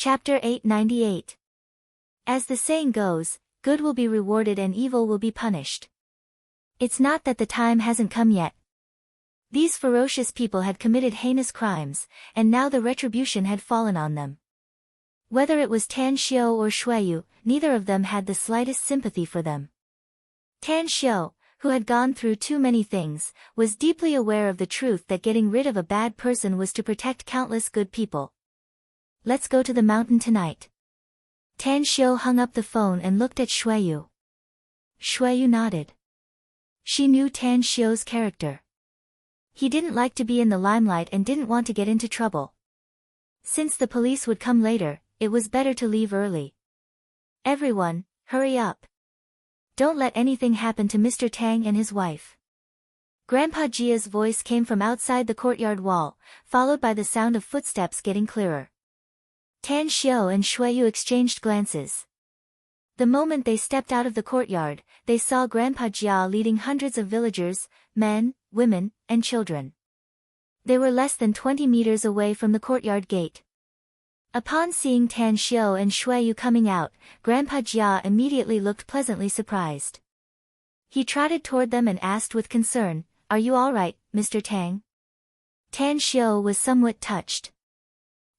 Chapter 898. As the saying goes, good will be rewarded and evil will be punished. It's not that the time hasn't come yet. These ferocious people had committed heinous crimes, and now the retribution had fallen on them. Whether it was Tan Xiu or Shuiyu, neither of them had the slightest sympathy for them. Tan Xiu, who had gone through too many things, was deeply aware of the truth that getting rid of a bad person was to protect countless good people. Let's go to the mountain tonight. Tan Xiu hung up the phone and looked at Shuiyu. Shuiyu nodded. She knew Tan Xiu's character. He didn't like to be in the limelight and didn't want to get into trouble. Since the police would come later, it was better to leave early. Everyone, hurry up. Don't let anything happen to Mr. Tang and his wife. Grandpa Jia's voice came from outside the courtyard wall, followed by the sound of footsteps getting clearer. Tan Xiu and Shuiyu exchanged glances. The moment they stepped out of the courtyard, they saw Grandpa Jia leading hundreds of villagers, men, women, and children. They were less than 20 meters away from the courtyard gate. Upon seeing Tan Xiu and Shuiyu coming out, Grandpa Jia immediately looked pleasantly surprised. He trotted toward them and asked with concern, "Are you all right, Mr. Tang?" Tan Xiu was somewhat touched.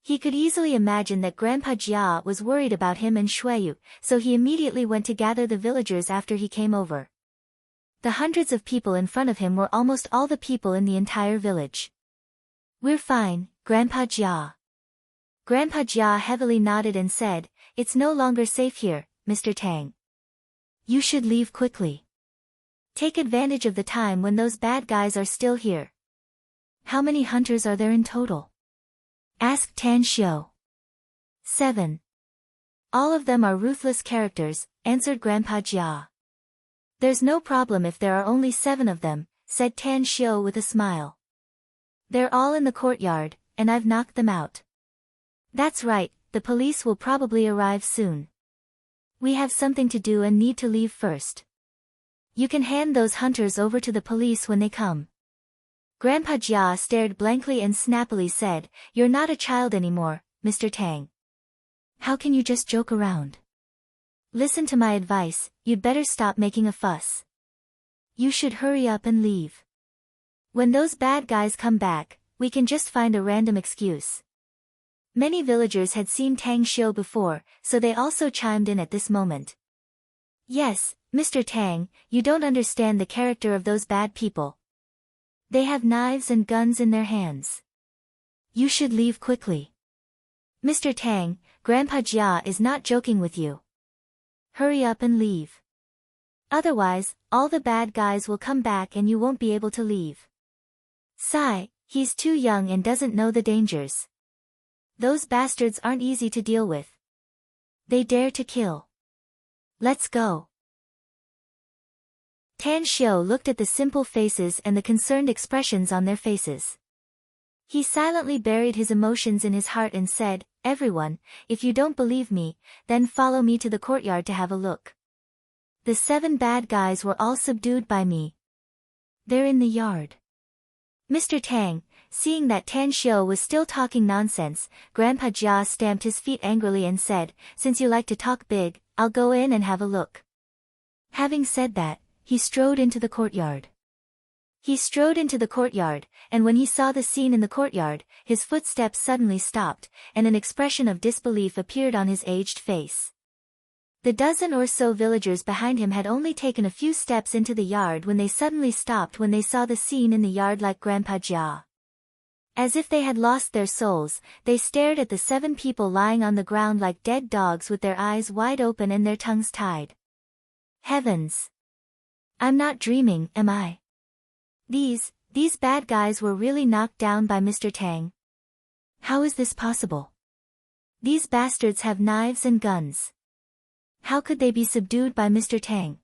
He could easily imagine that Grandpa Jia was worried about him and Shuiyu, so he immediately went to gather the villagers after he came over. The hundreds of people in front of him were almost all the people in the entire village. "We're fine, Grandpa Jia." Grandpa Jia heavily nodded and said, "It's no longer safe here, Mr. Tang. You should leave quickly. Take advantage of the time when those bad guys are still here." "How many hunters are there in total?" asked Tan Xiu. 7. "All of them are ruthless characters," answered Grandpa Jia. "There's no problem if there are only 7 of them," said Tan Xiu with a smile. "They're all in the courtyard, and I've knocked them out." "That's right, the police will probably arrive soon. We have something to do and need to leave first. You can hand those hunters over to the police when they come." Grandpa Jia stared blankly and snappily said, "You're not a child anymore, Mr. Tang. How can you just joke around? Listen to my advice, you'd better stop making a fuss. You should hurry up and leave. When those bad guys come back, we can just find a random excuse." Many villagers had seen Tang Xiu before, so they also chimed in at this moment. "Yes, Mr. Tang, you don't understand the character of those bad people. They have knives and guns in their hands. You should leave quickly. Mr. Tang, Grandpa Jia is not joking with you. Hurry up and leave. Otherwise, all the bad guys will come back and you won't be able to leave. Sigh, he's too young and doesn't know the dangers. Those bastards aren't easy to deal with. They dare to kill. Let's go." Tan Xiu looked at the simple faces and the concerned expressions on their faces. He silently buried his emotions in his heart and said, "Everyone, if you don't believe me, then follow me to the courtyard to have a look. The 7 bad guys were all subdued by me. They're in the yard." Mr. Tang, seeing that Tan Xiu was still talking nonsense, Grandpa Jia stamped his feet angrily and said, "Since you like to talk big, I'll go in and have a look." Having said that, he strode into the courtyard. And when he saw the scene in the courtyard, his footsteps suddenly stopped, and an expression of disbelief appeared on his aged face. The dozen or so villagers behind him had only taken a few steps into the yard when they suddenly stopped when they saw the scene in the yard like Grandpa Jia. As if they had lost their souls, they stared at the 7 people lying on the ground like dead dogs with their eyes wide open and their tongues tied. Heavens! I'm not dreaming, am I? These bad guys were really knocked down by Mr. Tang. How is this possible? These bastards have knives and guns. How could they be subdued by Mr. Tang?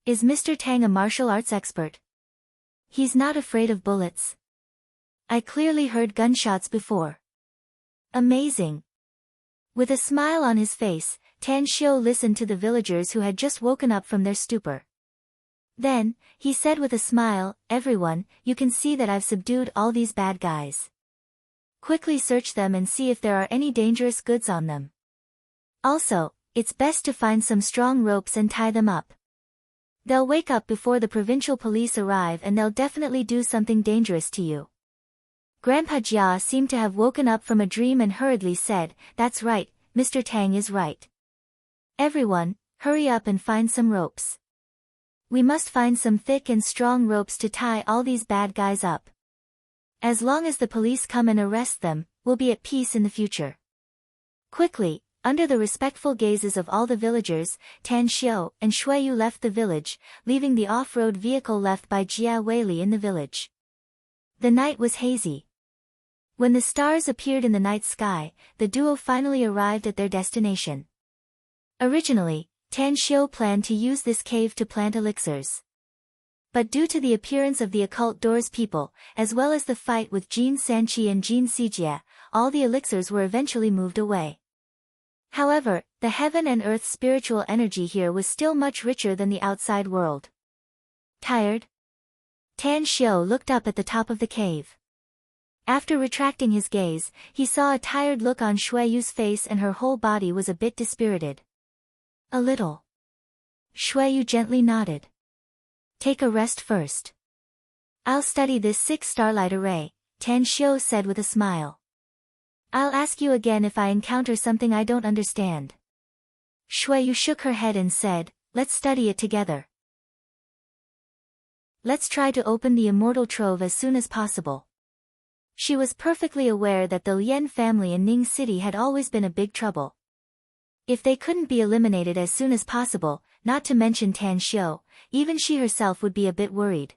Is Mr. Tang a martial arts expert? He's not afraid of bullets. I clearly heard gunshots before. Amazing. With a smile on his face, Tan Xiu listened to the villagers who had just woken up from their stupor. Then, he said with a smile, "Everyone, you can see that I've subdued all these bad guys. Quickly search them and see if there are any dangerous goods on them. Also, it's best to find some strong ropes and tie them up. They'll wake up before the provincial police arrive and they'll definitely do something dangerous to you. Grandpa Jia seemed to have woken up from a dream and hurriedly said, "That's right, Mr. Tang is right. Everyone, hurry up and find some ropes. We must find some thick and strong ropes to tie all these bad guys up. As long as the police come and arrest them, we'll be at peace in the future." Quickly, under the respectful gazes of all the villagers, Tan Xiu and Shui Yu left the village, leaving the off-road vehicle left by Jia Weili in the village. The night was hazy. When the stars appeared in the night sky, the duo finally arrived at their destination. Originally, Tan Xiu planned to use this cave to plant elixirs. But due to the appearance of the occult doors people, as well as the fight with Jin Sanqi and Jin Sijie, all the elixirs were eventually moved away. However, the heaven and earth spiritual energy here was still much richer than the outside world. Tired? Tan Xiu looked up at the top of the cave. After retracting his gaze, he saw a tired look on Shui Yu's face and her whole body was a bit dispirited. A little. Shui Yu gently nodded. "Take a rest first." "I'll study this 6-starlight array," Tan Xiu said with a smile. "I'll ask you again if I encounter something I don't understand." Shui Yu shook her head and said, "Let's study it together. Let's try to open the immortal trove as soon as possible." She was perfectly aware that the Lien family in Ning City had always been a big trouble. If they couldn't be eliminated as soon as possible, not to mention Tan Xiu, even she herself would be a bit worried.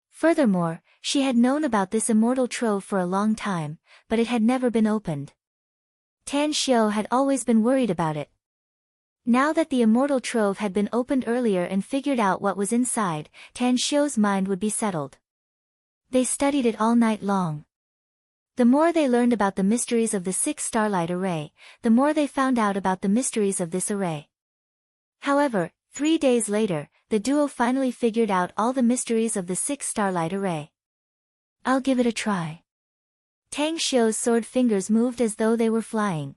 Furthermore, she had known about this immortal trove for a long time, but it had never been opened. Tan Xiu had always been worried about it. Now that the immortal trove had been opened earlier and figured out what was inside, Tan Xiu's mind would be settled. They studied it all night long. The more they learned about the mysteries of the 6-starlight array, the more they found out about the mysteries of this array. However, 3 days later, the duo finally figured out all the mysteries of the 6-starlight array. "I'll give it a try." Tang Xiu's sword fingers moved as though they were flying.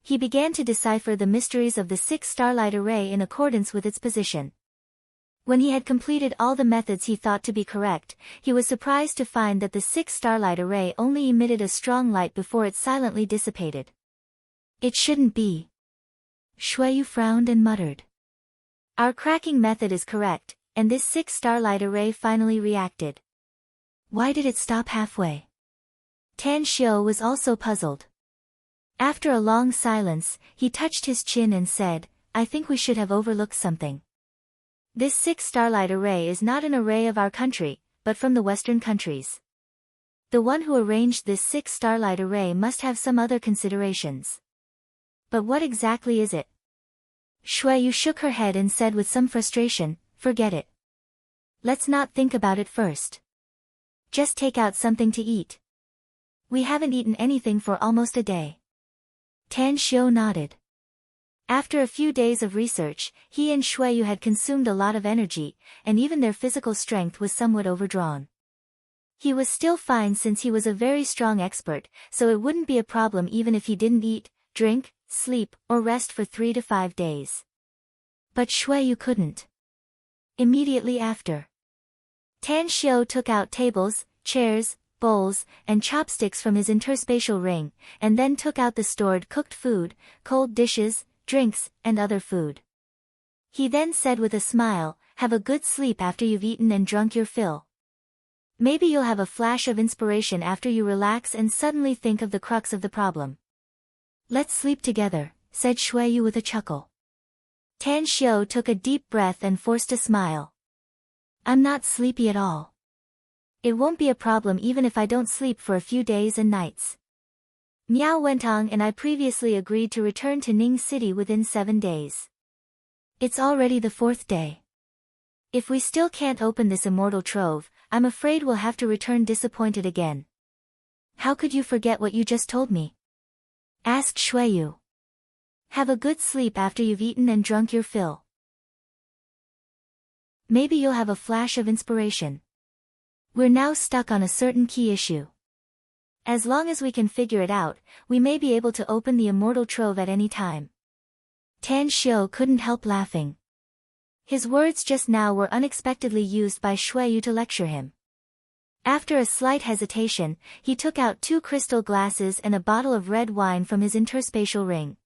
He began to decipher the mysteries of the 6-starlight array in accordance with its position. When he had completed all the methods he thought to be correct, he was surprised to find that the 6-starlight array only emitted a strong light before it silently dissipated. "It shouldn't be." Shui Yu frowned and muttered. "Our cracking method is correct, and this 6-starlight array finally reacted. Why did it stop halfway?" Tan Xiu was also puzzled. After a long silence, he touched his chin and said, "I think we should have overlooked something. This 6-starlight array is not an array of our country, but from the Western countries. The one who arranged this 6-starlight array must have some other considerations. But what exactly is it?" Shui Yu shook her head and said with some frustration, "Forget it. Let's not think about it first. Just take out something to eat. We haven't eaten anything for almost a day." Tan Xiu nodded. After a few days of research, he and Shui Yu had consumed a lot of energy, and even their physical strength was somewhat overdrawn. He was still fine since he was a very strong expert, so it wouldn't be a problem even if he didn't eat, drink, sleep, or rest for 3 to 5 days. But Shui Yu couldn't. Immediately after, Tan Xiu took out tables, chairs, bowls, and chopsticks from his interspatial ring, and then took out the stored cooked food, cold dishes, drinks, and other food. He then said with a smile, "Have a good sleep after you've eaten and drunk your fill. Maybe you'll have a flash of inspiration after you relax and suddenly think of the crux of the problem." "Let's sleep together," said Shui Yu with a chuckle. Tan Xiu took a deep breath and forced a smile. "I'm not sleepy at all. It won't be a problem even if I don't sleep for a few days and nights. Miao Wentong and I previously agreed to return to Ning City within 7 days. It's already the 4th day. If we still can't open this immortal trove, I'm afraid we'll have to return disappointed again." "How could you forget what you just told me?" asked Shui Yu. "Have a good sleep after you've eaten and drunk your fill. Maybe you'll have a flash of inspiration. We're now stuck on a certain key issue. As long as we can figure it out, we may be able to open the immortal trove at any time. Tan Xiu couldn't help laughing. His words just now were unexpectedly used by Shuiyu to lecture him. After a slight hesitation, he took out 2 crystal glasses and a bottle of red wine from his interspatial ring.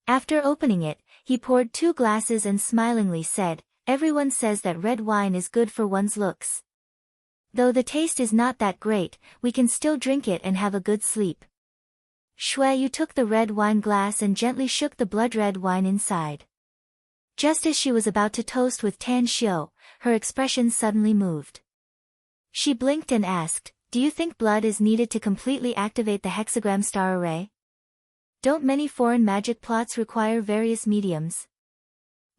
After opening it, he poured 2 glasses and smilingly said, "Everyone says that red wine is good for one's looks. Though the taste is not that great, we can still drink it and have a good sleep." Shuiyu took the red wine glass and gently shook the blood-red wine inside. Just as she was about to toast with Tan Xiu, her expression suddenly moved. She blinked and asked, "Do you think blood is needed to completely activate the hexagram star array? Don't many foreign magic plots require various mediums?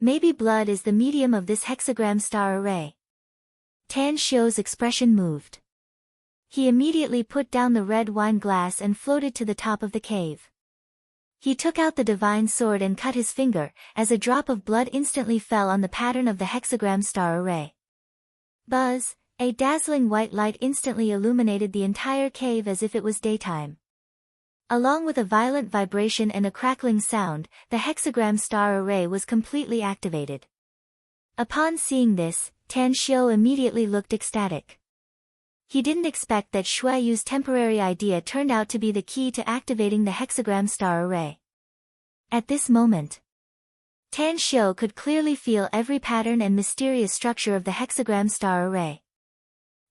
Maybe blood is the medium of this hexagram star array." Tan Xiu's expression moved. He immediately put down the red wine glass and floated to the top of the cave. He took out the divine sword and cut his finger, as a drop of blood instantly fell on the pattern of the hexagram star array. Buzz! A dazzling white light instantly illuminated the entire cave as if it was daytime. Along with a violent vibration and a crackling sound, the hexagram star array was completely activated. Upon seeing this, Tan Xiu immediately looked ecstatic. He didn't expect that Shuiyu's temporary idea turned out to be the key to activating the hexagram star array. At this moment, Tan Xiu could clearly feel every pattern and mysterious structure of the hexagram star array.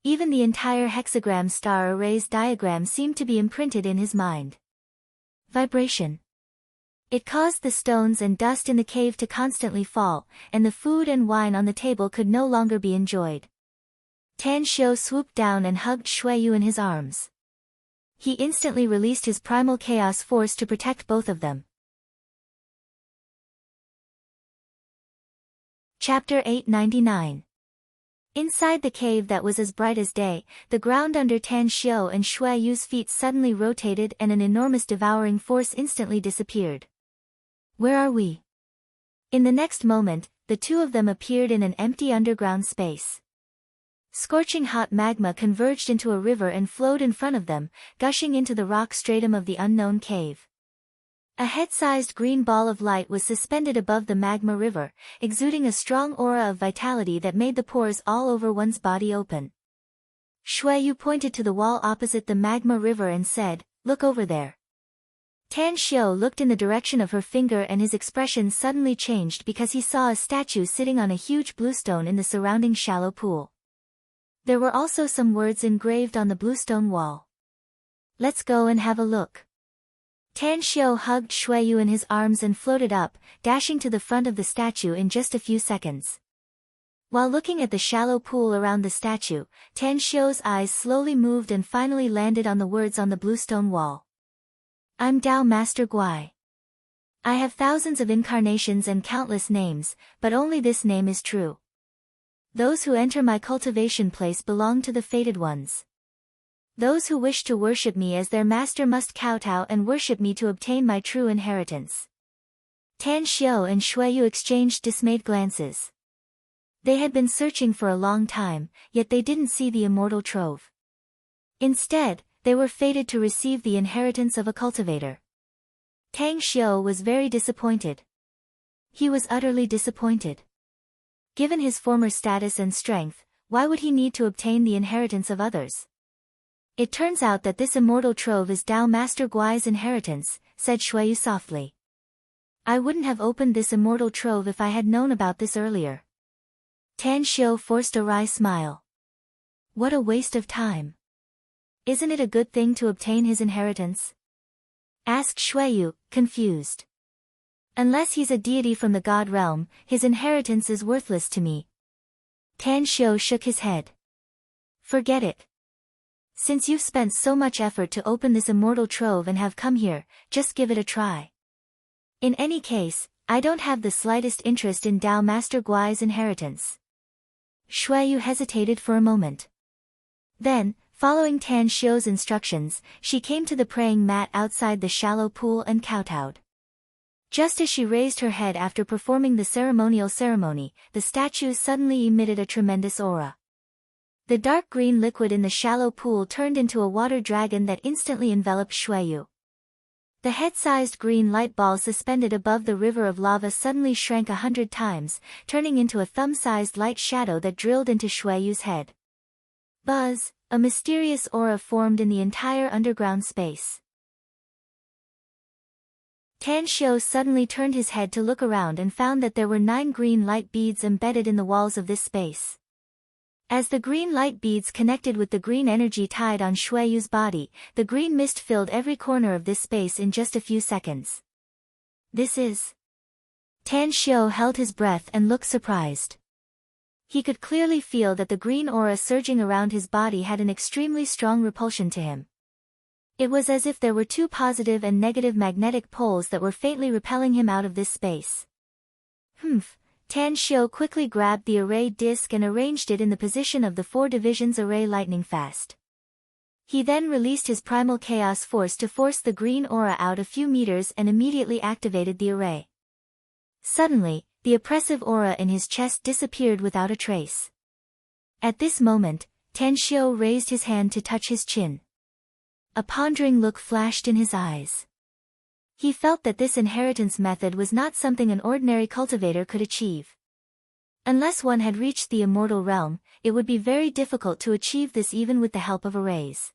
Even the entire hexagram star array's diagram seemed to be imprinted in his mind. Vibration. It caused the stones and dust in the cave to constantly fall, and the food and wine on the table could no longer be enjoyed. Tan Xiu swooped down and hugged Shuiyu in his arms. He instantly released his primal chaos force to protect both of them. Chapter 899. Inside the cave that was as bright as day, the ground under Tan Xiu and Shuiyu's feet suddenly rotated and an enormous devouring force instantly disappeared. "Where are we?" In the next moment, the two of them appeared in an empty underground space. Scorching hot magma converged into a river and flowed in front of them, gushing into the rock stratum of the unknown cave. A head-sized green ball of light was suspended above the magma river, exuding a strong aura of vitality that made the pores all over one's body open. Shuiyu pointed to the wall opposite the magma river and said, "Look over there." Tan Xiu looked in the direction of her finger and his expression suddenly changed because he saw a statue sitting on a huge bluestone in the surrounding shallow pool. There were also some words engraved on the bluestone wall. "Let's go and have a look." Tan Xiu hugged Shuiyu in his arms and floated up, dashing to the front of the statue in just a few seconds. While looking at the shallow pool around the statue, Tan Xiu's eyes slowly moved and finally landed on the words on the bluestone wall. "I'm Tao Master Guai. I have thousands of incarnations and countless names, but only this name is true. Those who enter my cultivation place belong to the fated ones. Those who wish to worship me as their master must kowtow and worship me to obtain my true inheritance." Tan Xiu and Shuiyu exchanged dismayed glances. They had been searching for a long time, yet they didn't see the immortal trove. Instead, they were fated to receive the inheritance of a cultivator. Tang Xiu was very disappointed. He was utterly disappointed. Given his former status and strength, why would he need to obtain the inheritance of others? "It turns out that this immortal trove is Tao Master Guai's inheritance," said Shuiyu softly. "I wouldn't have opened this immortal trove if I had known about this earlier." Tan Xiu forced a wry smile. What a waste of time. Isn't it a good thing to obtain his inheritance? Asked Shuiyu, confused. "Unless he's a deity from the god realm, his inheritance is worthless to me." Tan Xiu shook his head. "Forget it. Since you've spent so much effort to open this immortal trove and have come here, just give it a try. In any case, I don't have the slightest interest in Tao Master Guai's inheritance." Shuiyu hesitated for a moment. Then, following Tan Xiu's instructions, she came to the praying mat outside the shallow pool and kowtowed. Just as she raised her head after performing the ceremony, the statue suddenly emitted a tremendous aura. The dark green liquid in the shallow pool turned into a water dragon that instantly enveloped Shueyu. The head-sized green light ball suspended above the river of lava suddenly shrank 100 times, turning into a thumb-sized light shadow that drilled into Shueyu's head. Buzz! A mysterious aura formed in the entire underground space. Tan Xiu suddenly turned his head to look around and found that there were 9 green light beads embedded in the walls of this space. As the green light beads connected with the green energy tied on Shueyu's body, the green mist filled every corner of this space in just a few seconds. This is... Tan Xiu held his breath and looked surprised. He could clearly feel that the green aura surging around his body had an extremely strong repulsion to him. It was as if there were 2 positive and negative magnetic poles that were faintly repelling him out of this space. Humph! Tan Xiu quickly grabbed the array disc and arranged it in the position of the 4 divisions array lightning fast. He then released his primal chaos force to force the green aura out a few meters and immediately activated the array. Suddenly, the oppressive aura in his chest disappeared without a trace. At this moment, Tan Xiu raised his hand to touch his chin. A pondering look flashed in his eyes. He felt that this inheritance method was not something an ordinary cultivator could achieve. Unless one had reached the immortal realm, it would be very difficult to achieve this even with the help of arrays.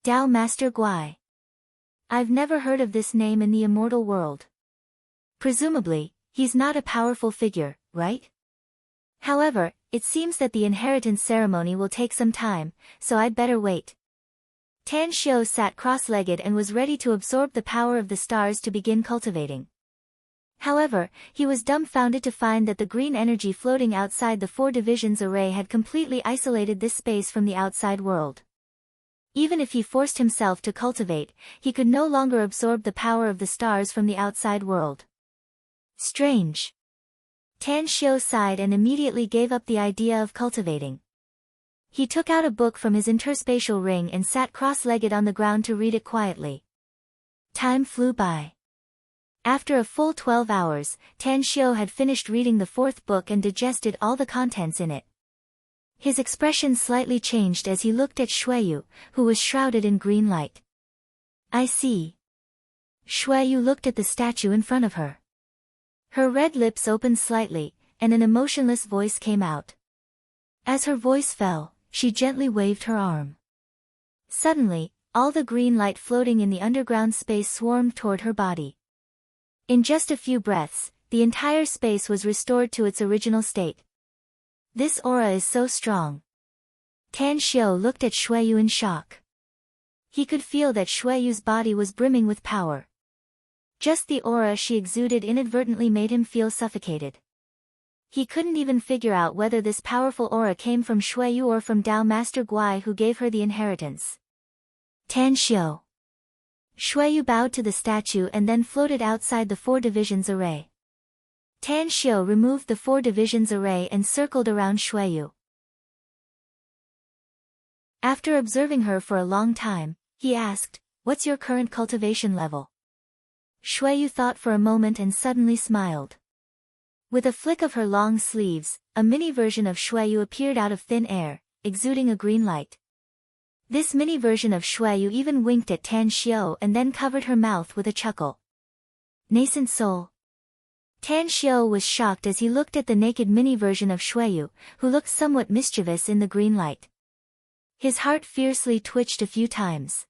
Dao Master Guai. I've never heard of this name in the immortal world. Presumably, he's not a powerful figure, right? However, it seems that the inheritance ceremony will take some time, so I'd better wait. Tan Xiu sat cross-legged and was ready to absorb the power of the stars to begin cultivating. However, he was dumbfounded to find that the green energy floating outside the 4 divisions array had completely isolated this space from the outside world. Even if he forced himself to cultivate, he could no longer absorb the power of the stars from the outside world. Strange. Tan Xiu sighed and immediately gave up the idea of cultivating. He took out a book from his interspatial ring and sat cross-legged on the ground to read it quietly. Time flew by. After a full 12 hours, Tan Xiu had finished reading the 4th book and digested all the contents in it. His expression slightly changed as he looked at Shueyu, who was shrouded in green light. I see. Shueyu looked at the statue in front of her. Her red lips opened slightly, and an emotionless voice came out. As her voice fell, she gently waved her arm. Suddenly, all the green light floating in the underground space swarmed toward her body. In just a few breaths, the entire space was restored to its original state. This aura is so strong. Tan Xiu looked at Shueyu in shock. He could feel that Shueyu's body was brimming with power. Just the aura she exuded inadvertently made him feel suffocated. He couldn't even figure out whether this powerful aura came from Shueyu or from Dao Master Guai who gave her the inheritance. Tan Xiu. Shueyu bowed to the statue and then floated outside the 4 divisions array. Tan Xiu removed the 4 divisions array and circled around Shueyu. After observing her for a long time, he asked, "What's your current cultivation level?" Shueyu thought for a moment and suddenly smiled. With a flick of her long sleeves, a mini version of Shueyu appeared out of thin air, exuding a green light. This mini version of Shueyu even winked at Tan Xiu and then covered her mouth with a chuckle. Nascent soul. Tan Xiu was shocked as he looked at the naked mini version of Shueyu, who looked somewhat mischievous in the green light. His heart fiercely twitched a few times.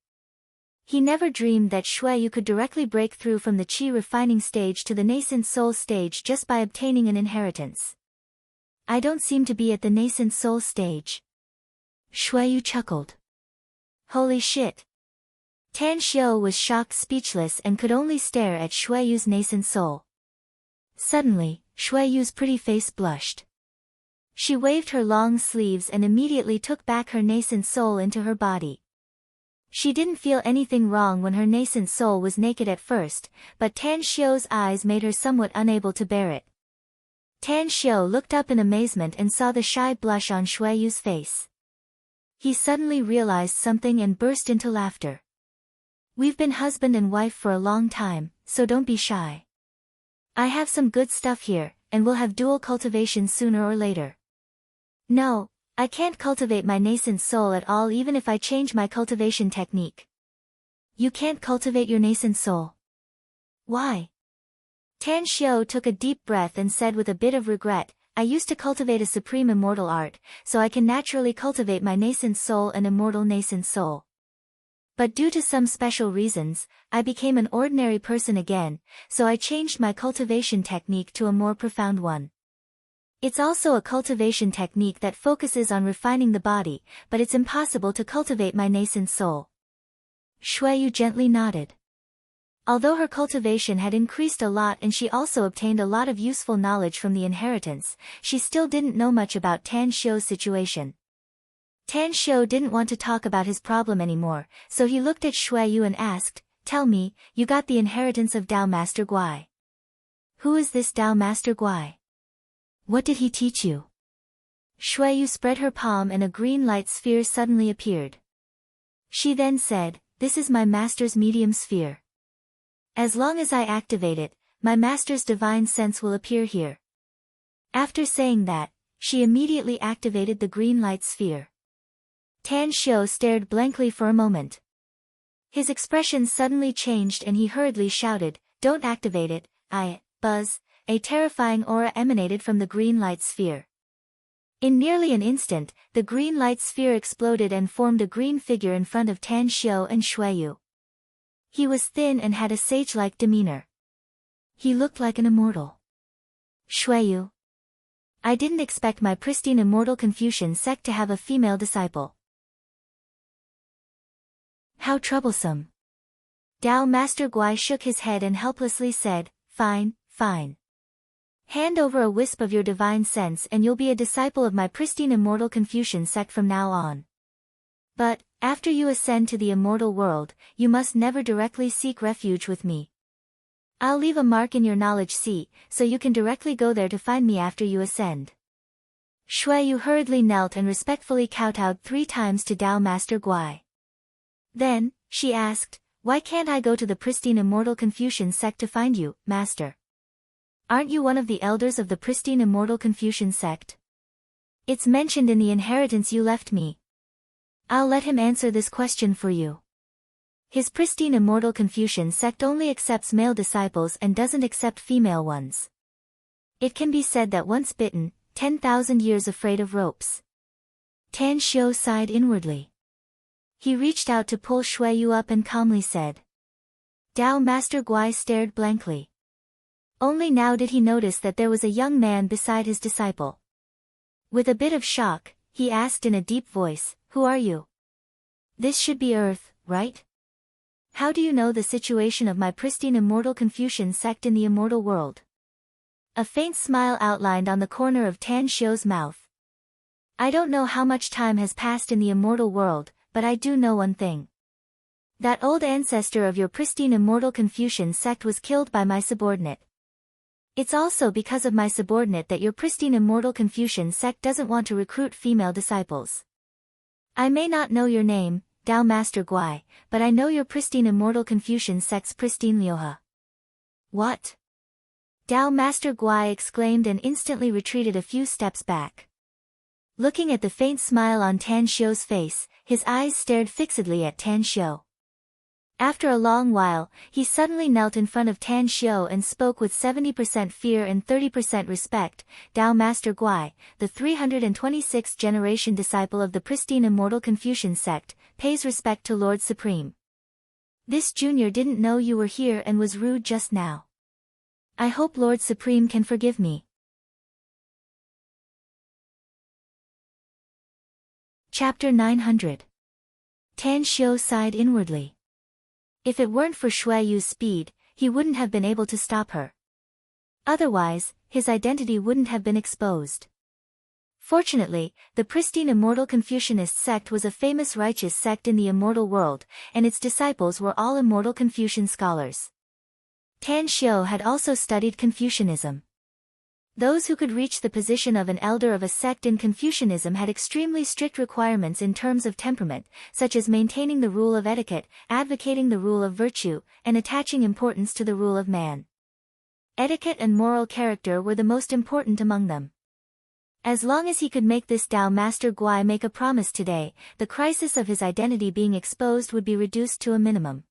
He never dreamed that Shueyu could directly break through from the qi refining stage to the nascent soul stage just by obtaining an inheritance. I don't seem to be at the nascent soul stage. Shueyu chuckled. Holy shit. Tan Xiu was shocked speechless and could only stare at Shueyu's nascent soul. Suddenly, Shueyu's pretty face blushed. She waved her long sleeves and immediately took back her nascent soul into her body. She didn't feel anything wrong when her nascent soul was naked at first, but Tan Xiu's eyes made her somewhat unable to bear it. Tan Xiu looked up in amazement and saw the shy blush on Shueyu's face. He suddenly realized something and burst into laughter. We've been husband and wife for a long time, so don't be shy. I have some good stuff here, and we'll have dual cultivation sooner or later. No, I can't cultivate my nascent soul at all even if I change my cultivation technique. You can't cultivate your nascent soul. Why? Tan Xiao took a deep breath and said with a bit of regret, I used to cultivate a supreme immortal art, so I can naturally cultivate my nascent soul and immortal nascent soul. But due to some special reasons, I became an ordinary person again, so I changed my cultivation technique to a more profound one. It's also a cultivation technique that focuses on refining the body, but it's impossible to cultivate my nascent soul. Shuiyu gently nodded. Although her cultivation had increased a lot and she also obtained a lot of useful knowledge from the inheritance, she still didn't know much about Tan Xiu's situation. Tan Xiu didn't want to talk about his problem anymore, so he looked at Shuiyu and asked, Tell me, you got the inheritance of Tao Master Guai. Who is this Tao Master Guai? What did he teach you? Shuiyu spread her palm and a green light sphere suddenly appeared. She then said, This is my master's medium sphere. As long as I activate it, my master's divine sense will appear here. After saying that, she immediately activated the green light sphere. Tan Xiu stared blankly for a moment. His expression suddenly changed and he hurriedly shouted, Don't activate it, buzz, a terrifying aura emanated from the green light sphere. In nearly an instant, the green light sphere exploded and formed a green figure in front of Tan Xiu and Shuiyu. He was thin and had a sage-like demeanor. He looked like an immortal. Shuiyu. I didn't expect my pristine immortal Confucian sect to have a female disciple. How troublesome. Tao Master Guai shook his head and helplessly said, Fine, fine. Hand over a wisp of your divine sense and you'll be a disciple of my pristine immortal Confucian sect from now on. But, after you ascend to the immortal world, you must never directly seek refuge with me. I'll leave a mark in your knowledge seat, so you can directly go there to find me after you ascend. Shuiyu hurriedly knelt and respectfully kowtowed 3 times to Tao Master Guai. Then, she asked, Why can't I go to the pristine immortal Confucian sect to find you, Master? Aren't you one of the elders of the pristine immortal Confucian sect? It's mentioned in the inheritance you left me. I'll let him answer this question for you. His pristine immortal Confucian sect only accepts male disciples and doesn't accept female ones. It can be said that once bitten, 10,000 years afraid of ropes. Tan Xiu sighed inwardly. He reached out to pull Shuiyu up and calmly said. Tao Master Guai stared blankly. Only now did he notice that there was a young man beside his disciple. With a bit of shock, he asked in a deep voice, Who are you? This should be Earth, right? How do you know the situation of my pristine immortal Confucian sect in the immortal world? A faint smile outlined on the corner of Tan Xiu's mouth. I don't know how much time has passed in the immortal world, but I do know one thing. That old ancestor of your pristine immortal Confucian sect was killed by my subordinate. It's also because of my subordinate that your pristine immortal Confucian sect doesn't want to recruit female disciples. I may not know your name, Tao Master Guai, but I know your pristine immortal Confucian sect's pristine Liuha. What? Tao Master Guai exclaimed and instantly retreated a few steps back. Looking at the faint smile on Tan Xiu's face, his eyes stared fixedly at Tan Xiu. After a long while, he suddenly knelt in front of Tan Xiu and spoke with 70% fear and 30% respect, Tao Master Guai, the 326th generation disciple of the pristine immortal Confucian sect, pays respect to Lord Supreme. This junior didn't know you were here and was rude just now. I hope Lord Supreme can forgive me. Chapter 900. Tan Xiu sighed inwardly. If it weren't for Shuiyu's speed, he wouldn't have been able to stop her. Otherwise, his identity wouldn't have been exposed. Fortunately, the pristine immortal Confucianist sect was a famous righteous sect in the immortal world, and its disciples were all immortal Confucian scholars. Tan Xiu had also studied Confucianism. Those who could reach the position of an elder of a sect in Confucianism had extremely strict requirements in terms of temperament, such as maintaining the rule of etiquette, advocating the rule of virtue, and attaching importance to the rule of man. Etiquette and moral character were the most important among them. As long as he could make this Tao Master Guai make a promise today, the crisis of his identity being exposed would be reduced to a minimum.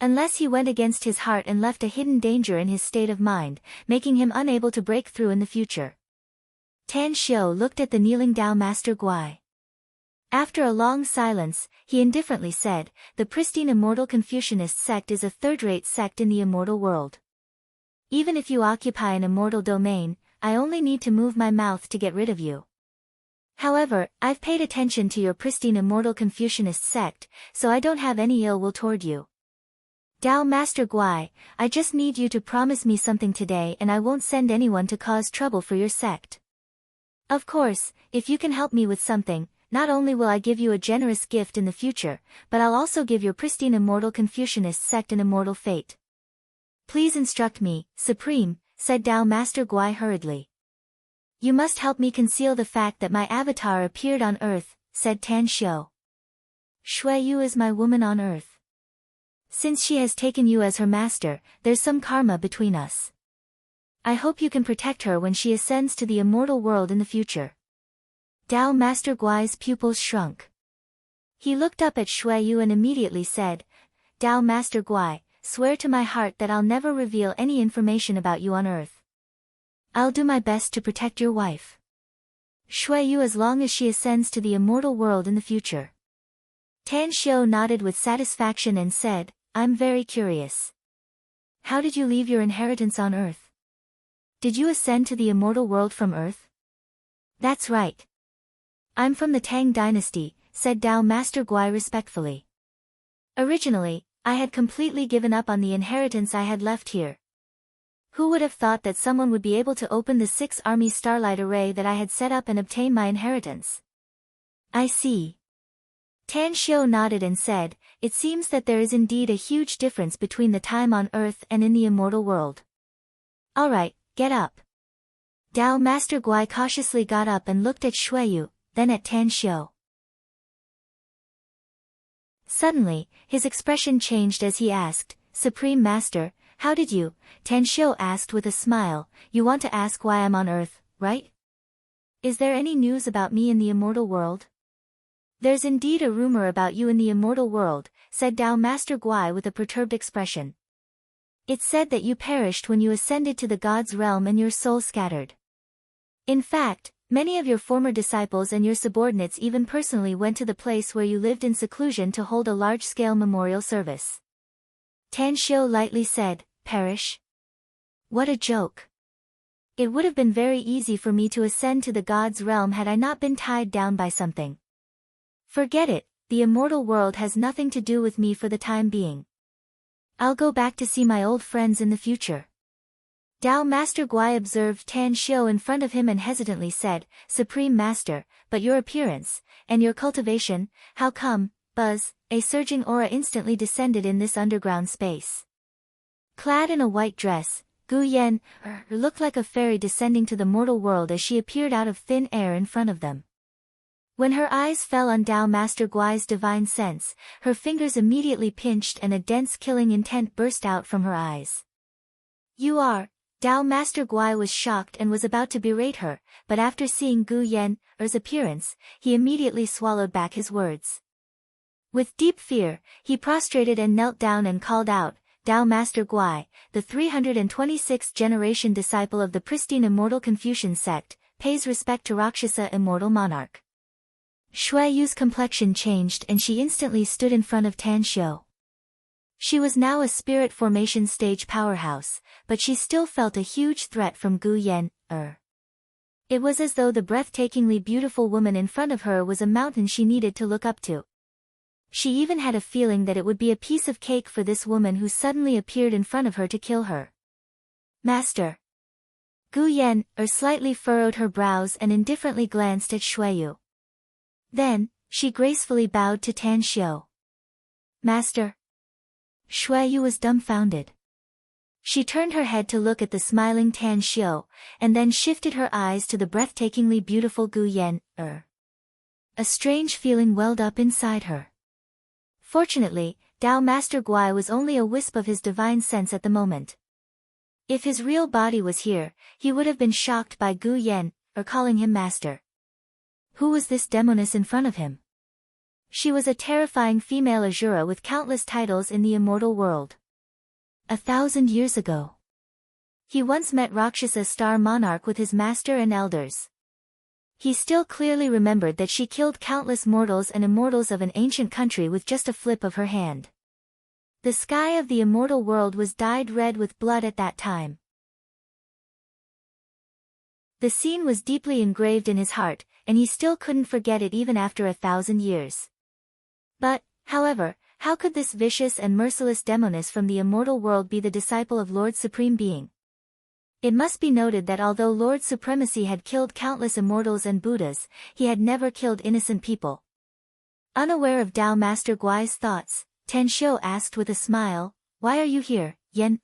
Unless he went against his heart and left a hidden danger in his state of mind, making him unable to break through in the future. Tan Xiu looked at the kneeling Tao Master Guai. After a long silence, he indifferently said, "The pristine immortal Confucianist sect is a third-rate sect in the immortal world. Even if you occupy an immortal domain, I only need to move my mouth to get rid of you. However, I've paid attention to your pristine immortal Confucianist sect, so I don't have any ill will toward you. Tao Master Guai, I just need you to promise me something today and I won't send anyone to cause trouble for your sect. Of course, if you can help me with something, not only will I give you a generous gift in the future, but I'll also give your pristine immortal Confucianist sect an immortal fate. Please instruct me, Supreme," said Tao Master Guai hurriedly. "You must help me conceal the fact that my avatar appeared on earth," said Tan Xiu. "Shui Yu is my woman on earth. Since she has taken you as her master, there's some karma between us. I hope you can protect her when she ascends to the immortal world in the future." Tao Master Guai's pupils shrunk. He looked up at Shui Yu and immediately said, "Tao Master Guai, swear to my heart that I'll never reveal any information about you on earth. I'll do my best to protect your wife, Shui Yu, as long as she ascends to the immortal world in the future." Tan Xiu nodded with satisfaction and said, "I'm very curious. How did you leave your inheritance on earth? Did you ascend to the immortal world from earth?" "That's right. I'm from the Tang dynasty," said Tao Master Guai respectfully. "Originally, I had completely given up on the inheritance I had left here. Who would have thought that someone would be able to open the 6 army starlight array that I had set up and obtain my inheritance?" "I see." Tan Xiu nodded and said, "It seems that there is indeed a huge difference between the time on earth and in the immortal world. Alright, get up." Tao Master Guai cautiously got up and looked at Shui Yu, then at Tan Xiu. Suddenly, his expression changed as he asked, "Supreme Master, how did you?" Tan Xiu asked with a smile, "You want to ask why I'm on earth, right? Is there any news about me in the immortal world?" "There's indeed a rumor about you in the immortal world," said Tao Master Guai with a perturbed expression. "It's said that you perished when you ascended to the god's realm and your soul scattered. In fact, many of your former disciples and your subordinates even personally went to the place where you lived in seclusion to hold a large-scale memorial service." Tan Xiu lightly said, "Perish? What a joke. It would have been very easy for me to ascend to the god's realm had I not been tied down by something. Forget it, the immortal world has nothing to do with me for the time being. I'll go back to see my old friends in the future." Tao Master Guai observed Tan Xiu in front of him and hesitantly said, "Supreme Master, but your appearance, and your cultivation, how come?" Buzz, a surging aura instantly descended in this underground space. Clad in a white dress, Gu Yan looked like a fairy descending to the mortal world as she appeared out of thin air in front of them. When her eyes fell on Tao Master Guai's divine sense, her fingers immediately pinched and a dense killing intent burst out from her eyes. "You are..." Tao Master Guai was shocked and was about to berate her, but after seeing Gu Yan's appearance, he immediately swallowed back his words. With deep fear, he prostrated and knelt down and called out, "Tao Master Guai, the 326th generation disciple of the pristine immortal Confucian sect, pays respect to Rakshasa immortal monarch." Shui Yu's complexion changed and she instantly stood in front of Tan Xiu. She was now a spirit formation stage powerhouse, but she still felt a huge threat from Gu Yan. It was as though the breathtakingly beautiful woman in front of her was a mountain she needed to look up to. She even had a feeling that it would be a piece of cake for this woman who suddenly appeared in front of her to kill her. "Master." Gu Yan slightly furrowed her brows and indifferently glanced at Shui Yu. Then, she gracefully bowed to Tan Xiu. "Master." Shui Yu was dumbfounded. She turned her head to look at the smiling Tan Xiu, and then shifted her eyes to the breathtakingly beautiful Gu Yan. A strange feeling welled up inside her. Fortunately, Tao Master Guai was only a wisp of his divine sense at the moment. If his real body was here, he would have been shocked by Gu Yan, or calling him master. Who was this demoness in front of him? She was a terrifying female Asura with countless titles in the immortal world. 1,000 years ago, he once met Rakshasa star monarch with his master and elders. He still clearly remembered that she killed countless mortals and immortals of an ancient country with just a flip of her hand. The sky of the immortal world was dyed red with blood at that time. The scene was deeply engraved in his heart, and he still couldn't forget it even after 1,000 years. But, however, how could this vicious and merciless demoness from the immortal world be the disciple of Lord Supreme Being? It must be noted that although Lord Supremacy had killed countless immortals and Buddhas, he had never killed innocent people. Unaware of Tao Master Guai's thoughts, Tenshio asked with a smile, "Why are you here, Yen,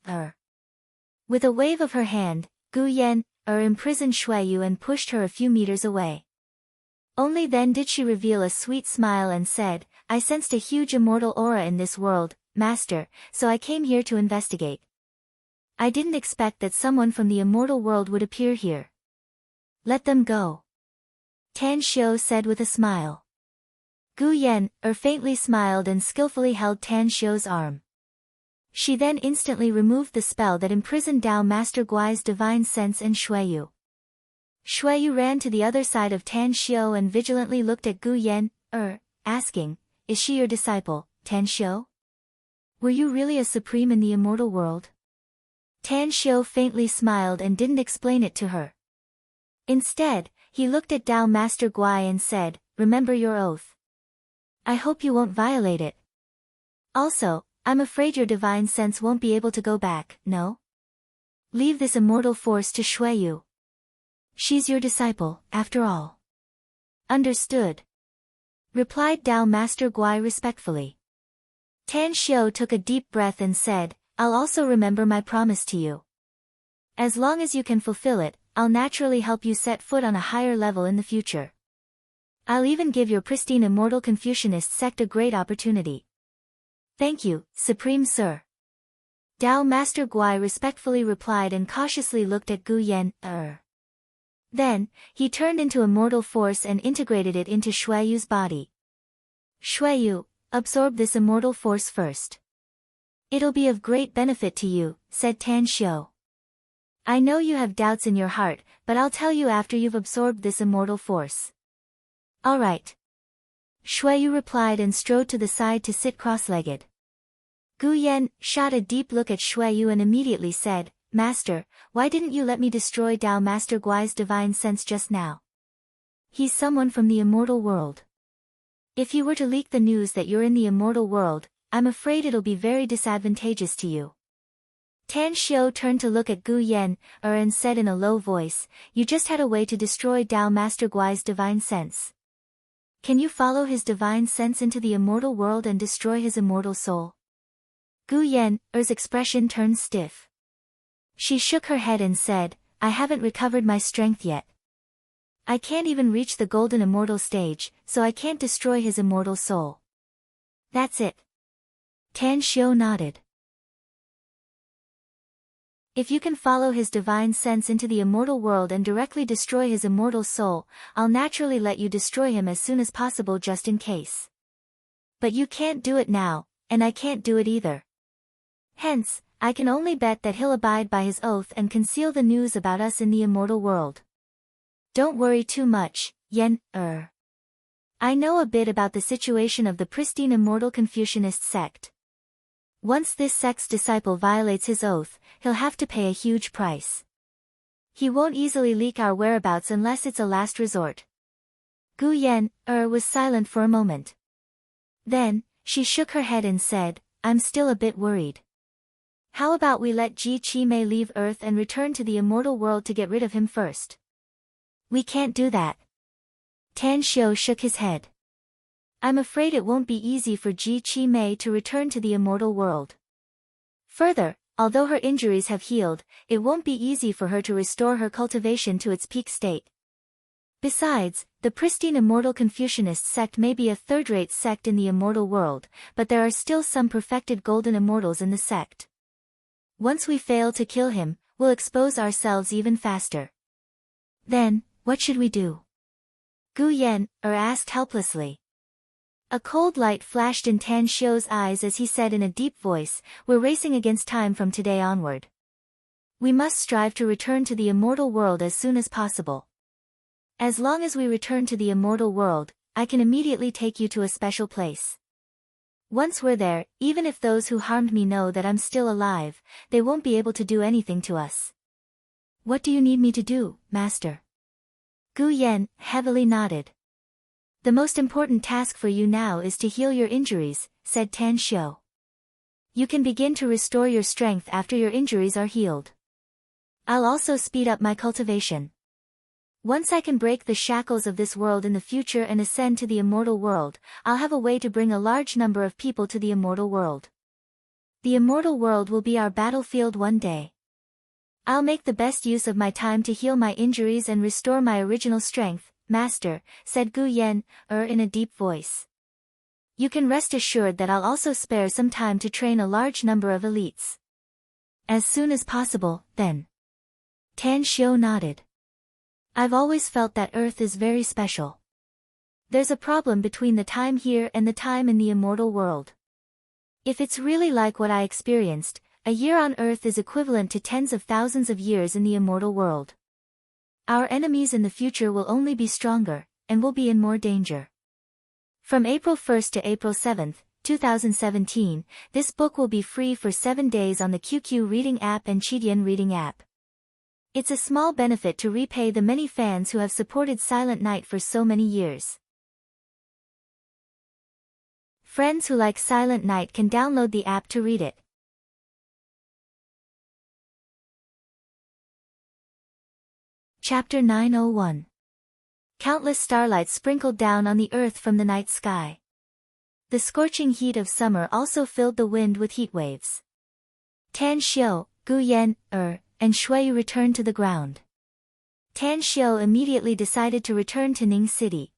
With a wave of her hand, Gu Yen, imprisoned Shuiyu and pushed her a few meters away. Only then did she reveal a sweet smile and said, "I sensed a huge immortal aura in this world, Master, so I came here to investigate. I didn't expect that someone from the immortal world would appear here." "Let them go," Tenshio said with a smile. Gu Yen, faintly smiled and skillfully held Tenshio's arm. She then instantly removed the spell that imprisoned Tao Master Guai's divine sense and Shuiyu. Shuiyu ran to the other side of Tenshio and vigilantly looked at Gu Yen, asking, "Is she your disciple, Tenshio? Were you really a supreme in the immortal world?" Tenshio faintly smiled and didn't explain it to her. Instead, he looked at Tao Master Guai and said, "Remember your oath. I hope you won't violate it. Also, I'm afraid your divine sense won't be able to go back, no? Leave this immortal force to Shuiyu. She's your disciple, after all." "Understood," replied Tao Master Guai respectfully. Tenshio took a deep breath and said, "I'll also remember my promise to you. As long as you can fulfill it, I'll naturally help you set foot on a higher level in the future. I'll even give your pristine immortal Confucianist sect a great opportunity." "Thank you, Supreme Sir," Tao Master Guai respectfully replied and cautiously looked at Gu Yen, Then, he turned into immortal force and integrated it into Shuiyu's body. "Shuiyu, absorb this immortal force first. It'll be of great benefit to you," said Tenshio. "I know you have doubts in your heart, but I'll tell you after you've absorbed this immortal force." "All right," Shuiyu replied and strode to the side to sit cross-legged. Gu Yen shot a deep look at Shuiyu and immediately said, "Master, why didn't you let me destroy Tao Master Guai's divine sense just now? He's someone from the immortal world. If you were to leak the news that you're in the immortal world, I'm afraid it'll be very disadvantageous to you." Tenshio turned to look at Gu Yen, and said in a low voice, "You just had a way to destroy Tao Master Guai's divine sense. Can you follow his divine sense into the immortal world and destroy his immortal soul?" Gu Yen's expression turned stiff. She shook her head and said, "I haven't recovered my strength yet. I can't even reach the golden immortal stage, so I can't destroy his immortal soul." "That's it." Tenshio nodded. "If you can follow his divine sense into the immortal world and directly destroy his immortal soul, I'll naturally let you destroy him as soon as possible just in case. But you can't do it now, and I can't do it either. Hence, I can only bet that he'll abide by his oath and conceal the news about us in the immortal world. Don't worry too much, Yen, I know a bit about the situation of the pristine immortal Confucianist sect. Once this sect's disciple violates his oath, he'll have to pay a huge price. He won't easily leak our whereabouts unless it's a last resort." Gu Yen, was silent for a moment. Then, she shook her head and said, "I'm still a bit worried. How about we let Ji Chi Mei leave Earth and return to the immortal world to get rid of him first?" "We can't do that." Tenshio shook his head. "I'm afraid it won't be easy for Ji Chi Mei to return to the immortal world. Further, although her injuries have healed, it won't be easy for her to restore her cultivation to its peak state. Besides, the pristine immortal Confucianist sect may be a third-rate sect in the immortal world, but there are still some perfected golden immortals in the sect. Once we fail to kill him, we'll expose ourselves even faster. Then, what should we do? Gu Yan asked helplessly. A cold light flashed in Tan Xiu's eyes as he said in a deep voice, we're racing against time from today onward. We must strive to return to the immortal world as soon as possible. As long as we return to the immortal world, I can immediately take you to a special place. Once we're there, even if those who harmed me know that I'm still alive, they won't be able to do anything to us. What do you need me to do, Master? Gu Yan heavily nodded. The most important task for you now is to heal your injuries, said Tan Xiu. You can begin to restore your strength after your injuries are healed. I'll also speed up my cultivation. Once I can break the shackles of this world in the future and ascend to the immortal world, I'll have a way to bring a large number of people to the immortal world. The immortal world will be our battlefield one day. I'll make the best use of my time to heal my injuries and restore my original strength, Master, said Gu Yan in a deep voice. You can rest assured that I'll also spare some time to train a large number of elites. As soon as possible, then. Tan Xiu nodded. I've always felt that Earth is very special. There's a problem between the time here and the time in the immortal world. If it's really like what I experienced, a year on Earth is equivalent to tens of thousands of years in the immortal world. Our enemies in the future will only be stronger, and will be in more danger. From April 1st to April 7th, 2017, this book will be free for 7 days on the QQ Reading app and Qidian Reading app. It's a small benefit to repay the many fans who have supported Silent Night for so many years. Friends who like Silent Night can download the app to read it. Chapter 901. Countless starlights sprinkled down on the earth from the night sky. The scorching heat of summer also filled the wind with heat waves. Tan Xiu, Gu Yan, and Shui returned to the ground. Tan Xiu immediately decided to return to Ning City.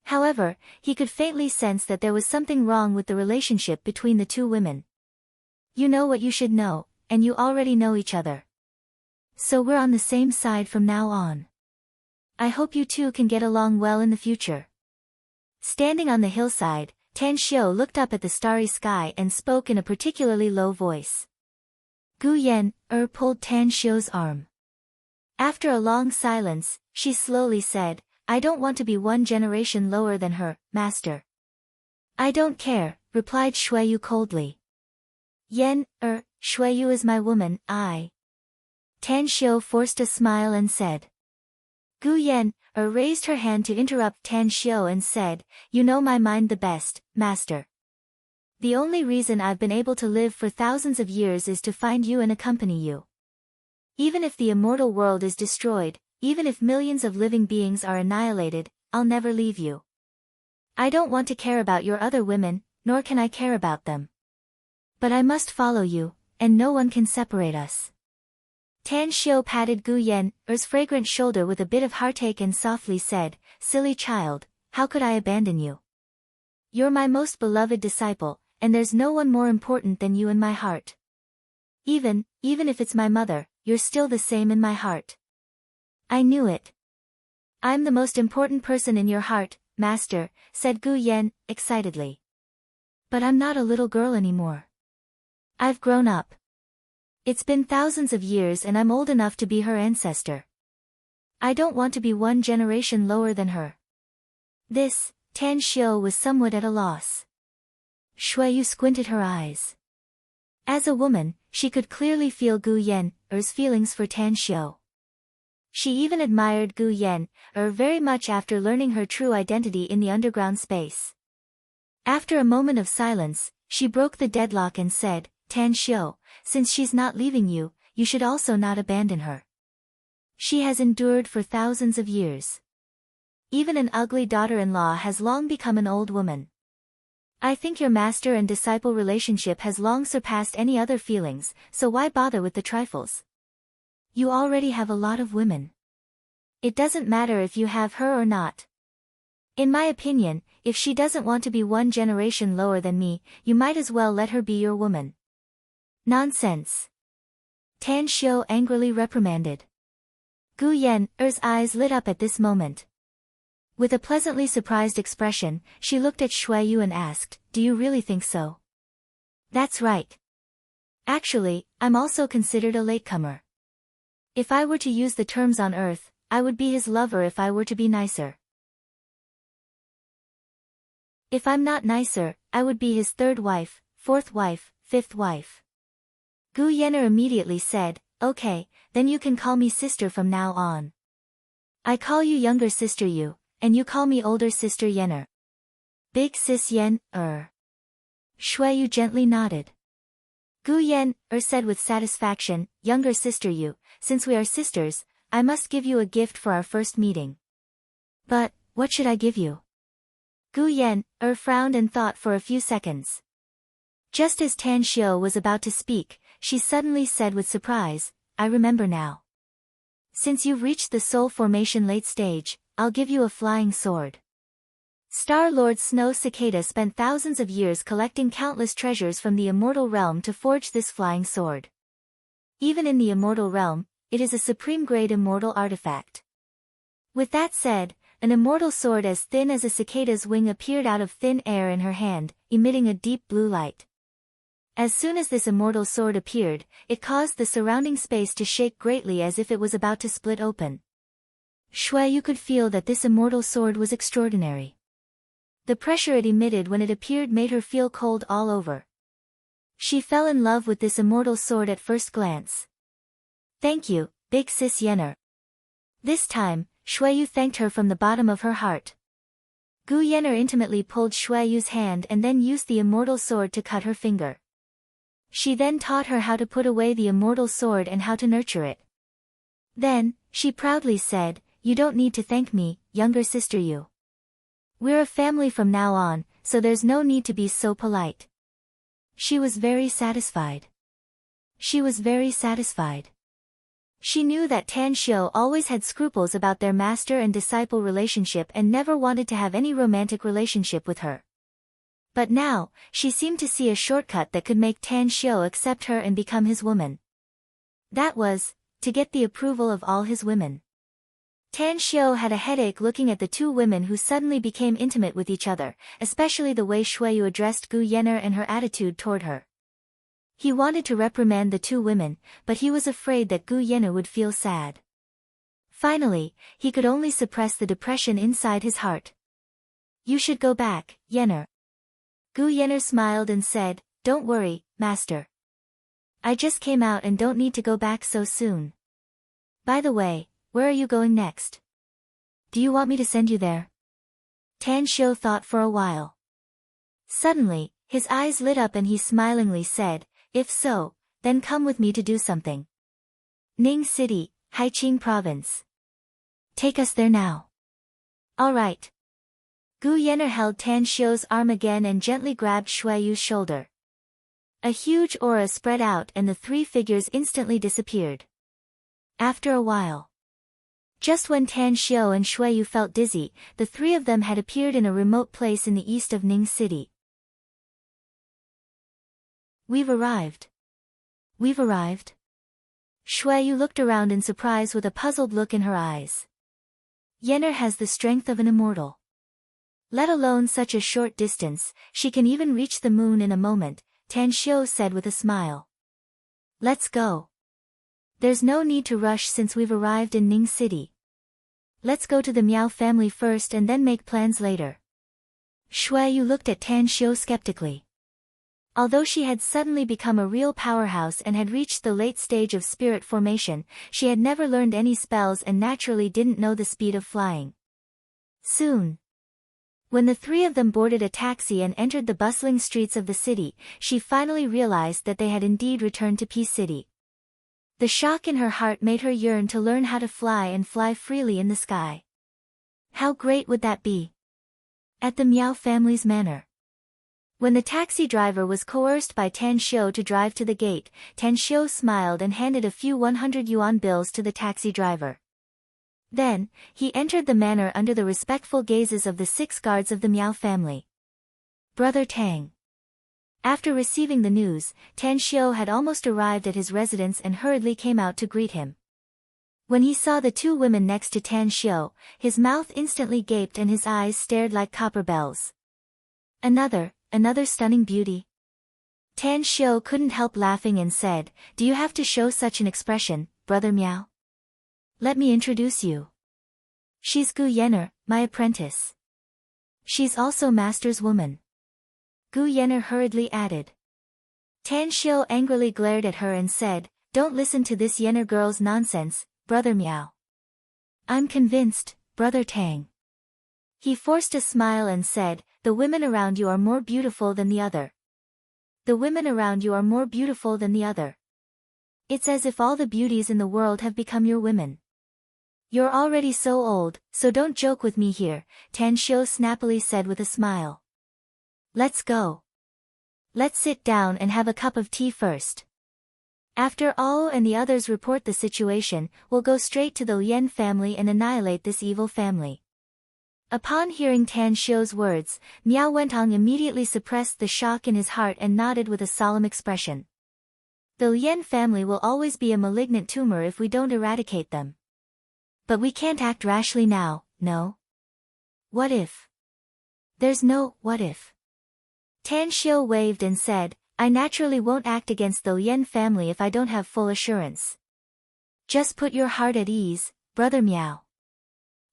However, he could faintly sense that there was something wrong with the relationship between the two women. You know what you should know, and you already know each other. So we're on the same side from now on. I hope you two can get along well in the future. Standing on the hillside, Tan Xiu looked up at the starry sky and spoke in a particularly low voice. Gu Yan pulled Tan Xiu's arm. After a long silence, she slowly said, I don't want to be one generation lower than her, Master. I don't care, replied Shuiyu coldly. Yan, Shuiyu is my woman, Tan Xiu forced a smile and said. Gu Yan raised her hand to interrupt Tan Xiu and said, You know my mind the best, Master. The only reason I've been able to live for thousands of years is to find you and accompany you. Even if the immortal world is destroyed, even if millions of living beings are annihilated, I'll never leave you. I don't want to care about your other women, nor can I care about them. But I must follow you, and no one can separate us. Tan Xiu patted Gu Yan's fragrant shoulder with a bit of heartache and softly said, Silly child, how could I abandon you? You're my most beloved disciple, and there's no one more important than you in my heart. Even if it's my mother, you're still the same in my heart. I knew it. I'm the most important person in your heart, Master, said Gu Yan, excitedly. But I'm not a little girl anymore. I've grown up. It's been thousands of years and I'm old enough to be her ancestor. I don't want to be one generation lower than her. This, Tan Xiu was somewhat at a loss. Shuiyu squinted her eyes. As a woman, she could clearly feel Gu Yan's feelings for Tan Xiu. She even admired Gu Yan very much after learning her true identity in the underground space. After a moment of silence, she broke the deadlock and said, Tan Xiu, since she's not leaving you, you should also not abandon her. She has endured for thousands of years. Even an ugly daughter-in-law has long become an old woman. I think your master and disciple relationship has long surpassed any other feelings, so why bother with the trifles? You already have a lot of women. It doesn't matter if you have her or not. In my opinion, if she doesn't want to be one generation lower than me, you might as well let her be your woman. Nonsense. Tan Xiu angrily reprimanded. Gu Yen's eyes lit up at this moment. With a pleasantly surprised expression, she looked at Shui Yu and asked, "Do you really think so?" "That's right. Actually, I'm also considered a latecomer. If I were to use the terms on Earth, I would be his lover if I were to be nicer. If I'm not nicer, I would be his third wife, fourth wife, fifth wife." Gu Yen'er immediately said, "Okay, then you can call me sister from now on. I call you younger sister Yu, and you call me older sister Yen'er." Big sis Yen'er. Shui Yu gently nodded. Gu Yen'er said with satisfaction, "Younger sister Yu, since we are sisters, I must give you a gift for our first meeting." "But, what should I give you?" Gu Yen'er frowned and thought for a few seconds. Just as Tan Xiu was about to speak, she suddenly said with surprise, "I remember now. Since you've reached the soul formation late stage, I'll give you a flying sword." Star-Lord Snow Cicada spent thousands of years collecting countless treasures from the immortal realm to forge this flying sword. Even in the immortal realm, it is a supreme-grade immortal artifact. With that said, an immortal sword as thin as a cicada's wing appeared out of thin air in her hand, emitting a deep blue light. As soon as this immortal sword appeared, it caused the surrounding space to shake greatly as if it was about to split open. Shui Yu could feel that this immortal sword was extraordinary. The pressure it emitted when it appeared made her feel cold all over. She fell in love with this immortal sword at first glance. "Thank you, big sis Yen'er." This time, Shui Yu thanked her from the bottom of her heart. Gu Yen'er intimately pulled Shui Yu's hand and then used the immortal sword to cut her finger. She then taught her how to put away the immortal sword and how to nurture it. Then, she proudly said, "You don't need to thank me, younger sister Yu. We're a family from now on, so there's no need to be so polite." She was very satisfied. She was very satisfied. She knew that Tan Xiu always had scruples about their master and disciple relationship and never wanted to have any romantic relationship with her. But now, she seemed to see a shortcut that could make Tan Xiu accept her and become his woman. That was, to get the approval of all his women. Tan Xiu had a headache looking at the two women who suddenly became intimate with each other, especially the way Shui Yu addressed Gu Yen'er and her attitude toward her. He wanted to reprimand the two women, but he was afraid that Gu Yen'er would feel sad. Finally, he could only suppress the depression inside his heart. "You should go back, Yen'er." Gu Yen'er smiled and said, "Don't worry, master. I just came out and don't need to go back so soon. By the way, where are you going next? Do you want me to send you there?" Tan Xiu thought for a while. Suddenly, his eyes lit up and he smilingly said, "If so, then come with me to do something. Ning City, Haiqing Province. Take us there now." "All right." Gu Yen'er held Tan Xiu's arm again and gently grabbed Shui Yu's shoulder. A huge aura spread out and the three figures instantly disappeared. After a while, just when Tan Xiu and Shui Yu felt dizzy, the three of them had appeared in a remote place in the east of Ning City. "We've arrived. We've arrived." Shui Yu looked around in surprise with a puzzled look in her eyes. Yen'er has the strength of an immortal. Let alone such a short distance, she can even reach the moon in a moment, Tan Xiu said with a smile. "Let's go. There's no need to rush since we've arrived in Ning City. Let's go to the Miao family first and then make plans later." Shui Yu looked at Tan Xiu skeptically. Although she had suddenly become a real powerhouse and had reached the late stage of spirit formation, she had never learned any spells and naturally didn't know the speed of flying. Soon, when the three of them boarded a taxi and entered the bustling streets of the city, she finally realized that they had indeed returned to Peace City. The shock in her heart made her yearn to learn how to fly and fly freely in the sky. How great would that be? At the Miao family's manor. When the taxi driver was coerced by Tan Xiu to drive to the gate, Tan Xiu smiled and handed a few 100 yuan bills to the taxi driver. Then, he entered the manor under the respectful gazes of the 6 guards of the Miao family. Brother Tang. After receiving the news, Tan Xiu had almost arrived at his residence and hurriedly came out to greet him. When he saw the two women next to Tan Xiu, his mouth instantly gaped and his eyes stared like copper bells. Another stunning beauty. Tan Xiu couldn't help laughing and said, "Do you have to show such an expression, Brother Miao? Let me introduce you. She's Gu Yenner, my apprentice. She's also Master's woman." Gu Yenner hurriedly added. Tan Xiu angrily glared at her and said, "Don't listen to this Yenner girl's nonsense, Brother Miao. I'm convinced, Brother Tang." He forced a smile and said, "The women around you are more beautiful than the other. The women around you are more beautiful than the other. It's as if all the beauties in the world have become your women. You're already so old, so don't joke with me here," Tan Xiu snappily said with a smile. "Let's go. Let's sit down and have a cup of tea first. After all and the others report the situation, we'll go straight to the Lien family and annihilate this evil family." Upon hearing Tan Xiu's words, Miao Wentong immediately suppressed the shock in his heart and nodded with a solemn expression. "The Lien family will always be a malignant tumor if we don't eradicate them. But we can't act rashly now, no? What if? There's no what if." Tan Xiu waved and said, "I naturally won't act against the Lien family if I don't have full assurance. Just put your heart at ease, Brother Miao."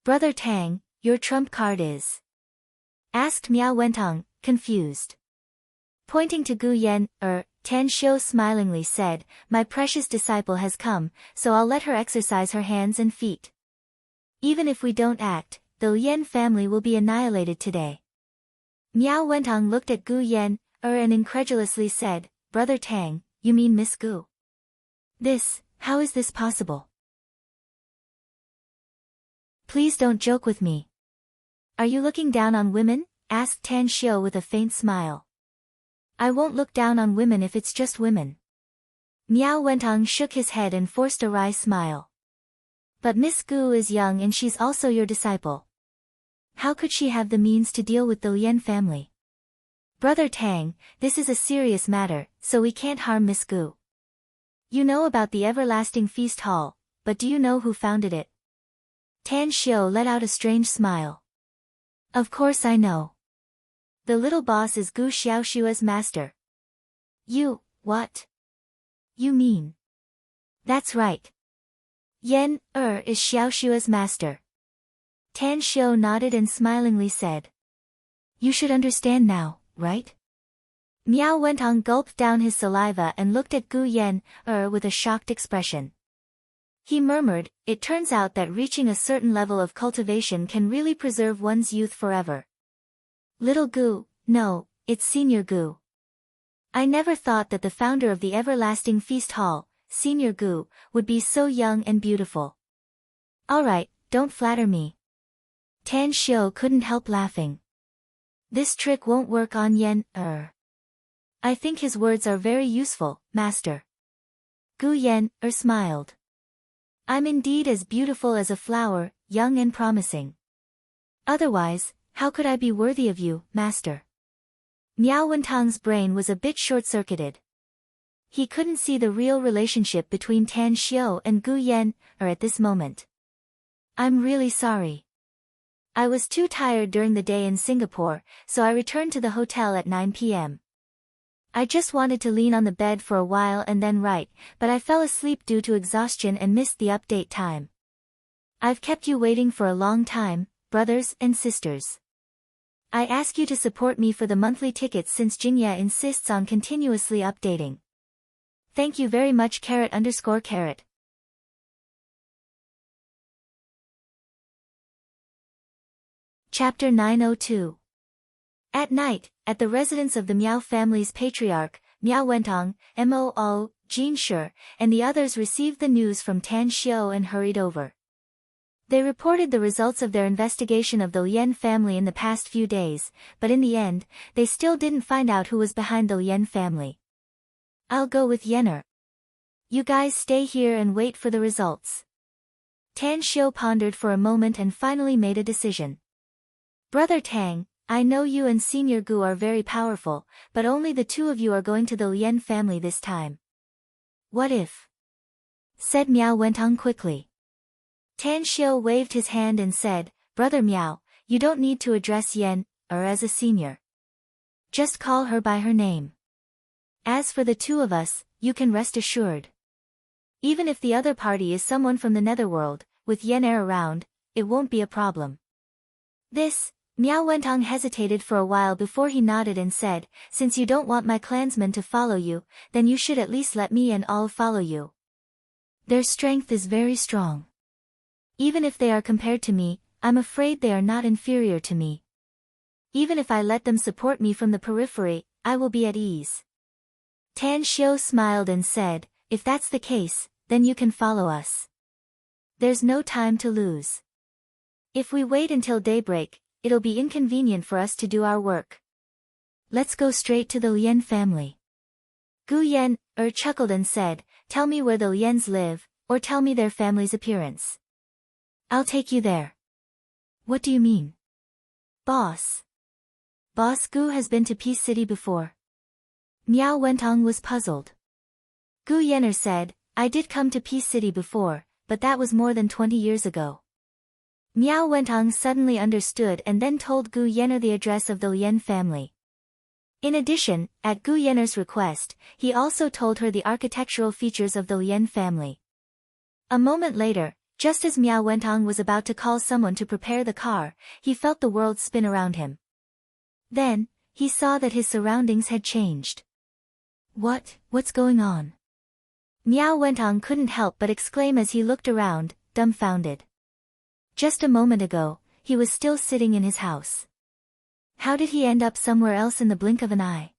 "Brother Tang, your trump card is?" asked Miao Wentong, confused. Pointing to Gu Yenner, Tan Xiu smilingly said, "My precious disciple has come, so I'll let her exercise her hands and feet. Even if we don't act, the Lien family will be annihilated today." Miao Wentong looked at Gu Yenner and incredulously said, "Brother Tang, you mean Miss Gu? How is this possible? Please don't joke with me. Are you looking down on women?" asked Tan Xiu with a faint smile. "I won't look down on women if it's just women." Miao Wentong shook his head and forced a wry smile. "But Miss Gu is young and she's also your disciple. How could she have the means to deal with the Lien family? Brother Tang, this is a serious matter, so we can't harm Miss Gu. You know about the Everlasting Feast Hall, but do you know who founded it?" Tan Xiu let out a strange smile. "Of course I know. The little boss is Gu Xiaoshua's master." What? You mean? That's right. Yenner is Xiaoshua's master." Tan Xiu nodded and smilingly said. "You should understand now, right?" Miao Wentong gulped down his saliva and looked at Gu Yenner with a shocked expression. He murmured, "It turns out that reaching a certain level of cultivation can really preserve one's youth forever. Little Gu, no, it's Senior Gu. I never thought that the founder of the Everlasting Feast Hall, Senior Gu, would be so young and beautiful." "Alright, don't flatter me." Tan Xiu couldn't help laughing. "This trick won't work on Yenner. I think his words are very useful, Master." Gu Yenner smiled. "I'm indeed as beautiful as a flower, young and promising. Otherwise, how could I be worthy of you, Master?" Miao Wentong's brain was a bit short-circuited. He couldn't see the real relationship between Tan Xiu and Gu Yenner at this moment. "I'm really sorry. I was too tired during the day in Singapore, so I returned to the hotel at 9 p.m. I just wanted to lean on the bed for a while and then write, but I fell asleep due to exhaustion and missed the update time. I've kept you waiting for a long time, brothers and sisters. I ask you to support me for the monthly tickets since Jinya insists on continuously updating. Thank you very much. __. Chapter 902. At night, at the residence of the Miao family's patriarch, Miao Wentong, Moo, Jin Shi, and the others received the news from Tan Xiu and hurried over. They reported the results of their investigation of the Lien family in the past few days, but in the end, they still didn't find out who was behind the Lien family. "I'll go with Yenner. You guys stay here and wait for the results." Tan Xiu pondered for a moment and finally made a decision. "Brother Tang, I know you and Senior Gu are very powerful, but only the two of you are going to the Lien family this time." "What if?" said Miao Wentong quickly. Tan Xiu waved his hand and said, Brother Miao, you don't need to address Yen, as a senior. Just call her by her name. As for the two of us, you can rest assured. Even if the other party is someone from the netherworld, with Yen around, it won't be a problem. This, Miao Wentong hesitated for a while before he nodded and said, since you don't want my clansmen to follow you, then you should at least let me and all follow you. Their strength is very strong. Even if they are compared to me, I'm afraid they are not inferior to me. Even if I let them support me from the periphery, I will be at ease. Tan Xiu smiled and said, if that's the case, then you can follow us. There's no time to lose. If we wait until daybreak, it'll be inconvenient for us to do our work. Let's go straight to the Lian family. Gu Yan, chuckled and said, tell me where the Lians live, or tell me their family's appearance. I'll take you there. What do you mean? Boss. Boss Gu has been to Peace City before. Miao Wentong was puzzled. Gu Yanner said, I did come to Peace City before, but that was more than 20 years ago. Miao Wentong suddenly understood and then told Gu Yanner the address of the Lian family. In addition, at Gu Yanner's request, he also told her the architectural features of the Lian family. A moment later, just as Miao Wentong was about to call someone to prepare the car, he felt the world spin around him. Then, he saw that his surroundings had changed. What's going on? Miao Wentong couldn't help but exclaim as he looked around, dumbfounded. Just a moment ago, he was still sitting in his house. How did he end up somewhere else in the blink of an eye?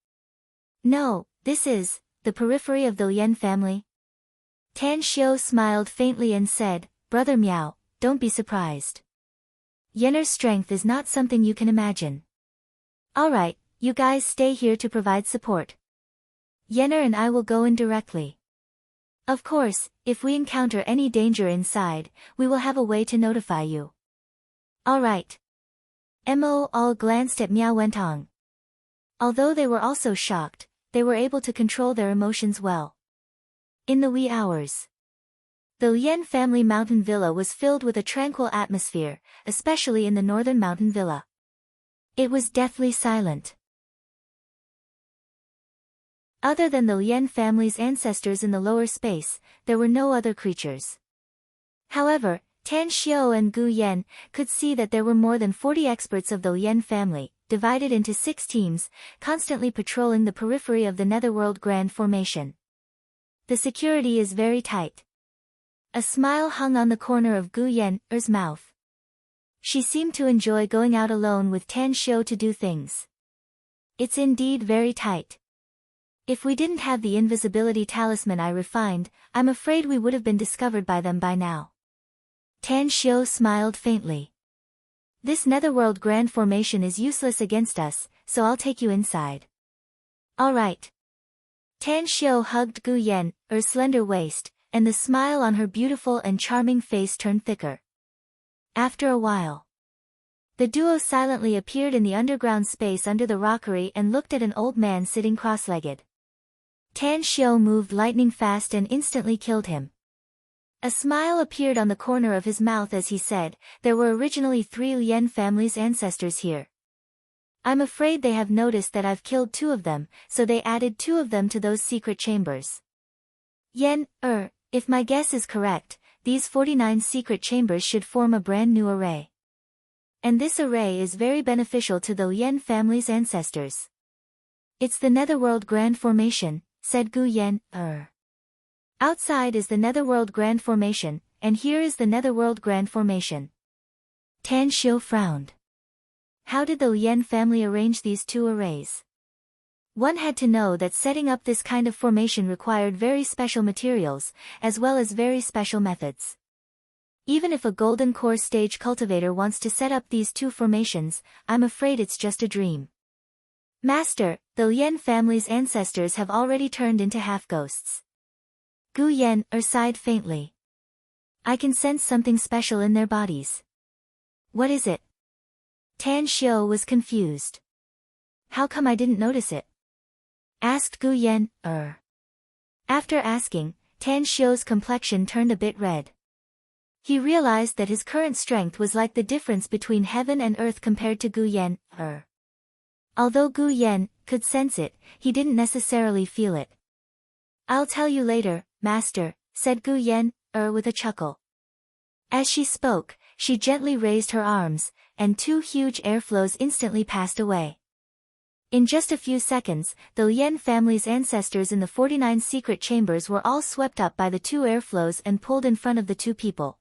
No, this is the periphery of the Lian family. Tan Xiu smiled faintly and said, Brother Miao, don't be surprised. Yenner's strength is not something you can imagine. Alright, you guys stay here to provide support. Yenner and I will go in directly. Of course, if we encounter any danger inside, we will have a way to notify you. Alright. Mo all glanced at Miao Wentong. Although they were also shocked, they were able to control their emotions well. In the wee hours, the Lian family mountain villa was filled with a tranquil atmosphere, especially in the northern mountain villa. It was deathly silent. Other than the Lian family's ancestors in the lower space, there were no other creatures. However, Tan Xiu and Gu Yan could see that there were more than 40 experts of the Lian family, divided into 6 teams, constantly patrolling the periphery of the Netherworld Grand Formation. The security is very tight. A smile hung on the corner of Gu Yan's mouth. She seemed to enjoy going out alone with Tan Xiu to do things. It's indeed very tight. If we didn't have the invisibility talisman I refined, I'm afraid we would have been discovered by them by now. Tan Xiu smiled faintly. This Netherworld Grand Formation is useless against us, so I'll take you inside. Alright. Tan Xiu hugged Gu Yan's slender waist, and the smile on her beautiful and charming face turned thicker. After a while, the duo silently appeared in the underground space under the rockery and looked at an old man sitting cross-legged. Tan Xiu moved lightning fast and instantly killed him. A smile appeared on the corner of his mouth as he said, there were originally 3 Lian family's ancestors here. I'm afraid they have noticed that I've killed 2 of them, so they added 2 of them to those secret chambers. If my guess is correct, these 49 secret chambers should form a brand new array. And this array is very beneficial to the Lian family's ancestors. It's the Netherworld Grand Formation, said Gu Yan. Outside is the Netherworld Grand Formation, and here is the Netherworld Grand Formation. Tan Xiu frowned. How did the Lian family arrange these 2 arrays? One had to know that setting up this kind of formation required very special materials, as well as very special methods. Even if a golden core stage cultivator wants to set up these 2 formations, I'm afraid it's just a dream. Master, the Lian family's ancestors have already turned into half-ghosts. Gu Yan sighed faintly. I can sense something special in their bodies. What is it? Tan Xiu was confused. How come I didn't notice it? Asked Gu Yan. After asking, Tan Xiu's complexion turned a bit red. He realized that his current strength was like the difference between heaven and earth compared to Gu Yan. Although Gu Yan could sense it, he didn't necessarily feel it. "I'll tell you later, master," said Gu Yan, with a chuckle. As she spoke, she gently raised her arms, and two huge airflows instantly passed away. In just a few seconds, the Lien family's ancestors in the 49 secret chambers were all swept up by the two airflows and pulled in front of the two people.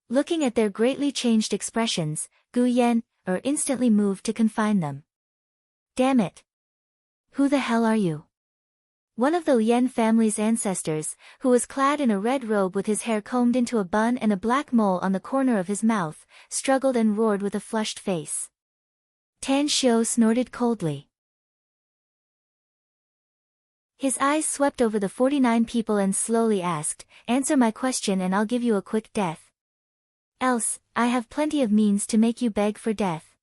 Looking at their greatly changed expressions, Gu Yan instantly moved to confine them. "Damn it! Who the hell are you?" One of the Lien family's ancestors, who was clad in a red robe with his hair combed into a bun and a black mole on the corner of his mouth, struggled and roared with a flushed face. Tan Xiu snorted coldly. His eyes swept over the 49 people and slowly asked, "Answer my question and I'll give you a quick death. Else, I have plenty of means to make you beg for death.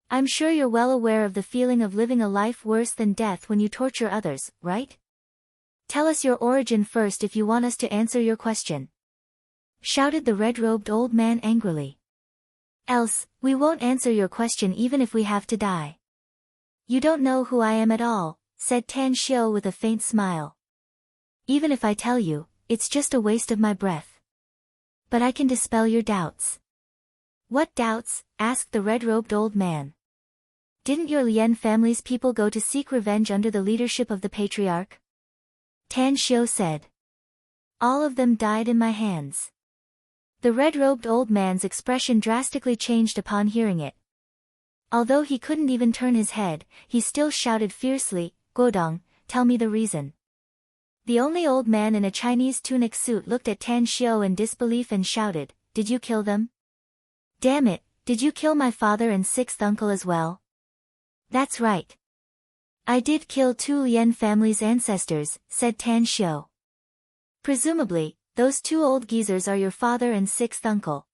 I'm sure you're well aware of the feeling of living a life worse than death when you torture others, right? Tell us your origin first if you want us to answer your question," shouted the red-robed old man angrily. "Else, we won't answer your question even if we have to die." "You don't know who I am at all," said Tan Xiu with a faint smile. "Even if I tell you, it's just a waste of my breath. But I can dispel your doubts." "What doubts?" asked the red-robed old man. "Didn't your Lien family's people go to seek revenge under the leadership of the patriarch?" Tan Xiu said. "All of them died in my hands." The red-robed old man's expression drastically changed upon hearing it. Although he couldn't even turn his head, he still shouted fiercely, "Guodong, tell me the reason." The only old man in a Chinese tunic suit looked at Tan Xiu in disbelief and shouted, "Did you kill them? Damn it, did you kill my father and sixth uncle as well?" "That's right. I did kill two Lien family's ancestors," said Tan Xiu. "Presumably, those two old geezers are your father and sixth uncle."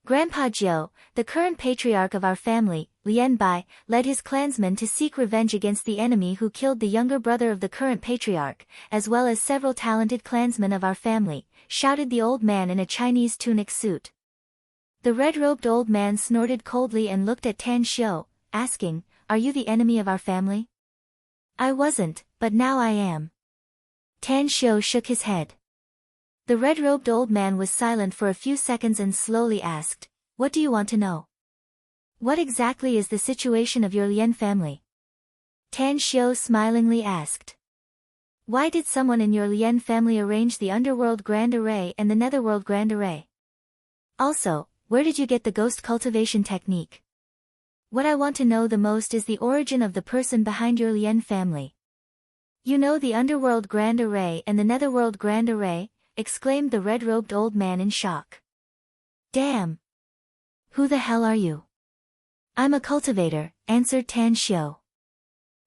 Grandpa Jiu, the current patriarch of our family, Lien Bai, led his clansmen to seek revenge against the enemy who killed the younger brother of the current patriarch, as well as several talented clansmen of our family, shouted the old man in a Chinese tunic suit. The red-robed old man snorted coldly and looked at Tan Xiu, asking, "Are you the enemy of our family?" "I wasn't, but now I am." Tan Xiu shook his head. The red-robed old man was silent for a few seconds and slowly asked, "What do you want to know? What exactly is the situation of your Lien family?" Tan Xiu smilingly asked. "Why did someone in your Lien family arrange the Underworld Grand Array and the Netherworld Grand Array? Also, where did you get the ghost cultivation technique? What I want to know the most is the origin of the person behind your Lien family." "You know the Underworld Grand Array and the Netherworld Grand Array?" exclaimed the red-robed old man in shock. "Damn! Who the hell are you?" "I'm a cultivator," answered Tan Xiu.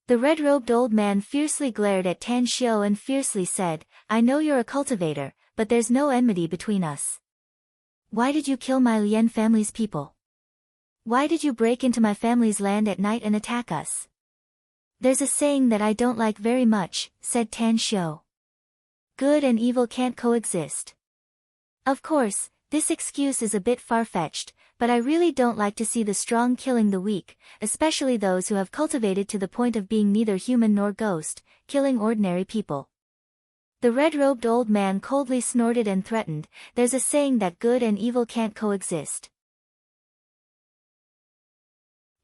The red-robed old man fiercely glared at Tan Xiu and fiercely said, "I know you're a cultivator, but there's no enmity between us. Why did you kill my Lien family's people? Why did you break into my family's land at night and attack us?" "There's a saying that I don't like very much," said Tan Xiu. "Good and evil can't coexist." Of course, this excuse is a bit far-fetched, but I really don't like to see the strong killing the weak, especially those who have cultivated to the point of being neither human nor ghost, killing ordinary people. The red-robed old man coldly snorted and threatened, "There's a saying that good and evil can't coexist.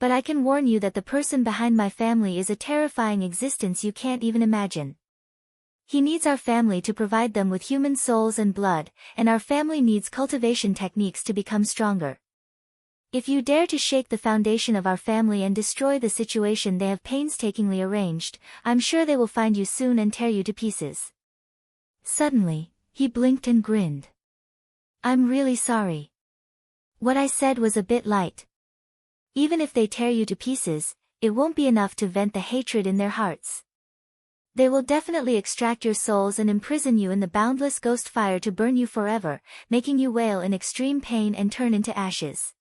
But I can warn you that the person behind my family is a terrifying existence you can't even imagine. He needs our family to provide them with human souls and blood, and our family needs cultivation techniques to become stronger. If you dare to shake the foundation of our family and destroy the situation they have painstakingly arranged, I'm sure they will find you soon and tear you to pieces." Suddenly, he blinked and grinned. "I'm really sorry. What I said was a bit light. Even if they tear you to pieces, it won't be enough to vent the hatred in their hearts. They will definitely extract your souls and imprison you in the boundless ghost fire to burn you forever, making you wail in extreme pain and turn into ashes."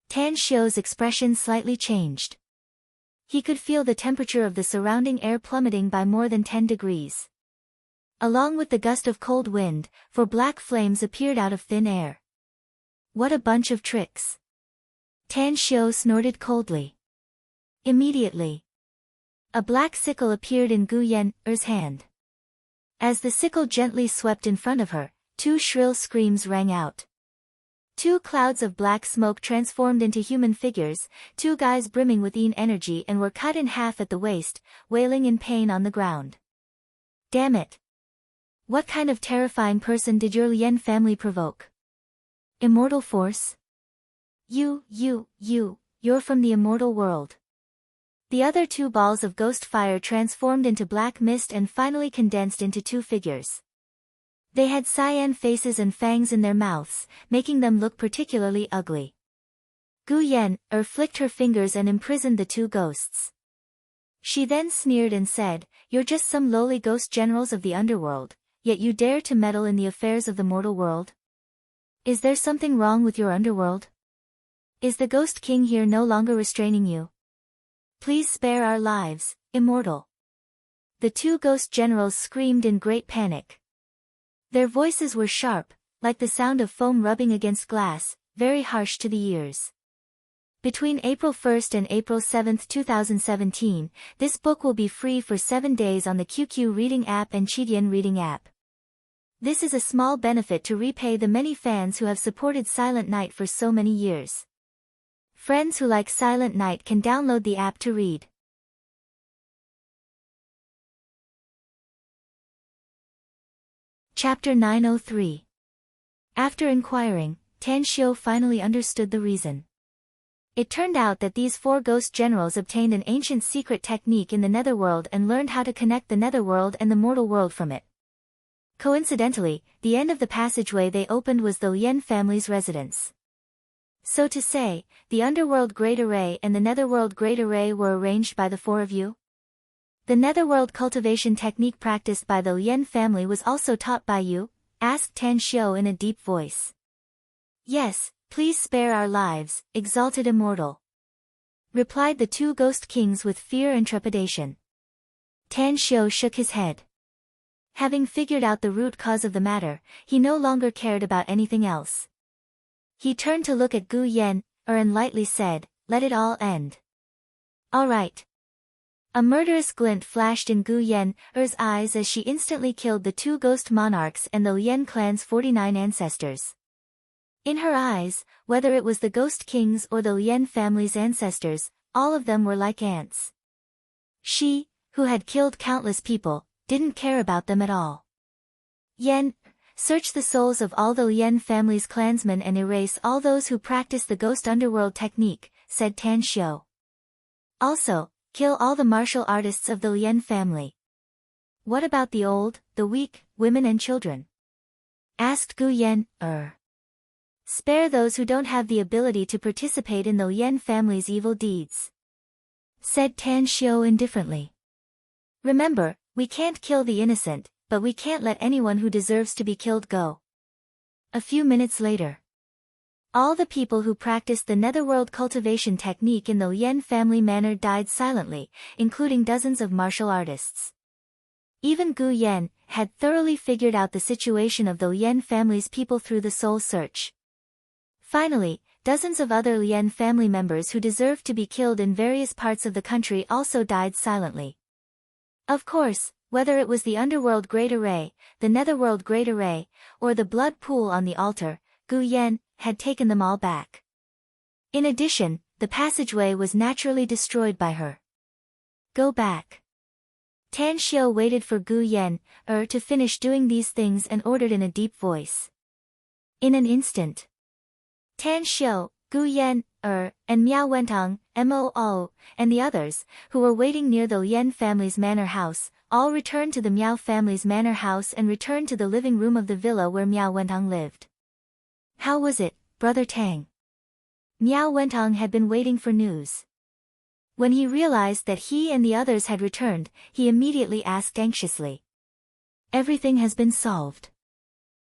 Tan Xiu's expression slightly changed. He could feel the temperature of the surrounding air plummeting by more than 10 degrees. along with the gust of cold wind, for black flames appeared out of thin air. What a bunch of tricks! Tan Xiu snorted coldly. Immediately, a black sickle appeared in Gu Yen's hand. As the sickle gently swept in front of her, two shrill screams rang out. Two clouds of black smoke transformed into human figures, two guys brimming with energy and were cut in half at the waist, wailing in pain on the ground. Damn it! What kind of terrifying person did your Lien family provoke? Immortal force? You're from the immortal world. The other two balls of ghost fire transformed into black mist and finally condensed into two figures. They had cyan faces and fangs in their mouths, making them look particularly ugly. Gu Yen flicked her fingers and imprisoned the two ghosts. She then sneered and said, "You're just some lowly ghost generals of the underworld, yet you dare to meddle in the affairs of the mortal world? Is there something wrong with your underworld? Is the Ghost King here no longer restraining you? Please spare our lives, immortal." The two ghost generals screamed in great panic. Their voices were sharp, like the sound of foam rubbing against glass, very harsh to the ears. Between April 1st and April 7th, 2017, this book will be free for 7 days on the QQ Reading app and Chidian Reading app. This is a small benefit to repay the many fans who have supported Silent Night for so many years. Friends who like Silent Night can download the app to read. Chapter 903. After inquiring, Tan Xiu finally understood the reason. It turned out that these four ghost generals obtained an ancient secret technique in the netherworld and learned how to connect the netherworld and the mortal world from it. Coincidentally, the end of the passageway they opened was the Lien family's residence. So to say, the Underworld Great Array and the Netherworld Great Array were arranged by the four of you? The Netherworld cultivation technique practiced by the Lien family was also taught by you? Asked Tan Xiu in a deep voice. Yes, please spare our lives, exalted immortal. Replied the two ghost kings with fear and trepidation. Tan Xiu shook his head. Having figured out the root cause of the matter, he no longer cared about anything else. He turned to look at Gu Yen, and lightly said, "Let it all end." All right. A murderous glint flashed in Gu Yen's eyes as she instantly killed the two ghost monarchs and the Lien clan's 49 ancestors. In her eyes, whether it was the ghost kings or the Lien family's ancestors, all of them were like ants. She, who had killed countless people, didn't care about them at all. Yen, search the souls of all the Lien family's clansmen and erase all those who practice the ghost underworld technique, said Tan Xiu. Also, kill all the martial artists of the Lien family. What about the old, the weak, women and children? Asked Gu Yen. Spare those who don't have the ability to participate in the Lien family's evil deeds, said Tan Xiu indifferently. Remember, we can't kill the innocent, but we can't let anyone who deserves to be killed go. A few minutes later, all the people who practiced the netherworld cultivation technique in the Lien family manor died silently, including dozens of martial artists. Even Gu Yen had thoroughly figured out the situation of the Lien family's people through the soul search. Finally, dozens of other Lien family members who deserved to be killed in various parts of the country also died silently. Of course, whether it was the Underworld Great Array, the Netherworld Great Array, or the blood pool on the altar, Gu Yen had taken them all back. In addition, the passageway was naturally destroyed by her. Go back. Tan Xiu waited for Gu Yen to finish doing these things and ordered in a deep voice. In an instant, Tan Xiu, Gu Yen, and Miao Wentong, Moo, and the others, who were waiting near the Lien family's manor house, all returned to the Miao family's manor house and returned to the living room of the villa where Miao Wentong lived. How was it, Brother Tang? Miao Wentong had been waiting for news. When he realized that he and the others had returned, he immediately asked anxiously. Everything has been solved.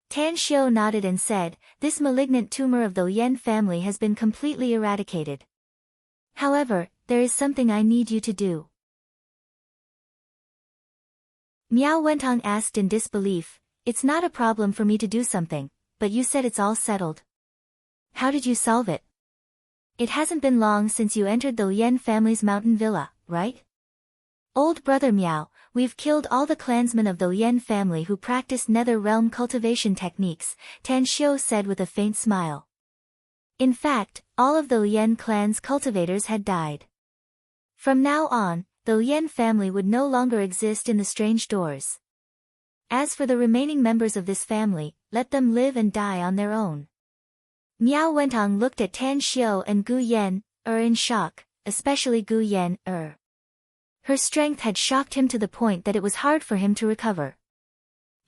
Tan Xiu nodded and said, this malignant tumor of the Lien family has been completely eradicated. However, there is something I need you to do. Miao Wentong asked in disbelief. It's not a problem for me to do something, but you said it's all settled. How did you solve it? It hasn't been long since you entered the Lien family's mountain villa, right? Old brother Miao, we've killed all the clansmen of the Lien family who practiced nether realm cultivation techniques, Tan Xiu said with a faint smile. In fact, all of the Lien clan's cultivators had died. From now on, the Lien family would no longer exist in the strange doors. As for the remaining members of this family, let them live and die on their own. Miao Wentong looked at Tan Xiu and Gu Yan, in shock, especially Gu Yan, Her strength had shocked him to the point that it was hard for him to recover.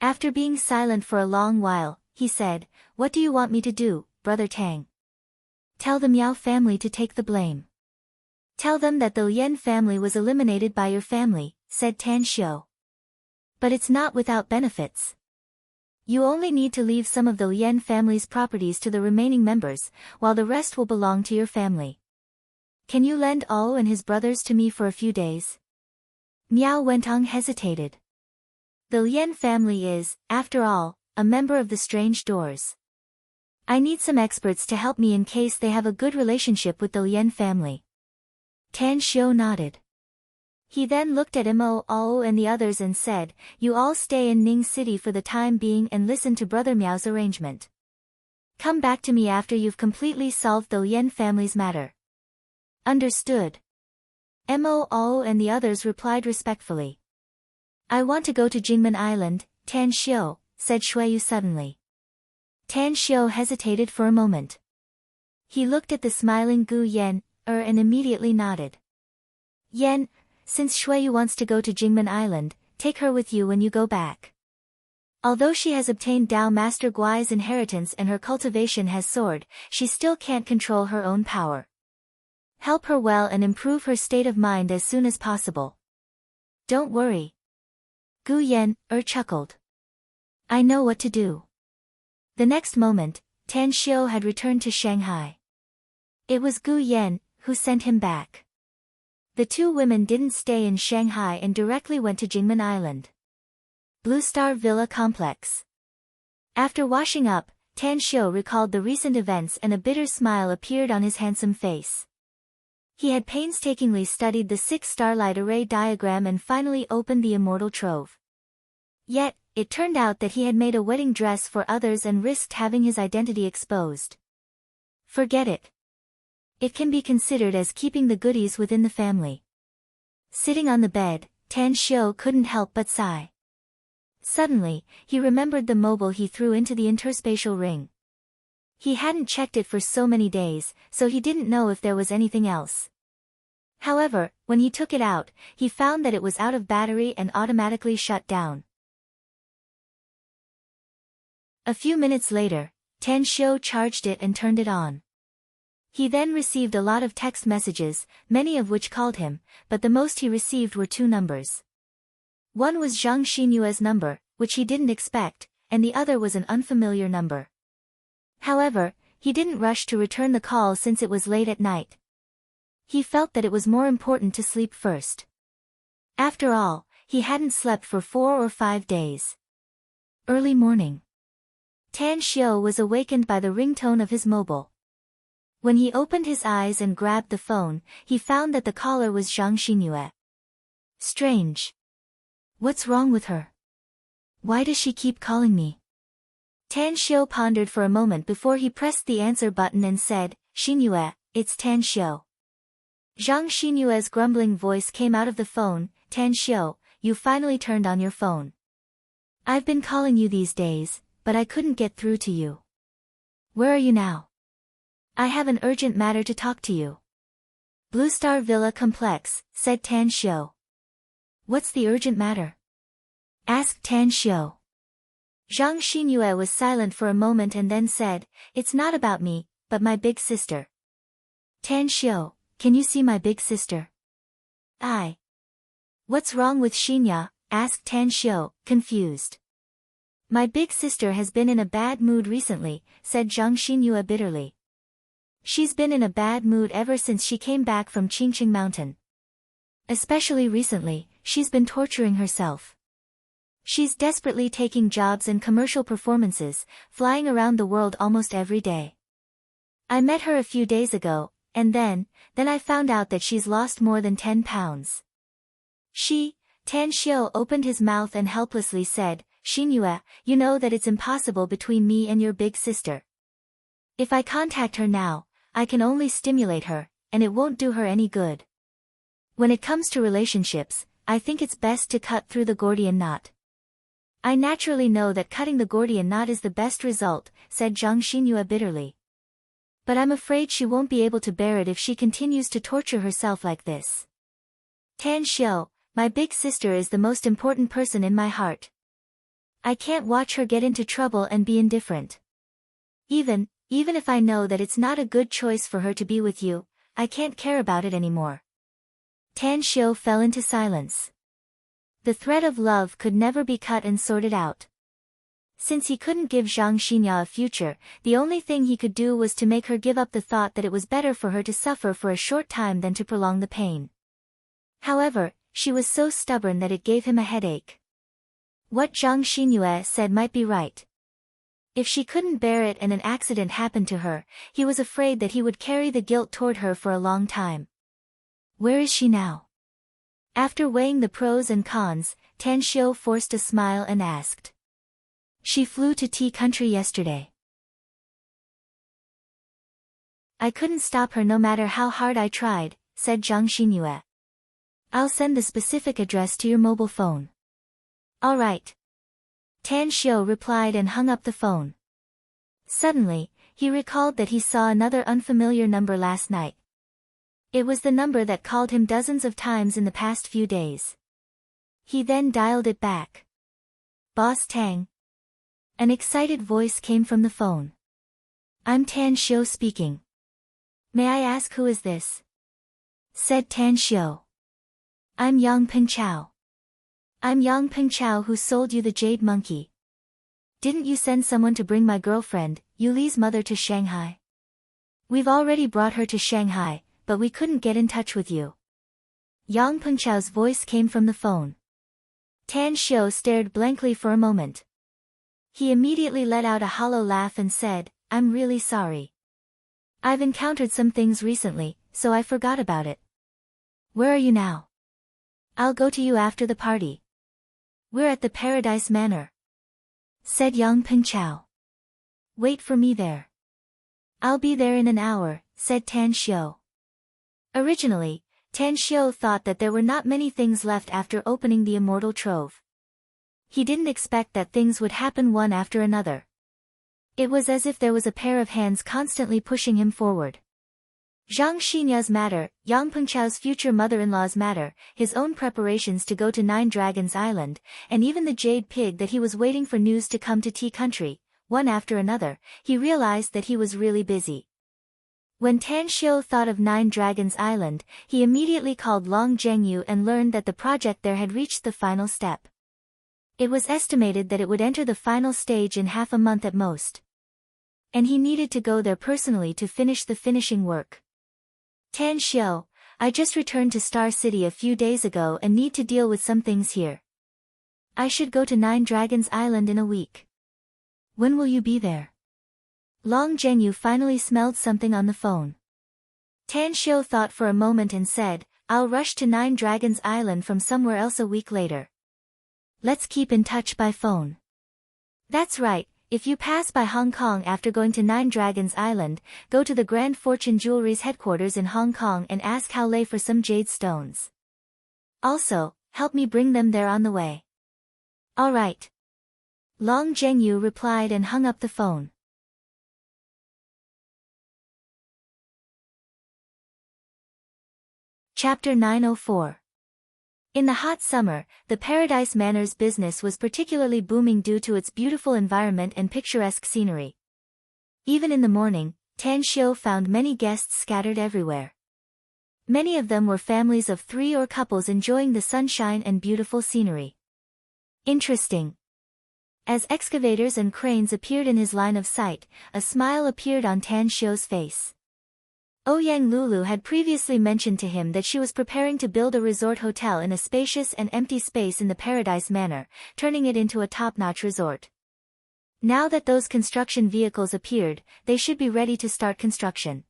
After being silent for a long while, he said, "What do you want me to do, Brother Tang?" "Tell the Miao family to take the blame. Tell them that the Lien family was eliminated by your family," said Tan Xiu. "But it's not without benefits. You only need to leave some of the Lien family's properties to the remaining members, while the rest will belong to your family. Can you lend Ao and his brothers to me for a few days?" Miao Wentong hesitated. The Lien family is, after all, a member of the Strange Doors. I need some experts to help me in case they have a good relationship with the Lien family. Tan Xiu nodded. He then looked at Mo Ao and the others and said, "You all stay in Ning City for the time being and listen to Brother Miao's arrangement. Come back to me after you've completely solved the Lien family's matter." "Understood." Mo Ao and the others replied respectfully. "I want to go to Jingmen Island, Tan Xiu," said Shuiyu suddenly. Tan Xiu hesitated for a moment. He looked at the smiling Gu Yan, and immediately nodded. "Yan, since Shuiyu wants to go to Jingmen Island, take her with you when you go back. Although she has obtained Dao Master Guai's inheritance and her cultivation has soared, she still can't control her own power. Help her well and improve her state of mind as soon as possible. Don't worry." Gu Yan, chuckled. "I know what to do." The next moment, Tan Xiu had returned to Shanghai. It was Gu Yan who sent him back. The two women didn't stay in Shanghai and directly went to Jingmen Island. Blue Star Villa Complex. After washing up, Tan Xiu recalled the recent events and a bitter smile appeared on his handsome face. He had painstakingly studied the 6 starlight array diagram and finally opened the immortal trove. Yet, it turned out that he had made a wedding dress for others and risked having his identity exposed. Forget it. It can be considered as keeping the goodies within the family. Sitting on the bed, Tan Xiu couldn't help but sigh. Suddenly, he remembered the mobile he threw into the interspatial ring. He hadn't checked it for so many days, so he didn't know if there was anything else. However, when he took it out, he found that it was out of battery and automatically shut down. A few minutes later, Tan Xiu charged it and turned it on. He then received a lot of text messages, many of which called him, but the most he received were 2 numbers. One was Zhang Xinyue's number, which he didn't expect, and the other was an unfamiliar number. However, he didn't rush to return the call since it was late at night. He felt that it was more important to sleep first. After all, he hadn't slept for 4 or 5 days. Early morning. Tan Xiu was awakened by the ringtone of his mobile. When he opened his eyes and grabbed the phone, he found that the caller was Zhang Xinyue. Strange. What's wrong with her? Why does she keep calling me? Tan Xiu pondered for a moment before he pressed the answer button and said, "Xinyue, it's Tan Xiu." Zhang Xinyue's grumbling voice came out of the phone, "Tan Xiu, you finally turned on your phone. I've been calling you these days, but I couldn't get through to you. Where are you now? I have an urgent matter to talk to you." "Blue Star Villa Complex," said Tan Xiu. "What's the urgent matter?" asked Tan Xiu. Zhang Xinyue was silent for a moment and then said, "It's not about me, but my big sister." "Tan Xiu, can you see my big sister?" "What's wrong with Xinya?" asked Tan Xiu, confused. "My big sister has been in a bad mood recently," said Zhang Xinyue bitterly. "She's been in a bad mood ever since she came back from Qingqing Mountain. Especially recently, she's been torturing herself. She's desperately taking jobs and commercial performances, flying around the world almost every day. I met her a few days ago, and then I found out that she's lost more than 10 pounds. Tan Xiu opened his mouth and helplessly said, Xinyue, you know that it's impossible between me and your big sister. If I contact her now, I can only stimulate her, and it won't do her any good. When it comes to relationships, I think it's best to cut through the Gordian knot. I naturally know that cutting the Gordian knot is the best result, said Zhang Xinyue bitterly. But I'm afraid she won't be able to bear it if she continues to torture herself like this. Tan Xiu, my big sister is the most important person in my heart. I can't watch her get into trouble and be indifferent. Even if I know that it's not a good choice for her to be with you, I can't care about it anymore. Tan Xiu fell into silence. The thread of love could never be cut and sorted out. Since he couldn't give Zhang Xinyue a future, the only thing he could do was to make her give up the thought that it was better for her to suffer for a short time than to prolong the pain. However, she was so stubborn that it gave him a headache. What Zhang Xinyue said might be right. If she couldn't bear it and an accident happened to her, he was afraid that he would carry the guilt toward her for a long time. Where is she now? After weighing the pros and cons, Tan Xiu forced a smile and asked. She flew to Tea Country yesterday. I couldn't stop her no matter how hard I tried, said Zhang Xinyue. I'll send the specific address to your mobile phone. All right. Tan Xiu replied and hung up the phone. Suddenly, he recalled that he saw another unfamiliar number last night. It was the number that called him dozens of times in the past few days. He then dialed it back. Boss Tang. An excited voice came from the phone. I'm Tan Xiu speaking. May I ask who is this? Said Tan Xiu. I'm Yang Pengchao. I'm Yang Pengchao who sold you the jade monkey. Didn't you send someone to bring my girlfriend, Yuli's mother to Shanghai? We've already brought her to Shanghai, but we couldn't get in touch with you. Yang Pengchao's voice came from the phone. Tan Xiu stared blankly for a moment. He immediately let out a hollow laugh and said, I'm really sorry. I've encountered some things recently, so I forgot about it. Where are you now? I'll go to you after the party. We're at the Paradise Manor. Said Yang Pengchao. Wait for me there. I'll be there in an hour, said Tan Xiu. Originally, Tan Xiu thought that there were not many things left after opening the immortal trove. He didn't expect that things would happen one after another. It was as if there was a pair of hands constantly pushing him forward. Zhang Xinyue's matter, Yang Pengchao's future mother-in-law's matter, his own preparations to go to Nine Dragons Island, and even the jade pig that he was waiting for news to come to Tea Country, one after another, he realized that he was really busy. When Tan Xiu thought of Nine Dragons Island, he immediately called Long Zhengyu and learned that the project there had reached the final step. It was estimated that it would enter the final stage in half a month at most. And he needed to go there personally to finish the finishing work. Tan Xiu, I just returned to Star City a few days ago and need to deal with some things here. I should go to Nine Dragons Island in a week. When will you be there? Long Zhengyu finally smelled something on the phone. Tan Xiu thought for a moment and said, I'll rush to Nine Dragons Island from somewhere else a week later. Let's keep in touch by phone. That's right, if you pass by Hong Kong after going to Nine Dragons Island, go to the Grand Fortune Jewelry's headquarters in Hong Kong and ask Hao Lei for some jade stones. Also, help me bring them there on the way. All right. Long Zhengyu replied and hung up the phone. Chapter 904. In the hot summer, the Paradise Manor's business was particularly booming due to its beautiful environment and picturesque scenery. Even in the morning, Tan Xiu found many guests scattered everywhere. Many of them were families of 3 or couples enjoying the sunshine and beautiful scenery. Interesting. As excavators and cranes appeared in his line of sight, a smile appeared on Tan Xiu's face. Ouyang Lulu had previously mentioned to him that she was preparing to build a resort hotel in a spacious and empty space in the Paradise Manor, turning it into a top-notch resort. Now that those construction vehicles appeared, they should be ready to start construction.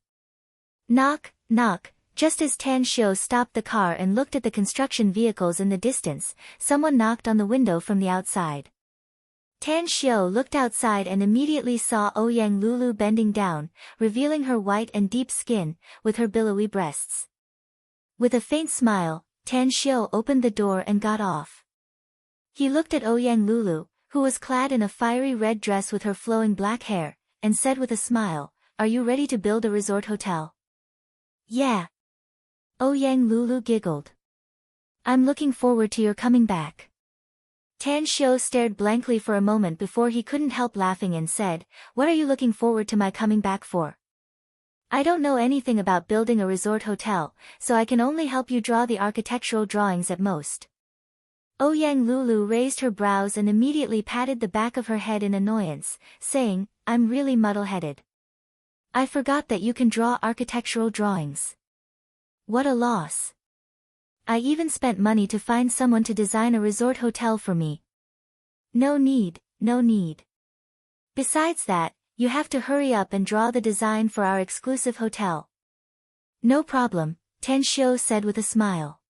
Knock, knock. Just as Tan Xiu stopped the car and looked at the construction vehicles in the distance, someone knocked on the window from the outside. Tan Xiu looked outside and immediately saw Ouyang Lulu bending down, revealing her white and deep skin, with her billowy breasts. With a faint smile, Tan Xiu opened the door and got off. He looked at Ouyang Lulu, who was clad in a fiery red dress with her flowing black hair, and said with a smile, "Are you ready to build a resort hotel?" "Yeah." Ouyang Lulu giggled. "I'm looking forward to your coming back." Tan Xiu stared blankly for a moment before he couldn't help laughing and said, "What are you looking forward to my coming back for?" "I don't know anything about building a resort hotel, so I can only help you draw the architectural drawings at most." Ouyang Lulu raised her brows and immediately patted the back of her head in annoyance, saying, "I'm really muddle-headed. I forgot that you can draw architectural drawings. What a loss. I even spent money to find someone to design a resort hotel for me. No need, no need. Besides that, you have to hurry up and draw the design for our exclusive hotel." "No problem," Tan Xiu said with a smile.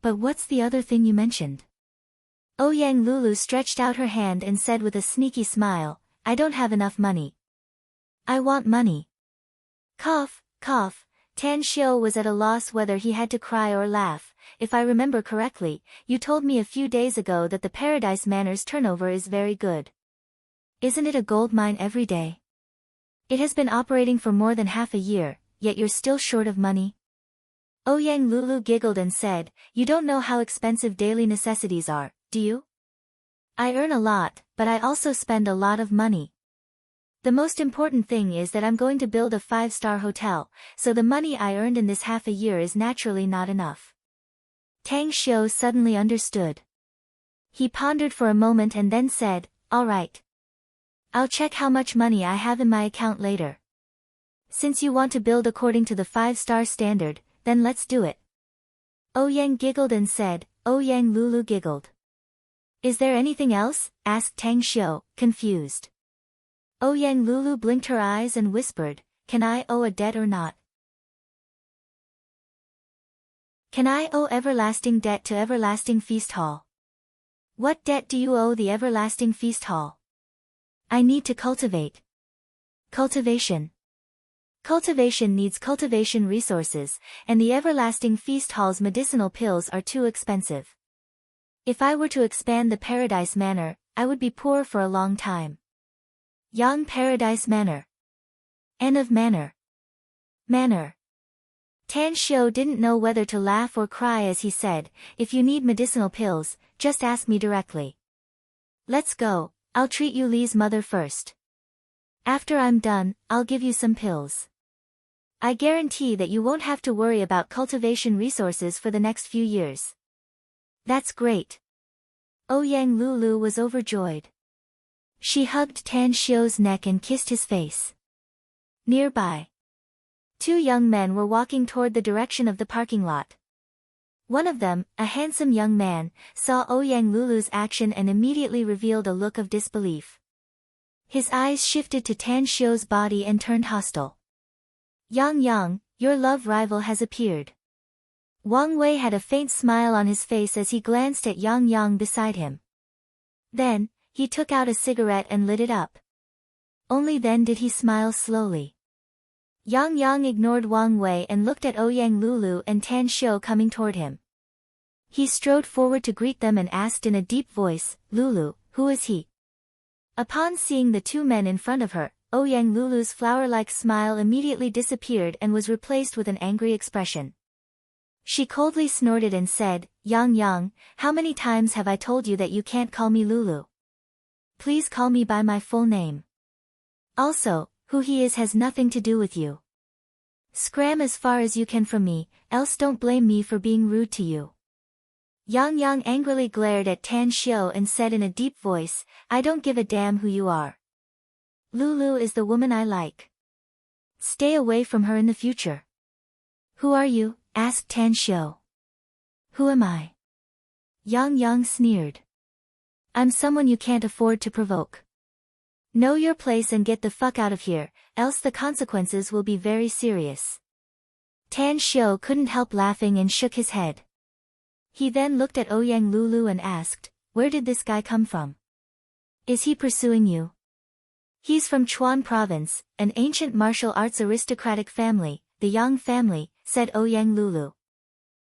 "But what's the other thing you mentioned?" Ouyang Lulu stretched out her hand and said with a sneaky smile, "I don't have enough money. I want money." Cough, cough. Tan Xiu was at a loss whether he had to cry or laugh. "If I remember correctly, you told me a few days ago that the Paradise Manor's turnover is very good. Isn't it a gold mine every day? It has been operating for more than half a year, yet you're still short of money?" Ouyang Lulu giggled and said, "You don't know how expensive daily necessities are, do you? I earn a lot, but I also spend a lot of money. The most important thing is that I'm going to build a 5-star hotel, so the money I earned in this half a year is naturally not enough." Tan Xiu suddenly understood. He pondered for a moment and then said, "All right. I'll check how much money I have in my account later. Since you want to build according to the 5-star standard, then let's do it." Ouyang giggled and said, Ouyang Lulu giggled. "Is there anything else?" asked Tan Xiu, confused. Ouyang Lulu blinked her eyes and whispered, "Can I owe a debt or not? Can I owe everlasting debt to Everlasting Feast Hall?" "What debt do you owe the Everlasting Feast Hall?" "I need to cultivate." "Cultivation." "Cultivation needs cultivation resources, and the Everlasting Feast Hall's medicinal pills are too expensive. If I were to expand the Paradise Manor, I would be poor for a long time." Yang Paradise Manor. N of Manor. Manor. Tan Xiu didn't know whether to laugh or cry as he said, "If you need medicinal pills, just ask me directly. Let's go, I'll treat you Li's mother first. After I'm done, I'll give you some pills. I guarantee that you won't have to worry about cultivation resources for the next few years." "That's great." Ouyang Lulu was overjoyed. She hugged Tan Xiu's neck and kissed his face. Nearby, 2 young men were walking toward the direction of the parking lot. One of them, a handsome young man, saw Ouyang Lulu's action and immediately revealed a look of disbelief. His eyes shifted to Tan Xiu's body and turned hostile. Yang, your love rival has appeared." Wang Wei had a faint smile on his face as he glanced at Yang beside him. Then, he took out a cigarette and lit it up. Only then did he smile slowly. Yang ignored Wang Wei and looked at Ouyang Lulu and Tan Xiu coming toward him. He strode forward to greet them and asked in a deep voice, "Lulu, who is he?" Upon seeing the 2 men in front of her, Ouyang Lulu's flower-like smile immediately disappeared and was replaced with an angry expression. She coldly snorted and said, Yang, how many times have I told you that you can't call me Lulu? Please call me by my full name. Also, who he is has nothing to do with you. Scram as far as you can from me, else don't blame me for being rude to you." Yang angrily glared at Tan Xiu and said in a deep voice, "I don't give a damn who you are. Lulu is the woman I like. Stay away from her in the future. Who are you? Asked Tan Xiu. Who am I? Yang Yang sneered. I'm someone you can't afford to provoke. Know your place and get the fuck out of here, else the consequences will be very serious. Tan Xiu couldn't help laughing and shook his head. He then looked at Ouyang Lulu and asked, where did this guy come from? Is he pursuing you? He's from Chuan province, an ancient martial arts aristocratic family, the Yang family, said Ouyang Lulu.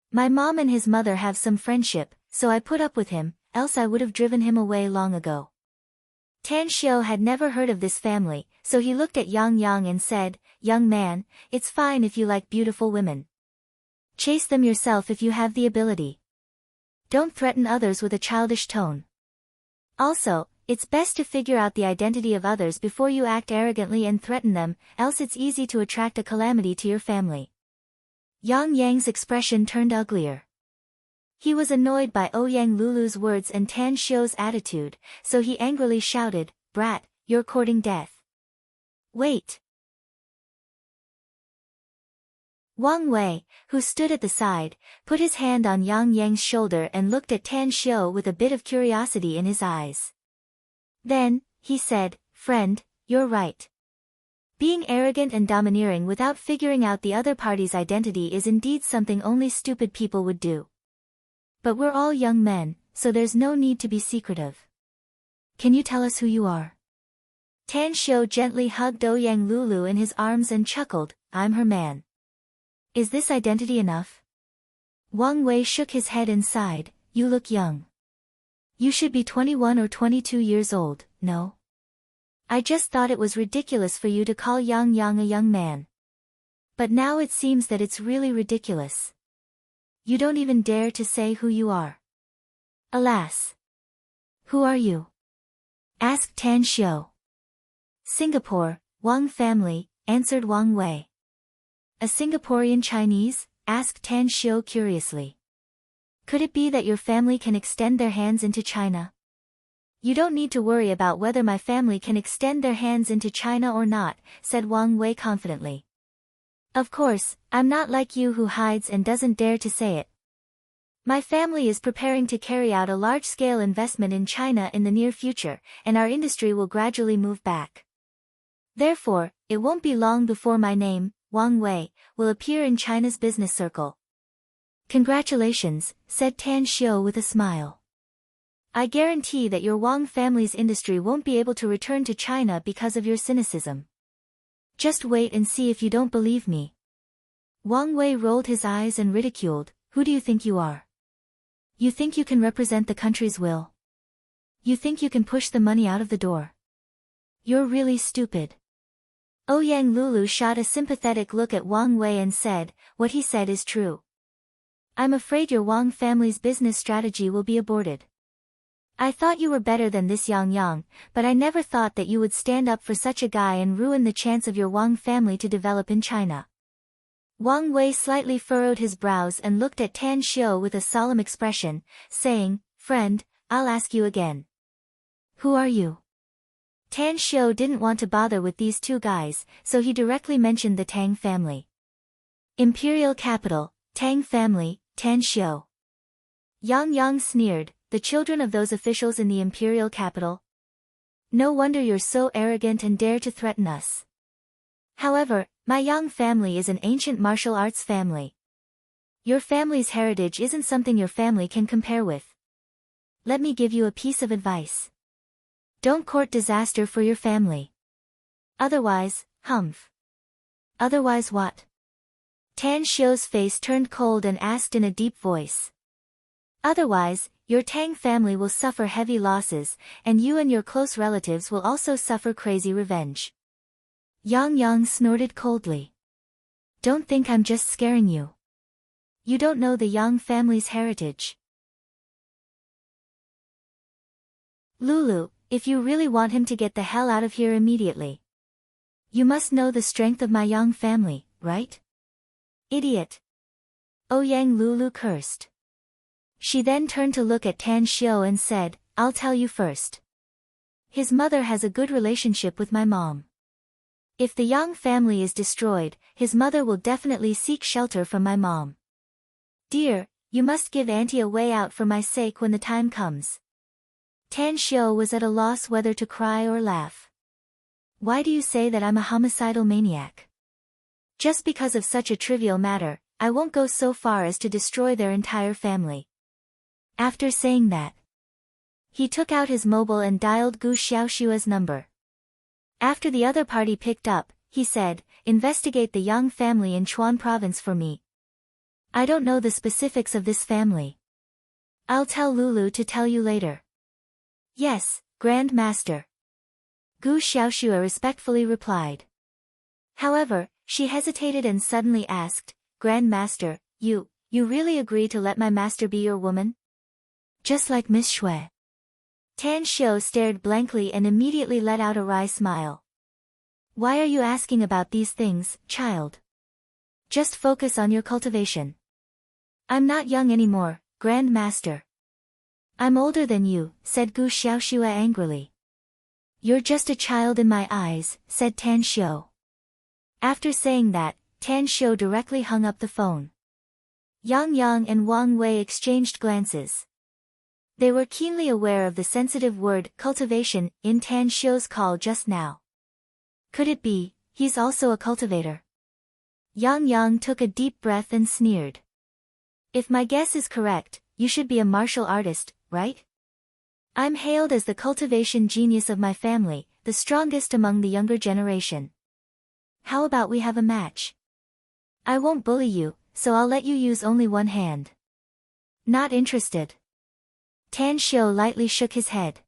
My mom and his mother have some friendship, so I put up with him, else I would have driven him away long ago. Tan Xiu had never heard of this family, so he looked at Yang Yang and said, young man, it's fine if you like beautiful women. Chase them yourself if you have the ability. Don't threaten others with a childish tone. Also, it's best to figure out the identity of others before you act arrogantly and threaten them, else it's easy to attract a calamity to your family. Yang Yang's expression turned uglier. He was annoyed by Ouyang Lulu's words and Tan Xiu's attitude, so he angrily shouted, brat, you're courting death. Wait. Wang Wei, who stood at the side, put his hand on Yang Yang's shoulder and looked at Tan Xiu with a bit of curiosity in his eyes. Then, he said, friend, you're right. Being arrogant and domineering without figuring out the other party's identity is indeed something only stupid people would do. But we're all young men, so there's no need to be secretive. Can you tell us who you are? Tan Xiu gently hugged Ouyang Lulu in his arms and chuckled, I'm her man. Is this identity enough? Wang Wei shook his head and sighed, you look young. You should be 21 or 22 years old, no? I just thought it was ridiculous for you to call Yang Yang a young man. But now it seems that it's really ridiculous. You don't even dare to say who you are. Alas. Who are you? Asked Tan Xiu. Singapore, Wang family, answered Wang Wei. A Singaporean Chinese? Asked Tan Xiu curiously. Could it be that your family can extend their hands into China? You don't need to worry about whether my family can extend their hands into China or not, said Wang Wei confidently. Of course, I'm not like you who hides and doesn't dare to say it. My family is preparing to carry out a large-scale investment in China in the near future, and our industry will gradually move back. Therefore, it won't be long before my name, Wang Wei, will appear in China's business circle. Congratulations, said Tan Xiu with a smile. I guarantee that your Wang family's industry won't be able to return to China because of your cynicism. Just wait and see if you don't believe me. Wang Wei rolled his eyes and ridiculed, who do you think you are? You think you can represent the country's will? You think you can push the money out of the door? You're really stupid. Ouyang Lulu shot a sympathetic look at Wang Wei and said, what he said is true. I'm afraid your Wang family's business strategy will be aborted. I thought you were better than this Yang Yang, but I never thought that you would stand up for such a guy and ruin the chance of your Wang family to develop in China. Wang Wei slightly furrowed his brows and looked at Tan Xiu with a solemn expression, saying, friend, I'll ask you again. Who are you? Tan Xiu didn't want to bother with these two guys, so he directly mentioned the Tang family. Imperial capital, Tang family, Tan Xiu. Yang Yang sneered, the children of those officials in the imperial capital? No wonder you're so arrogant and dare to threaten us. However, my Yang family is an ancient martial arts family. Your family's heritage isn't something your family can compare with. Let me give you a piece of advice. Don't court disaster for your family. Otherwise, humph. Otherwise what? Tan Xiu's face turned cold and asked in a deep voice. Otherwise, your Tang family will suffer heavy losses, and you and your close relatives will also suffer crazy revenge. Yang Yang snorted coldly. Don't think I'm just scaring you. You don't know the Yang family's heritage. Lulu, if you really want him to get the hell out of here immediately. You must know the strength of my Yang family, right? Idiot. Ouyang Lulu cursed. She then turned to look at Tan Xiu and said, I'll tell you first. His mother has a good relationship with my mom. If the Yang family is destroyed, his mother will definitely seek shelter from my mom. Dear, you must give auntie a way out for my sake when the time comes. Tan Xiu was at a loss whether to cry or laugh. Why do you say that I'm a homicidal maniac? Just because of such a trivial matter, I won't go so far as to destroy their entire family. After saying that, he took out his mobile and dialed Gu Xiaoshua's number. After the other party picked up, he said, investigate the Yang family in Chuan province for me. I don't know the specifics of this family. I'll tell Lulu to tell you later. Yes, Grand Master. Gu Xiaoshua respectfully replied. However, she hesitated and suddenly asked, Grand Master, you really agree to let my master be your woman? Just like Miss Shui. Tan Xiu stared blankly and immediately let out a wry smile. Why are you asking about these things, child? Just focus on your cultivation. I'm not young anymore, Grand Master. I'm older than you, said Gu Xiaoshua angrily. You're just a child in my eyes, said Tan Xiu. After saying that, Tan Xiu directly hung up the phone. Yang Yang and Wang Wei exchanged glances. They were keenly aware of the sensitive word cultivation in Tan Xiu's call just now. Could it be, he's also a cultivator? Yang Yang took a deep breath and sneered. If my guess is correct, you should be a martial artist, right? I'm hailed as the cultivation genius of my family, the strongest among the younger generation. How about we have a match? I won't bully you, so I'll let you use only one hand. Not interested. Tan Xiu lightly shook his head.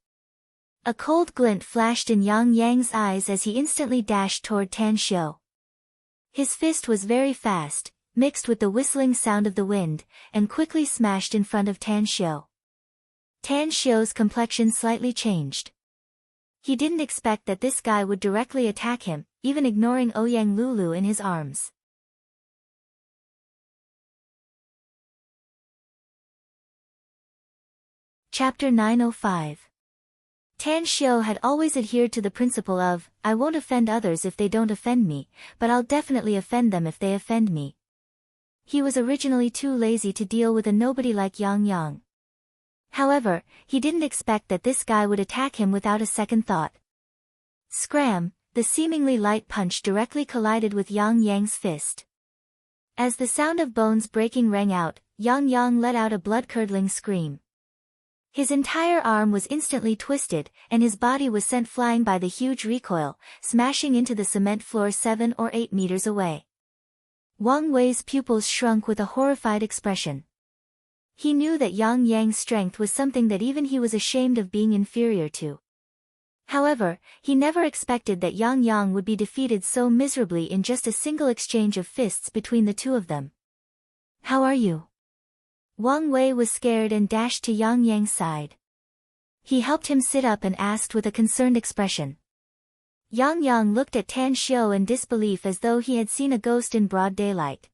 A cold glint flashed in Yang Yang's eyes as he instantly dashed toward Tan Xiu. His fist was very fast, mixed with the whistling sound of the wind, and quickly smashed in front of Tan Xiu. Tan Xiu's complexion slightly changed. He didn't expect that this guy would directly attack him, even ignoring Ouyang Lulu in his arms. Chapter 905. Tan Xiu had always adhered to the principle of, I won't offend others if they don't offend me, but I'll definitely offend them if they offend me. He was originally too lazy to deal with a nobody like Yang Yang. However, he didn't expect that this guy would attack him without a second thought. Scram, the seemingly light punch directly collided with Yang Yang's fist. As the sound of bones breaking rang out, Yang Yang let out a blood-curdling scream. His entire arm was instantly twisted, and his body was sent flying by the huge recoil, smashing into the cement floor 7 or 8 meters away. Wang Wei's pupils shrunk with a horrified expression. He knew that Yang Yang's strength was something that even he was ashamed of being inferior to. However, he never expected that Yang Yang would be defeated so miserably in just a single exchange of fists between the two of them. How are you? Wang Wei was scared and dashed to Yang Yang's side. He helped him sit up and asked with a concerned expression. Yang Yang looked at Tan Xiu in disbelief as though he had seen a ghost in broad daylight.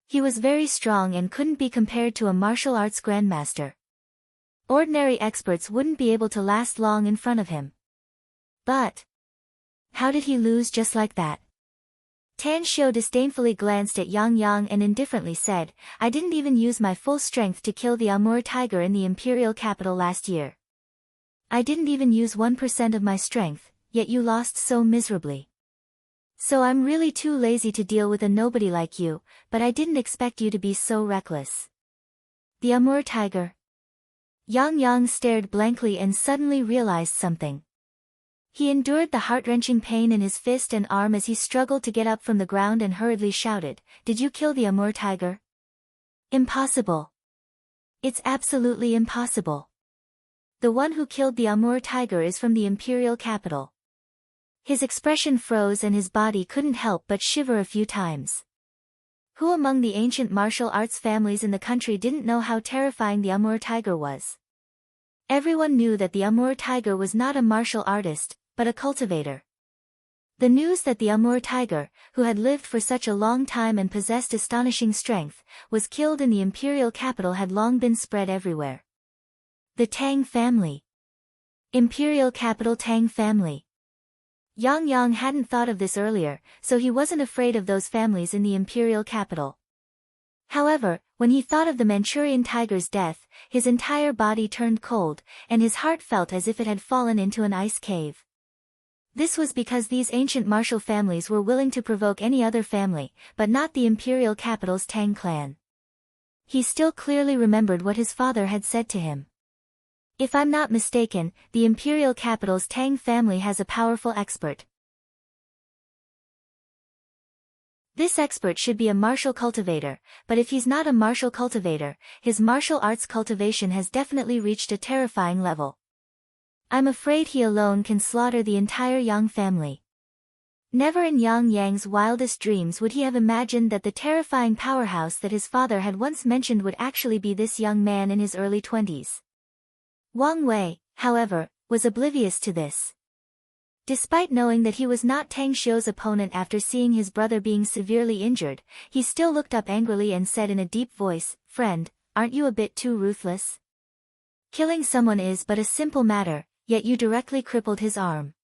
He was very strong and couldn't be compared to a martial arts grandmaster. Ordinary experts wouldn't be able to last long in front of him. But how did he lose just like that? Tan Xiu disdainfully glanced at Yang Yang and indifferently said, I didn't even use my full strength to kill the Amur tiger in the imperial capital last year. I didn't even use 1% of my strength, yet you lost so miserably. So I'm really too lazy to deal with a nobody like you, but I didn't expect you to be so reckless. The Amur tiger. Yang Yang stared blankly and suddenly realized something. He endured the heart-wrenching pain in his fist and arm as he struggled to get up from the ground and hurriedly shouted, Did you kill the Amur tiger? Impossible. It's absolutely impossible. The one who killed the Amur tiger is from the imperial capital. His expression froze and his body couldn't help but shiver a few times. Who among the ancient martial arts families in the country didn't know how terrifying the Amur tiger was? Everyone knew that the Amur tiger was not a martial artist, but a cultivator. The news that the Amur tiger, who had lived for such a long time and possessed astonishing strength, was killed in the imperial capital had long been spread everywhere. The Tang family. Imperial capital Tang family. Yang Yang hadn't thought of this earlier, so he wasn't afraid of those families in the imperial capital. However, when he thought of the Manchurian tiger's death, his entire body turned cold, and his heart felt as if it had fallen into an ice cave. This was because these ancient martial families were willing to provoke any other family, but not the imperial capital's Tang clan. He still clearly remembered what his father had said to him. If I'm not mistaken, the imperial capital's Tang family has a powerful expert. This expert should be a martial cultivator, but if he's not a martial cultivator, his martial arts cultivation has definitely reached a terrifying level. I'm afraid he alone can slaughter the entire Yang family. Never in Yang Yang's wildest dreams would he have imagined that the terrifying powerhouse that his father had once mentioned would actually be this young man in his early 20s. Wang Wei, however, was oblivious to this. Despite knowing that he was not Tang Xiu's opponent after seeing his brother being severely injured, he still looked up angrily and said in a deep voice, "Friend, aren't you a bit too ruthless? Killing someone is but a simple matter, yet you directly crippled his arm.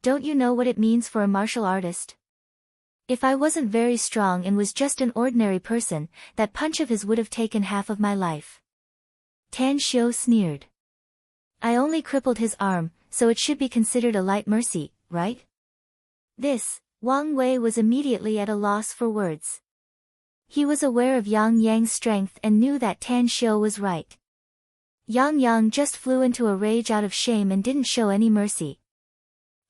Don't you know what it means for a martial artist? If I wasn't very strong and was just an ordinary person, that punch of his would have taken half of my life." Tang Xiu sneered. "I only crippled his arm, so it should be considered a light mercy, right?" This, Wang Wei was immediately at a loss for words. He was aware of Yang Yang's strength and knew that Tang Xiu was right. Yang Yang just flew into a rage out of shame and didn't show any mercy.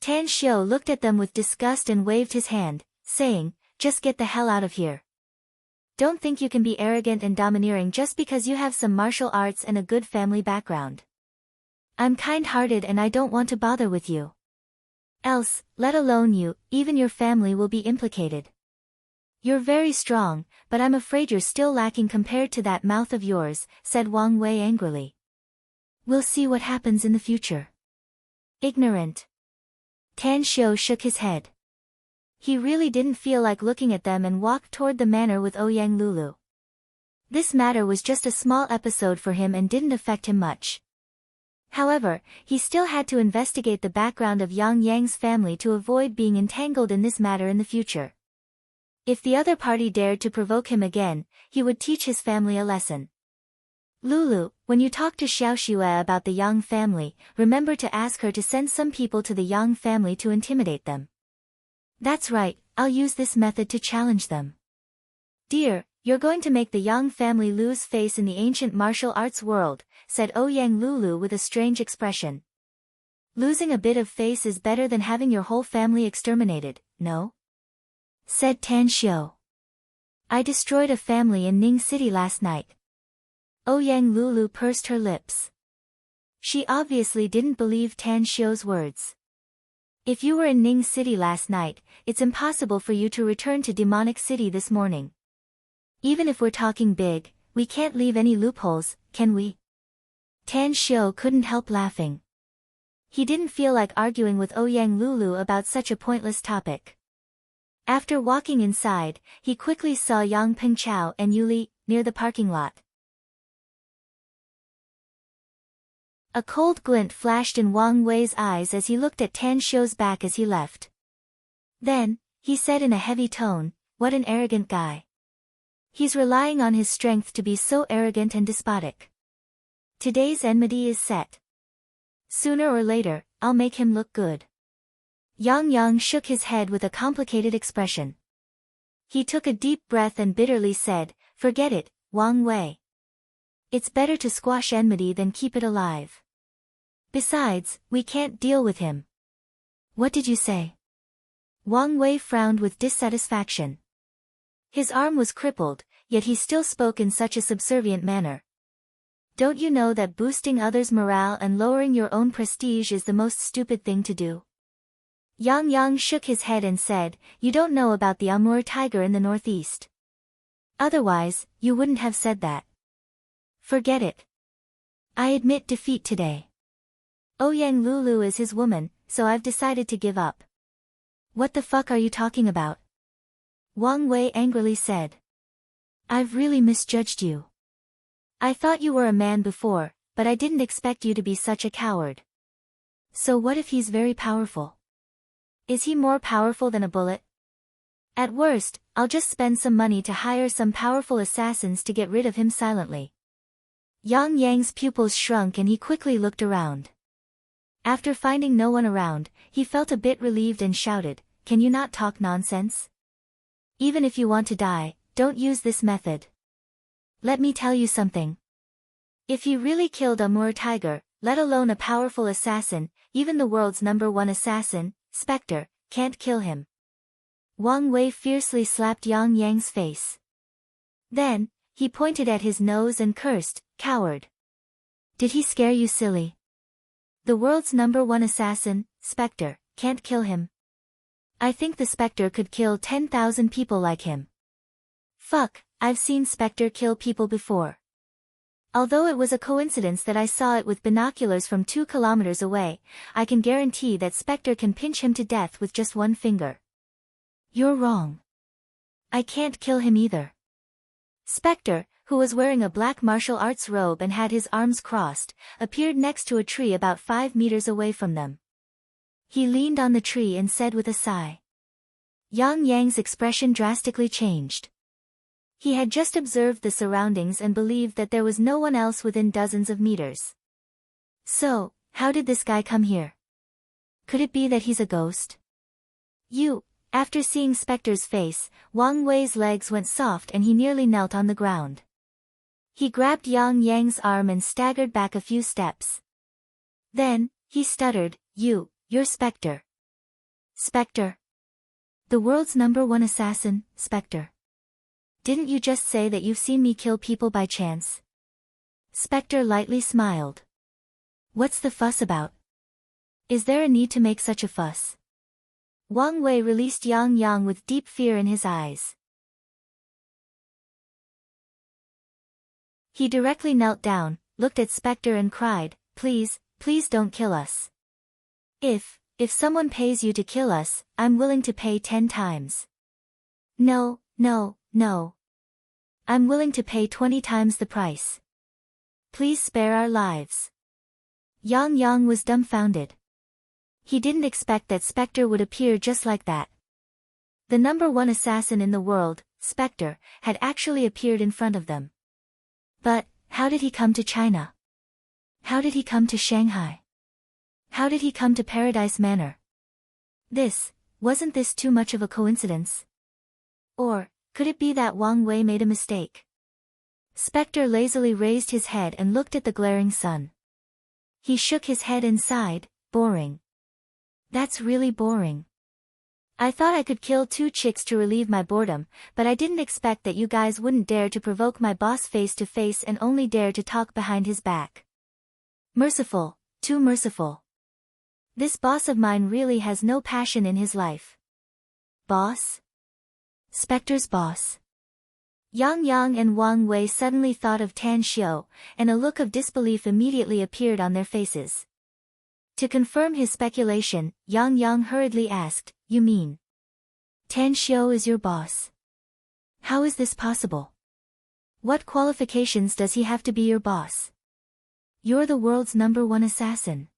Tang Xiu looked at them with disgust and waved his hand, saying, "Just get the hell out of here. Don't think you can be arrogant and domineering just because you have some martial arts and a good family background. I'm kind-hearted and I don't want to bother with you. Else, let alone you, even your family will be implicated. You're very strong, but I'm afraid you're still lacking compared to that mouth of yours," said Wang Wei angrily. "We'll see what happens in the future." Ignorant. Tang Xiu shook his head. He really didn't feel like looking at them and walked toward the manor with Ouyang Lulu. This matter was just a small episode for him and didn't affect him much. However, he still had to investigate the background of Yang Yang's family to avoid being entangled in this matter in the future. If the other party dared to provoke him again, he would teach his family a lesson. "Lulu, when you talk to Xiao Xue about the Yang family, remember to ask her to send some people to the Yang family to intimidate them." "That's right, I'll use this method to challenge them." "Dear, you're going to make the Yang family lose face in the ancient martial arts world," said Ouyang Lulu with a strange expression. "Losing a bit of face is better than having your whole family exterminated, no?" said Tang Xiu. "I destroyed a family in Ning City last night." Ouyang Lulu pursed her lips. She obviously didn't believe Tang Xiu's words. "If you were in Ning City last night, it's impossible for you to return to Demonic City this morning. Even if we're talking big, we can't leave any loopholes, can we?" Tang Xiu couldn't help laughing. He didn't feel like arguing with Ouyang Lulu about such a pointless topic. After walking inside, he quickly saw Yang Pengchao and Yuli near the parking lot. A cold glint flashed in Wang Wei's eyes as he looked at Tang Xiu's back as he left. Then, he said in a heavy tone, "What an arrogant guy. He's relying on his strength to be so arrogant and despotic. Today's enmity is set. Sooner or later, I'll make him look good." Yang Yang shook his head with a complicated expression. He took a deep breath and bitterly said, "Forget it, Wang Wei. It's better to squash enmity than keep it alive. Besides, we can't deal with him." "What did you say?" Wang Wei frowned with dissatisfaction. His arm was crippled, yet he still spoke in such a subservient manner. "Don't you know that boosting others' morale and lowering your own prestige is the most stupid thing to do?" Yang Yang shook his head and said, "You don't know about the Amur tiger in the northeast. Otherwise, you wouldn't have said that. Forget it. I admit defeat today. Ouyang Lulu is his woman, so I've decided to give up." "What the fuck are you talking about?" Wang Wei angrily said. "I've really misjudged you. I thought you were a man before, but I didn't expect you to be such a coward. So what if he's very powerful?" Is he more powerful than a bullet? At worst, I'll just spend some money to hire some powerful assassins to get rid of him silently. Yang Yang's pupils shrunk and he quickly looked around. After finding no one around, he felt a bit relieved and shouted, "Can you not talk nonsense? Even if you want to die, don't use this method. Let me tell you something. If you really killed a Moor tiger, let alone a powerful assassin, even the world's #1 assassin, Spectre, can't kill him." Wang Wei fiercely slapped Yang Yang's face. Then, he pointed at his nose and cursed, "Coward. Did he scare you, silly? The world's #1 assassin, Spectre, can't kill him. I think the Spectre could kill 10,000 people like him. Fuck, I've seen Spectre kill people before. Although it was a coincidence that I saw it with binoculars from 2 kilometers away, I can guarantee that Spectre can pinch him to death with just one finger." "You're wrong. I can't kill him either." Spectre, who was wearing a black martial arts robe and had his arms crossed, appeared next to a tree about 5 meters away from them. He leaned on the tree and said with a sigh. Yang Yang's expression drastically changed. He had just observed the surroundings and believed that there was no one else within dozens of meters. So, how did this guy come here? Could it be that he's a ghost? After seeing Spectre's face, Wang Wei's legs went soft and he nearly knelt on the ground. He grabbed Yang Yang's arm and staggered back a few steps. Then, he stuttered, You're Spectre. Spectre? The world's #1 assassin, Spectre. Didn't you just say that you've seen me kill people by chance?" Spectre lightly smiled. "What's the fuss about? Is there a need to make such a fuss?" Wang Wei released Yang Yang with deep fear in his eyes. He directly knelt down, looked at Spectre and cried, Please don't kill us. If someone pays you to kill us, I'm willing to pay 10 times. No. I'm willing to pay 20 times the price. Please spare our lives." Yang Yang was dumbfounded. He didn't expect that Spectre would appear just like that. The #1 assassin in the world, Spectre, had actually appeared in front of them. But, how did he come to China? How did he come to Shanghai? How did he come to Paradise Manor? Wasn't this too much of a coincidence? Or, could it be that Wang Wei made a mistake? Spectre lazily raised his head and looked at the glaring sun. He shook his head and sighed, boring. That's really boring. I thought I could kill 2 chicks to relieve my boredom, but I didn't expect that you guys wouldn't dare to provoke my boss face to face and only dare to talk behind his back. Merciful, too merciful. This boss of mine really has no passion in his life. Boss? Spectre's boss. Yang Yang and Wang Wei suddenly thought of Tan Xiu, and a look of disbelief immediately appeared on their faces. To confirm his speculation, Yang Yang hurriedly asked, You mean Tan Xiu is your boss? How is this possible? What qualifications does he have to be your boss? You're the world's #1 assassin.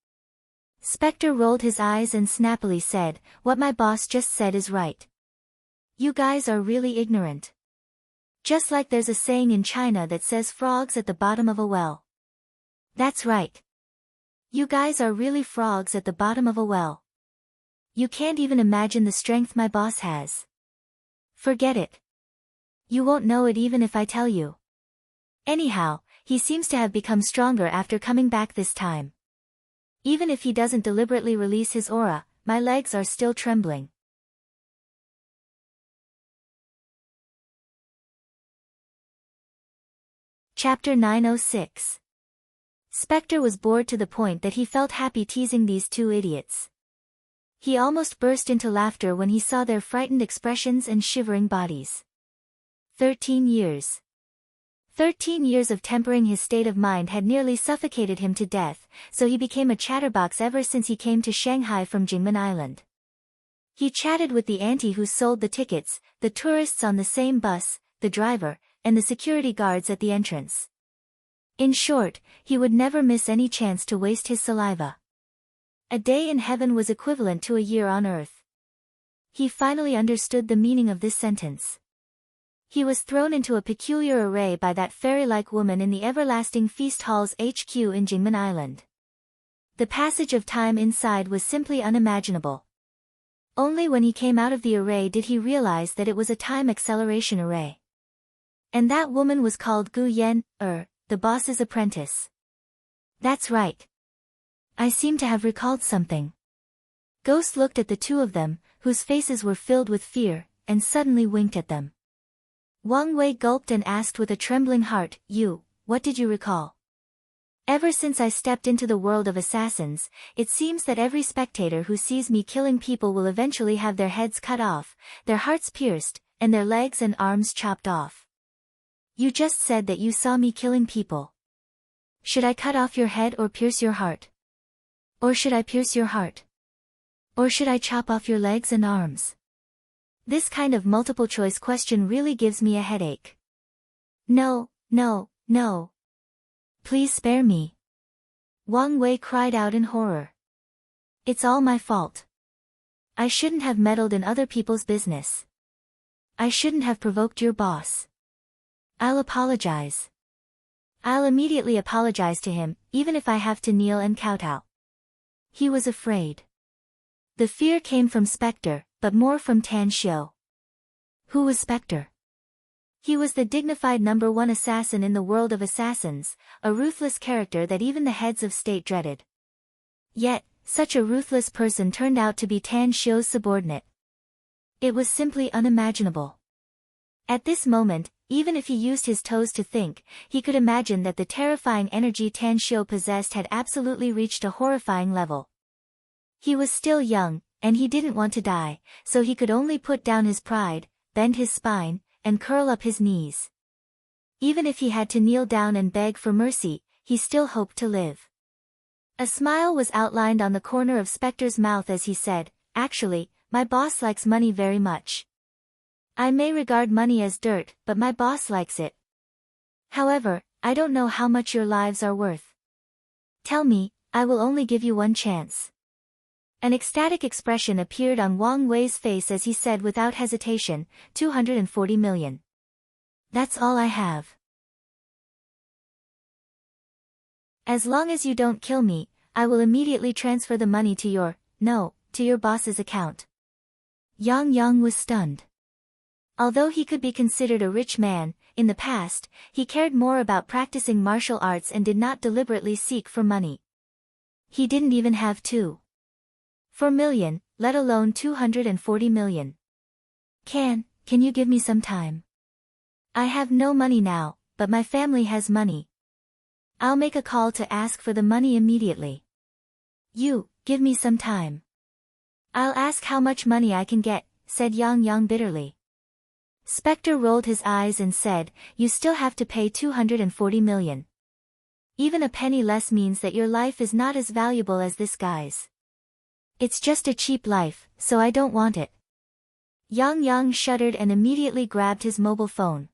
Spectre rolled his eyes and snappily said, What my boss just said is right. You guys are really ignorant. Just like there's a saying in China that says frogs at the bottom of a well. That's right. You guys are really frogs at the bottom of a well. You can't even imagine the strength my boss has. Forget it. You won't know it even if I tell you. Anyhow, he seems to have become stronger after coming back this time. Even if he doesn't deliberately release his aura, my legs are still trembling. Chapter 906. Spectre was bored to the point that he felt happy teasing these 2 idiots. He almost burst into laughter when he saw their frightened expressions and shivering bodies. 13 years. 13 years of tempering his state of mind had nearly suffocated him to death, so he became a chatterbox ever since he came to Shanghai from Jingmen Island. He chatted with the auntie who sold the tickets, the tourists on the same bus, the driver, and the security guards at the entrance. In short, he would never miss any chance to waste his saliva. A day in heaven was equivalent to a year on earth. He finally understood the meaning of this sentence. He was thrown into a peculiar array by that fairy-like woman in the everlasting feast hall's HQ in Jingmen Island. The passage of time inside was simply unimaginable. Only when he came out of the array did he realize that it was a time acceleration array. And that woman was called Gu Yen, the boss's apprentice. That's right. I seem to have recalled something. Ghost looked at the two of them, whose faces were filled with fear, and suddenly winked at them. Wang Wei gulped and asked with a trembling heart, what did you recall? Ever since I stepped into the world of assassins, it seems that every spectator who sees me killing people will eventually have their heads cut off, their hearts pierced, and their legs and arms chopped off. You just said that you saw me killing people. Should I cut off your head or pierce your heart? Or should I pierce your heart? Or should I chop off your legs and arms? This kind of multiple choice question really gives me a headache. No. Please spare me. Wang Wei cried out in horror. It's all my fault. I shouldn't have meddled in other people's business. I shouldn't have provoked your boss. I'll apologize. I'll immediately apologize to him, even if I have to kneel and kowtow. He was afraid. The fear came from Spectre, but more from Tan Xiu. Who was Spectre? He was the dignified number one assassin in the world of assassins, a ruthless character that even the heads of state dreaded. Yet, such a ruthless person turned out to be Tan Xiu's subordinate. It was simply unimaginable. At this moment, even if he used his toes to think, he could imagine that the terrifying energy Tan Xiu possessed had absolutely reached a horrifying level. He was still young, and he didn't want to die, so he could only put down his pride, bend his spine, and curl up his knees. Even if he had to kneel down and beg for mercy, he still hoped to live. A smile was outlined on the corner of Spectre's mouth as he said, Actually, my boss likes money very much. I may regard money as dirt, but my boss likes it. However, I don't know how much your lives are worth. Tell me, I will only give you one chance. An ecstatic expression appeared on Wang Wei's face as he said without hesitation, 240 million. That's all I have. As long as you don't kill me, I will immediately transfer the money to your boss's account. Yang was stunned. Although he could be considered a rich man, in the past, he cared more about practicing martial arts and did not deliberately seek for money. He didn't even have 4 million, let alone 240 million. Can you give me some time? I have no money now, but my family has money. I'll make a call to ask for the money immediately. You, give me some time. I'll ask how much money I can get, said Yang bitterly. Spectre rolled his eyes and said, You still have to pay 240 million. Even a penny less means that your life is not as valuable as this guy's. It's just a cheap life, so I don't want it. Yang shuddered and immediately grabbed his mobile phone.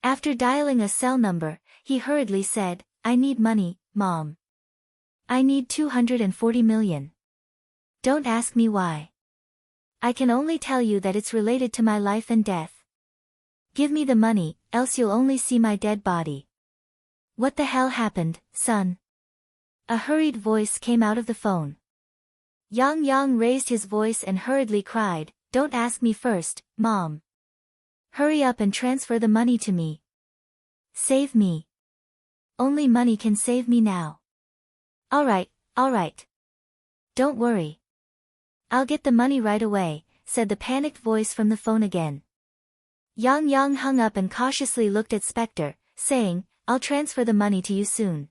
After dialing a cell number, he hurriedly said, I need money, Mom. I need 240 million. Don't ask me why. I can only tell you that it's related to my life and death. Give me the money, else you'll only see my dead body. What the hell happened, son? A hurried voice came out of the phone. Yang raised his voice and hurriedly cried, Don't ask me first, Mom. Hurry up and transfer the money to me. Save me. Only money can save me now. All right. Don't worry. I'll get the money right away, said the panicked voice from the phone again. Yang hung up and cautiously looked at Spectre, saying, I'll transfer the money to you soon.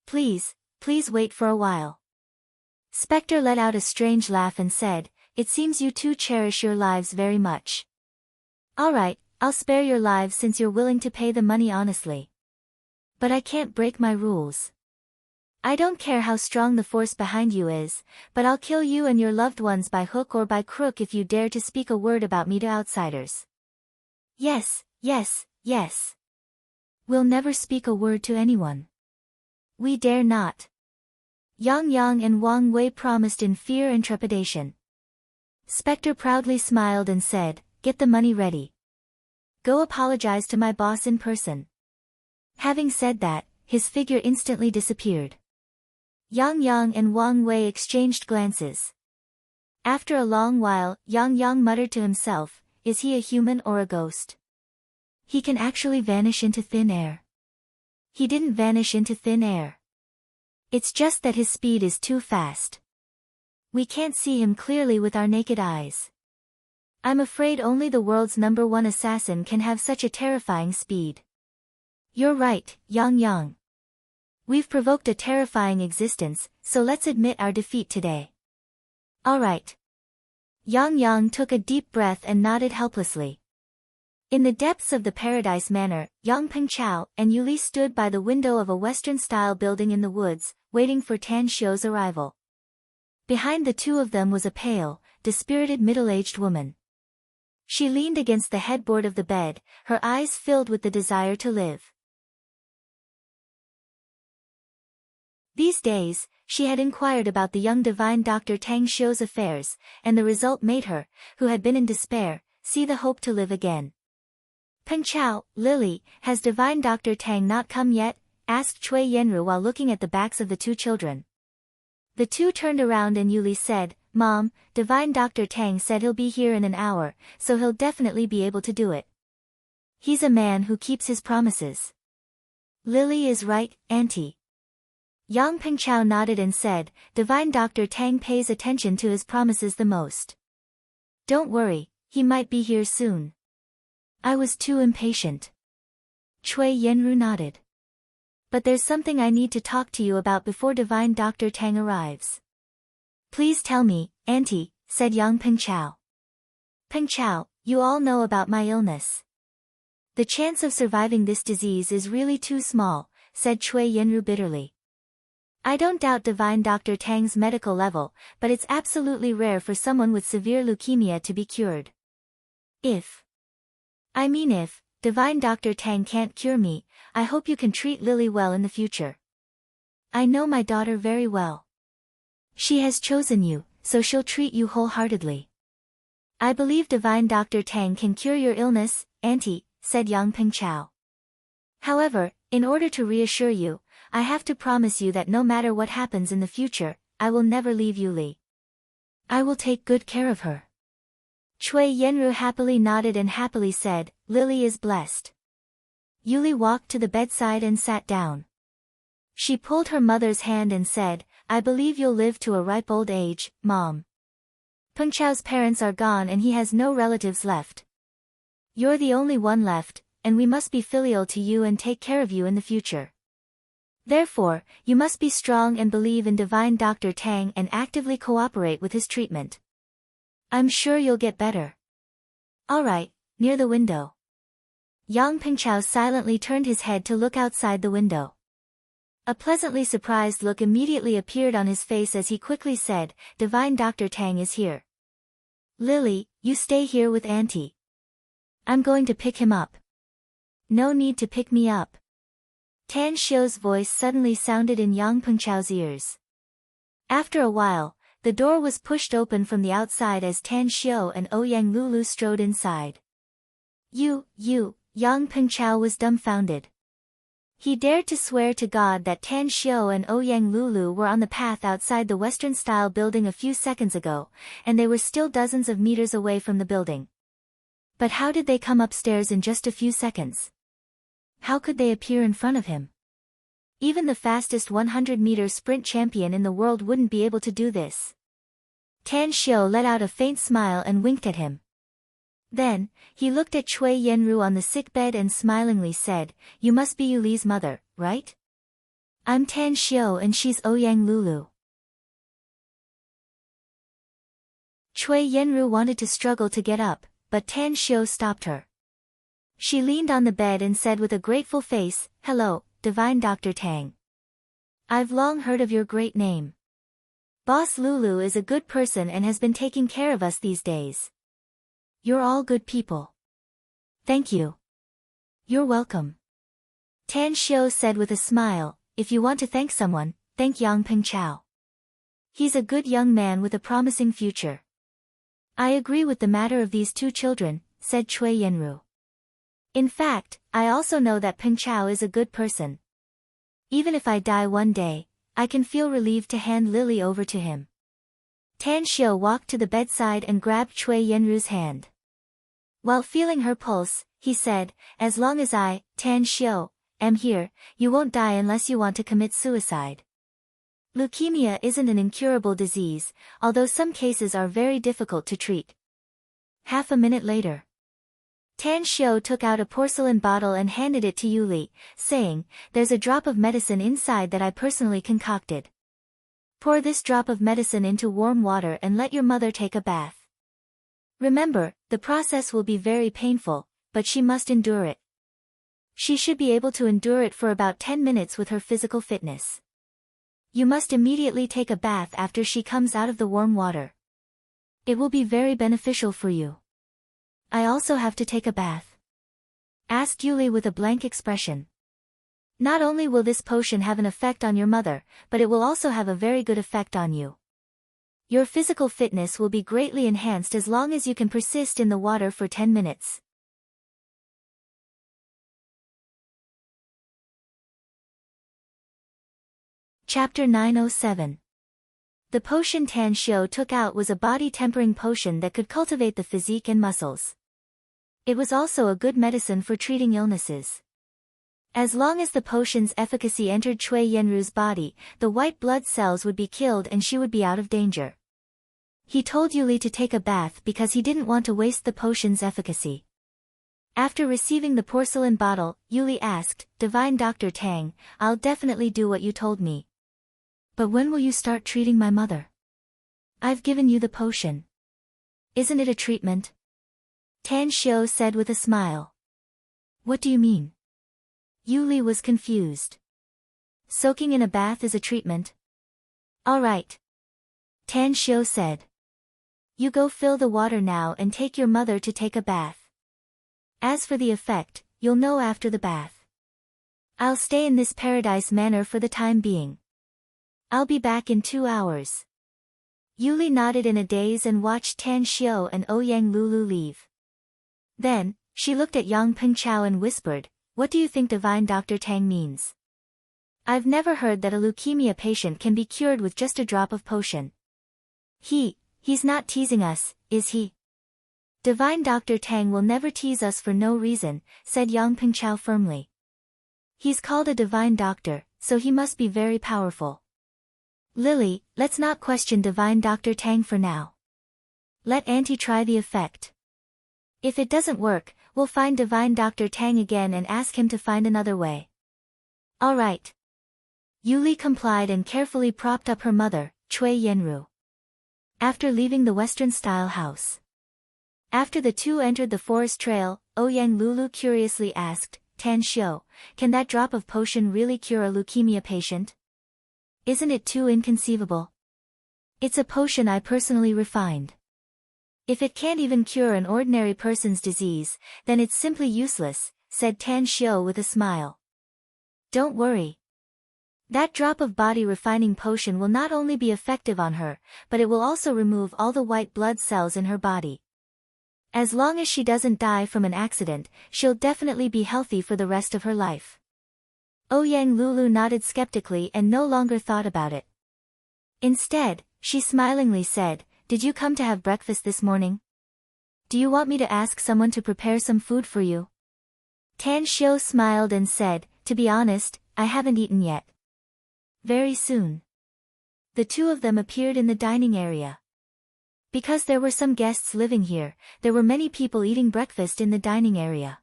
Please wait for a while. Spectre let out a strange laugh and said, It seems you two cherish your lives very much. All right, I'll spare your lives since you're willing to pay the money honestly. But I can't break my rules. I don't care how strong the force behind you is, but I'll kill you and your loved ones by hook or by crook if you dare to speak a word about me to outsiders. Yes. We'll never speak a word to anyone. We dare not. Yang and Wang Wei promised in fear and trepidation. Spectre proudly smiled and said, "Get the money ready. Go apologize to my boss in person." Having said that, his figure instantly disappeared. Yang Yang and Wang Wei exchanged glances. After a long while, Yang Yang muttered to himself, "Is he a human or a ghost? He can actually vanish into thin air." He didn't vanish into thin air. It's just that his speed is too fast. We can't see him clearly with our naked eyes. I'm afraid only the world's #1 assassin can have such a terrifying speed. You're right, Yang Yang. We've provoked a terrifying existence, so let's admit our defeat today. Alright. Yang Yang took a deep breath and nodded helplessly. In the depths of the Paradise Manor, Yang Pengchao and Yuli stood by the window of a Western-style building in the woods, waiting for Tan Xiu's arrival. Behind the two of them was a pale, dispirited middle-aged woman. She leaned against the headboard of the bed, her eyes filled with the desire to live. These days, she had inquired about the young divine Dr. Tang Xiu's affairs, and the result made her, who had been in despair, see the hope to live again. "Pengchao, Lily, has divine Dr. Tang not come yet?" asked Cui Yenru while looking at the backs of the two children. The two turned around and Yuli said, "Mom, divine Dr. Tang said he'll be here in an hour, so he'll definitely be able to do it. He's a man who keeps his promises." "Lily is right, Auntie." Yang Pengchao nodded and said, "Divine Dr. Tang pays attention to his promises the most. Don't worry, he might be here soon." "I was too impatient." Cui Yenru nodded. "But there's something I need to talk to you about before divine Dr. Tang arrives." "Please tell me, Auntie," said Yang Pengchao. "Pengchao, you all know about my illness. The chance of surviving this disease is really too small," said Cui Yenru bitterly. "I don't doubt divine Dr. Tang's medical level, but it's absolutely rare for someone with severe leukemia to be cured. If divine Dr. Tang can't cure me, I hope you can treat Lily well in the future. I know my daughter very well. She has chosen you, so she'll treat you wholeheartedly. I believe divine Dr. Tang can cure your illness, Auntie," said Yang Pengchao. "However, in order to reassure you, I have to promise you that no matter what happens in the future, I will never leave Yuli. I will take good care of her." Cui Yenru happily nodded and happily said, "Lily is blessed." Yuli walked to the bedside and sat down. She pulled her mother's hand and said, "I believe you'll live to a ripe old age, Mom. Pengchao's parents are gone and he has no relatives left. You're the only one left, and we must be filial to you and take care of you in the future. Therefore, you must be strong and believe in divine Dr. Tang and actively cooperate with his treatment. I'm sure you'll get better." "Alright, near the window." Yang Pengchao silently turned his head to look outside the window. A pleasantly surprised look immediately appeared on his face as he quickly said, "Divine Dr. Tang is here. Lily, you stay here with Auntie. I'm going to pick him up." "No need to pick me up." Tan Xiu's voice suddenly sounded in Yang Pengchao's ears. After a while, the door was pushed open from the outside as Tan Xiu and Ouyang Lulu strode inside. Yang Pengchao was dumbfounded. He dared to swear to God that Tan Xiu and Ouyang Lulu were on the path outside the Western-style building a few seconds ago, and they were still dozens of meters away from the building. But how did they come upstairs in just a few seconds? How could they appear in front of him? Even the fastest 100-meter sprint champion in the world wouldn't be able to do this. Tan Xiu let out a faint smile and winked at him. Then, he looked at Cui Yenru on the sickbed and smilingly said, "You must be Yuli's mother, right? I'm Tan Xiu and she's Ouyang Lulu." Cui Yenru wanted to struggle to get up, but Tan Xiu stopped her. She leaned on the bed and said with a grateful face, "Hello, divine Dr. Tang. I've long heard of your great name. Boss Lulu is a good person and has been taking care of us these days. You're all good people." "Thank you." "You're welcome." Tan Xiu said with a smile, "If you want to thank someone, thank Yang Pengchao. He's a good young man with a promising future." I agree with the matter of these two children, said Cui Yenru. In fact, I also know that Peng Chao is a good person. Even if I die one day, I can feel relieved to hand Lily over to him. Tan Xiu walked to the bedside and grabbed Cui Yenru's hand. While feeling her pulse, he said, as long as I, Tan Xiu, am here, you won't die unless you want to commit suicide. Leukemia isn't an incurable disease, although some cases are very difficult to treat. Half a minute later, Tan Xiu took out a porcelain bottle and handed it to Yuli, saying, there's a drop of medicine inside that I personally concocted. Pour this drop of medicine into warm water and let your mother take a bath. Remember, the process will be very painful, but she must endure it. She should be able to endure it for about 10 minutes with her physical fitness. You must immediately take a bath after she comes out of the warm water. It will be very beneficial for you. I also have to take a bath? Asked Yuli with a blank expression. Not only will this potion have an effect on your mother, but it will also have a very good effect on you. Your physical fitness will be greatly enhanced as long as you can persist in the water for 10 minutes. Chapter 907. The potion Tan Xiu took out was a body-tempering potion that could cultivate the physique and muscles. It was also a good medicine for treating illnesses. As long as the potion's efficacy entered Cui Yenru's body, the white blood cells would be killed and she would be out of danger. He told Yuli to take a bath because he didn't want to waste the potion's efficacy. After receiving the porcelain bottle, Yuli asked, Divine Dr. Tang, I'll definitely do what you told me. But when will you start treating my mother? I've given you the potion. Isn't it a treatment? Tan Xiu said with a smile. What do you mean? Yuli was confused. Soaking in a bath is a treatment? All right. Tan Xiu said. You go fill the water now and take your mother to take a bath. As for the effect, you'll know after the bath. I'll stay in this paradise manor for the time being. I'll be back in 2 hours. Yuli nodded in a daze and watched Tan Xiu and Ouyang Lulu leave. Then, she looked at Yang Pengchao and whispered, What do you think Divine Dr. Tang means? I've never heard that a leukemia patient can be cured with just a drop of potion. He's not teasing us, is he? Divine Dr. Tang will never tease us for no reason, said Yang Pengchao firmly. He's called a divine doctor, so he must be very powerful. Lily, let's not question Divine Dr. Tang for now. Let Auntie try the effect. If it doesn't work, we'll find Divine Dr. Tang again and ask him to find another way. All right. Yuli complied and carefully propped up her mother, Cui Yenru. After leaving the Western-style house. After the two entered the forest trail, Ouyang Lulu curiously asked, Tan Xiu, can that drop of potion really cure a leukemia patient? Isn't it too inconceivable? It's a potion I personally refined. If it can't even cure an ordinary person's disease, then it's simply useless, said Tan Xiu with a smile. Don't worry. That drop of body-refining potion will not only be effective on her, but it will also remove all the white blood cells in her body. As long as she doesn't die from an accident, she'll definitely be healthy for the rest of her life. Ouyang Lulu nodded skeptically and no longer thought about it. Instead, she smilingly said, Did you come to have breakfast this morning? Do you want me to ask someone to prepare some food for you? Tan Xiu smiled and said, To be honest, I haven't eaten yet. Very soon. The two of them appeared in the dining area. Because there were some guests living here, there were many people eating breakfast in the dining area.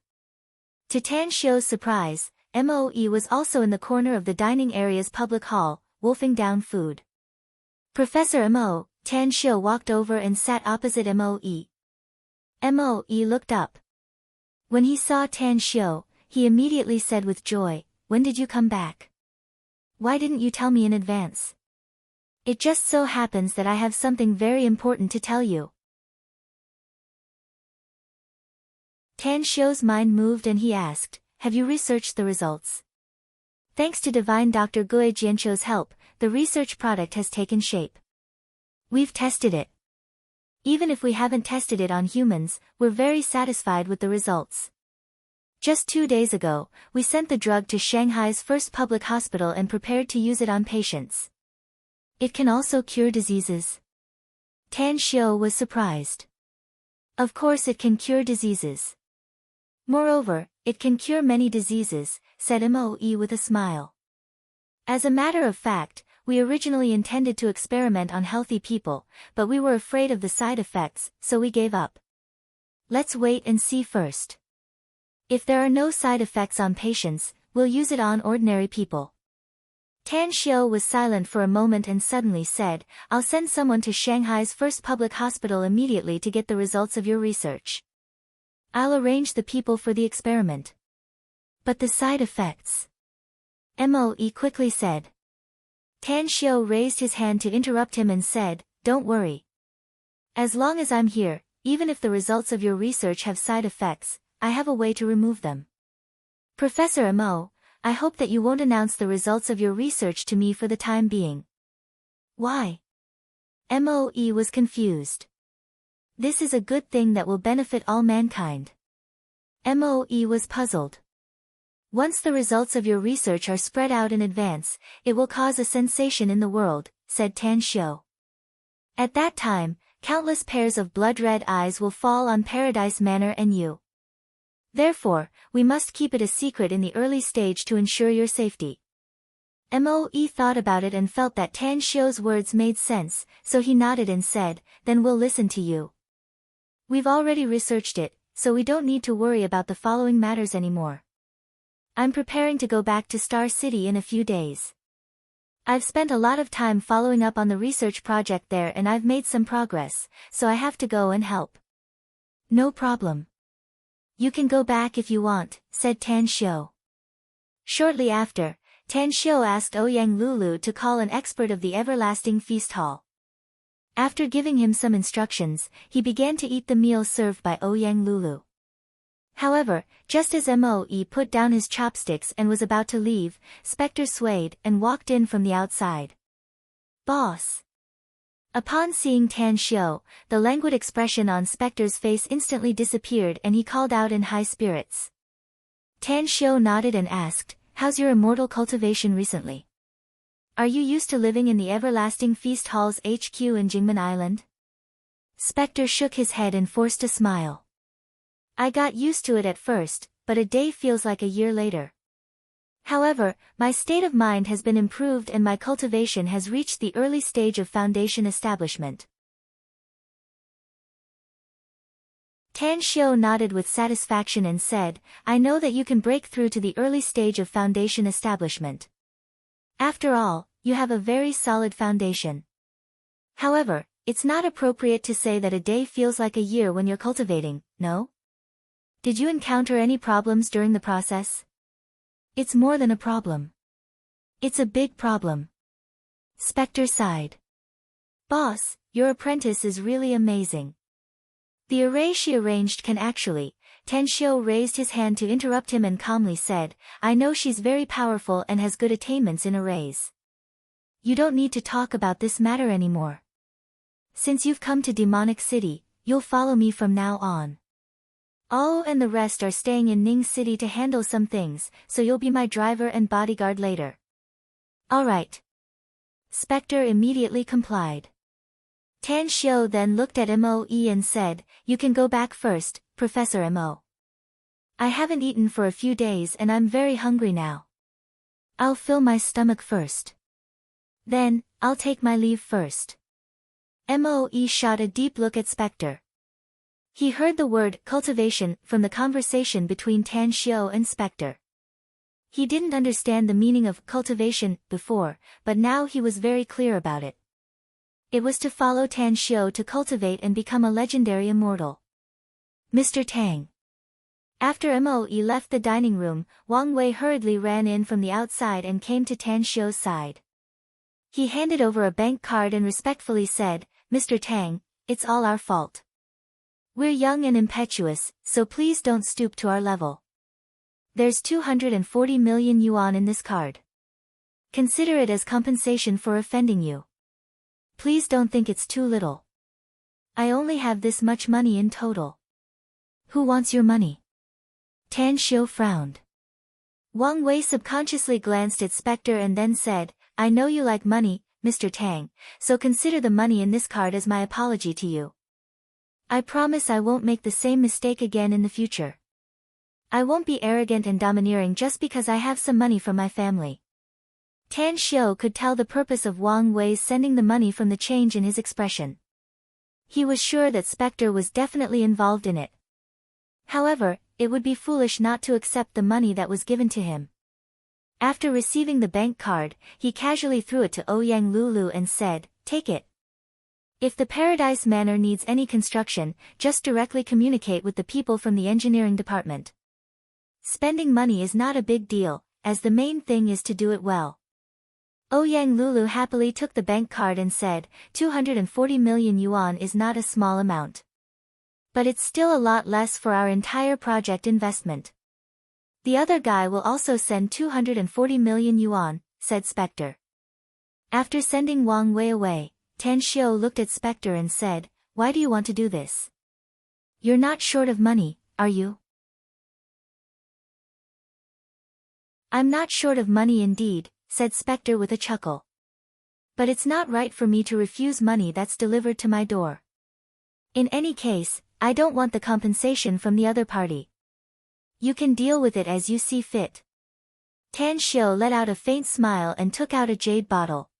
To Tan Xiu's surprise, Moe was also in the corner of the dining area's public hall, wolfing down food. Professor Moe, Tan Xiu walked over and sat opposite Moe. Moe looked up. When he saw Tan Xiu, he immediately said with joy, When did you come back? Why didn't you tell me in advance? It just so happens that I have something very important to tell you. Tan Xiu's mind moved and he asked, Have you researched the results? Thanks to Divine Dr. Gui Jianqiu's help, the research product has taken shape. We've tested it. Even if we haven't tested it on humans, we're very satisfied with the results. Just 2 days ago, we sent the drug to Shanghai's first public hospital and prepared to use it on patients. It can also cure diseases. Tan Xiu was surprised. Of course it can cure diseases. Moreover, it can cure many diseases, said Moe with a smile. As a matter of fact, we originally intended to experiment on healthy people, but we were afraid of the side effects, so we gave up. Let's wait and see first. If there are no side effects on patients, we'll use it on ordinary people. Tan Xiu was silent for a moment and suddenly said, I'll send someone to Shanghai's first public hospital immediately to get the results of your research. I'll arrange the people for the experiment. But the side effects? Moe quickly said. Tan Xiu raised his hand to interrupt him and said, Don't worry. As long as I'm here, even if the results of your research have side effects, I have a way to remove them. Professor Moe, I hope that you won't announce the results of your research to me for the time being. Why? Moe was confused. This is a good thing that will benefit all mankind. Moe was puzzled. Once the results of your research are spread out in advance, it will cause a sensation in the world, said Tan Xiu. At that time, countless pairs of blood-red eyes will fall on Paradise Manor and you. Therefore, we must keep it a secret in the early stage to ensure your safety. Moe thought about it and felt that Tan Xiu's words made sense, so he nodded and said, Then we'll listen to you. We've already researched it, so we don't need to worry about the following matters anymore. I'm preparing to go back to Star City in a few days. I've spent a lot of time following up on the research project there and I've made some progress, so I have to go and help. No problem. You can go back if you want, said Tan Xiu. Shortly after, Tan Xiu asked Ouyang Lulu to call an expert of the Everlasting Feast Hall. After giving him some instructions, he began to eat the meal served by Ouyang Lulu. However, just as Moe put down his chopsticks and was about to leave, Spectre swayed and walked in from the outside. Boss! Upon seeing Tan Xiu, the languid expression on Spectre's face instantly disappeared and he called out in high spirits. Tan Xiu nodded and asked, How's your immortal cultivation recently? Are you used to living in the Everlasting Feast Hall's HQ in Jingmen Island? Spectre shook his head and forced a smile. I got used to it at first, but a day feels like a year later. However, my state of mind has been improved and my cultivation has reached the early stage of foundation establishment. Tan Xiu nodded with satisfaction and said, I know that you can break through to the early stage of foundation establishment. After all, you have a very solid foundation. However, it's not appropriate to say that a day feels like a year when you're cultivating, no? Did you encounter any problems during the process? It's more than a problem. It's a big problem. Spectre sighed. Boss, your apprentice is really amazing. The array she arranged can actually. Tan Xiu raised his hand to interrupt him and calmly said, I know she's very powerful and has good attainments in arrays. You don't need to talk about this matter anymore. Since you've come to Demonic City, you'll follow me from now on. Oh, and the rest are staying in Ning City to handle some things, so you'll be my driver and bodyguard later. All right. Spectre immediately complied. Tan Xiu then looked at Moe and said, You can go back first, Professor Moe. I haven't eaten for a few days and I'm very hungry now. I'll fill my stomach first. Then, I'll take my leave first. Moe shot a deep look at Spectre. He heard the word cultivation from the conversation between Tan Xiu and Spectre. He didn't understand the meaning of cultivation before, but now he was very clear about it. It was to follow Tan Xiu to cultivate and become a legendary immortal. Mr. Tang. After Moe left the dining room, Wang Wei hurriedly ran in from the outside and came to Tan Xiu's side. He handed over a bank card and respectfully said, Mr. Tang, it's all our fault. We're young and impetuous, so please don't stoop to our level. There's 240 million yuan in this card. Consider it as compensation for offending you. Please don't think it's too little. I only have this much money in total. Who wants your money? Tan Xiu frowned. Wang Wei subconsciously glanced at Spectre and then said, I know you like money, Mr. Tang, so consider the money in this card as my apology to you. I promise I won't make the same mistake again in the future. I won't be arrogant and domineering just because I have some money from my family. Tan Xiu could tell the purpose of Wang Wei's sending the money from the change in his expression. He was sure that Spectre was definitely involved in it. However, it would be foolish not to accept the money that was given to him. After receiving the bank card, he casually threw it to Ouyang Lulu and said, Take it. If the Paradise Manor needs any construction, just directly communicate with the people from the engineering department. Spending money is not a big deal, as the main thing is to do it well. Ouyang Lulu happily took the bank card and said, 240 million yuan is not a small amount. But it's still a lot less for our entire project investment. The other guy will also send 240 million yuan, said Spectre. After sending Wang Wei away, Tan Xiu looked at Spectre and said, Why do you want to do this? You're not short of money, are you? I'm not short of money indeed, said Spectre with a chuckle. But it's not right for me to refuse money that's delivered to my door. In any case, I don't want the compensation from the other party. You can deal with it as you see fit. Tan Xiu let out a faint smile and took out a jade bottle.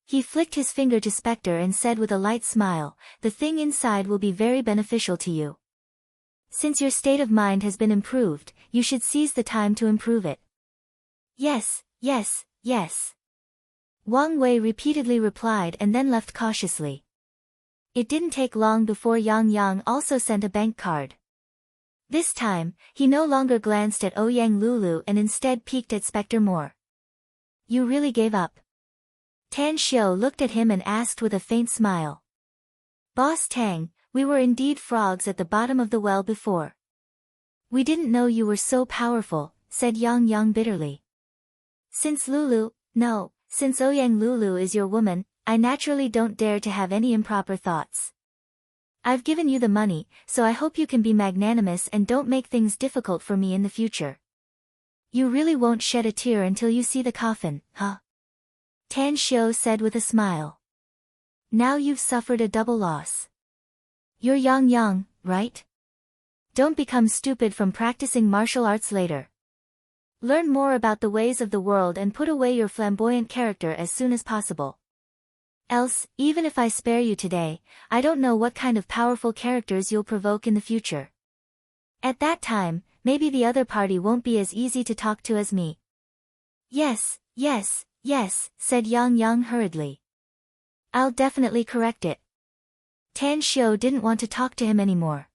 He flicked his finger to Spectre and said with a light smile, The thing inside will be very beneficial to you. Since your state of mind has been improved, you should seize the time to improve it. Yes, yes, yes. Wang Wei repeatedly replied and then left cautiously. It didn't take long before Yang Yang also sent a bank card. This time, he no longer glanced at Ouyang Lulu and instead peeked at Spectre more. You really gave up? Tan Xiu looked at him and asked with a faint smile. Boss Tang, we were indeed frogs at the bottom of the well before. We didn't know you were so powerful, said Yang Yang bitterly. Since Ouyang Lulu is your woman, I naturally don't dare to have any improper thoughts. I've given you the money, so I hope you can be magnanimous and don't make things difficult for me in the future. You really won't shed a tear until you see the coffin, huh? Tan Xiu said with a smile. Now you've suffered a double loss. You're Yang Yang, right? Don't become stupid from practicing martial arts later. Learn more about the ways of the world and put away your flamboyant character as soon as possible. Else, even if I spare you today, I don't know what kind of powerful characters you'll provoke in the future. At that time, maybe the other party won't be as easy to talk to as me. Yes, yes, yes, said Yang Yang hurriedly. I'll definitely correct it. Tan Xiu didn't want to talk to him anymore.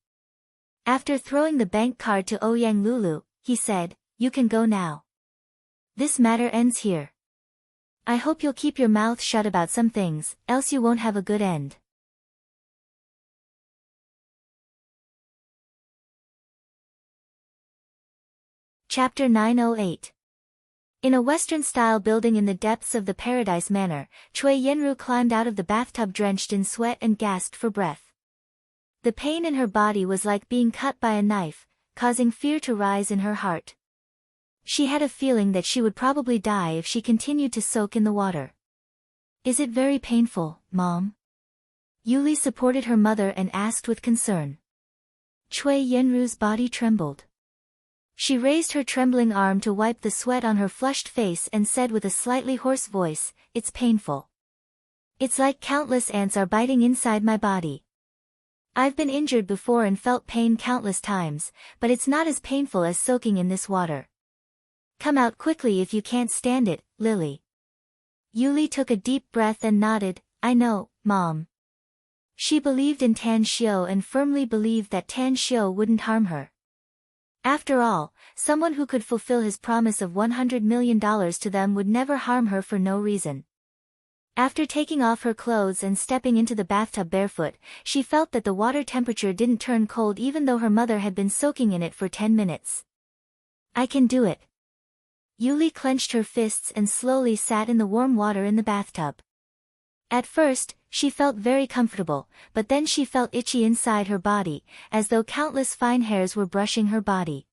After throwing the bank card to Ouyang Lulu, he said, You can go now. This matter ends here. I hope you'll keep your mouth shut about some things, else you won't have a good end. Chapter 908. In a Western-style building in the depths of the Paradise Manor, Cui Yenru climbed out of the bathtub drenched in sweat and gasped for breath. The pain in her body was like being cut by a knife, causing fear to rise in her heart. She had a feeling that she would probably die if she continued to soak in the water. Is it very painful, Mom? Yuli supported her mother and asked with concern. Cui Yenru's body trembled. She raised her trembling arm to wipe the sweat on her flushed face and said with a slightly hoarse voice, It's painful. It's like countless ants are biting inside my body. I've been injured before and felt pain countless times, but it's not as painful as soaking in this water. Come out quickly if you can't stand it, Lily. Yuli took a deep breath and nodded, I know, Mom. She believed in Tan Xiu and firmly believed that Tan Xiu wouldn't harm her. After all, someone who could fulfill his promise of $100 million to them would never harm her for no reason. After taking off her clothes and stepping into the bathtub barefoot, she felt that the water temperature didn't turn cold even though her mother had been soaking in it for 10 minutes. I can do it. Yuli clenched her fists and slowly sat in the warm water in the bathtub. At first, she felt very comfortable, but then she felt itchy inside her body, as though countless fine hairs were brushing her body.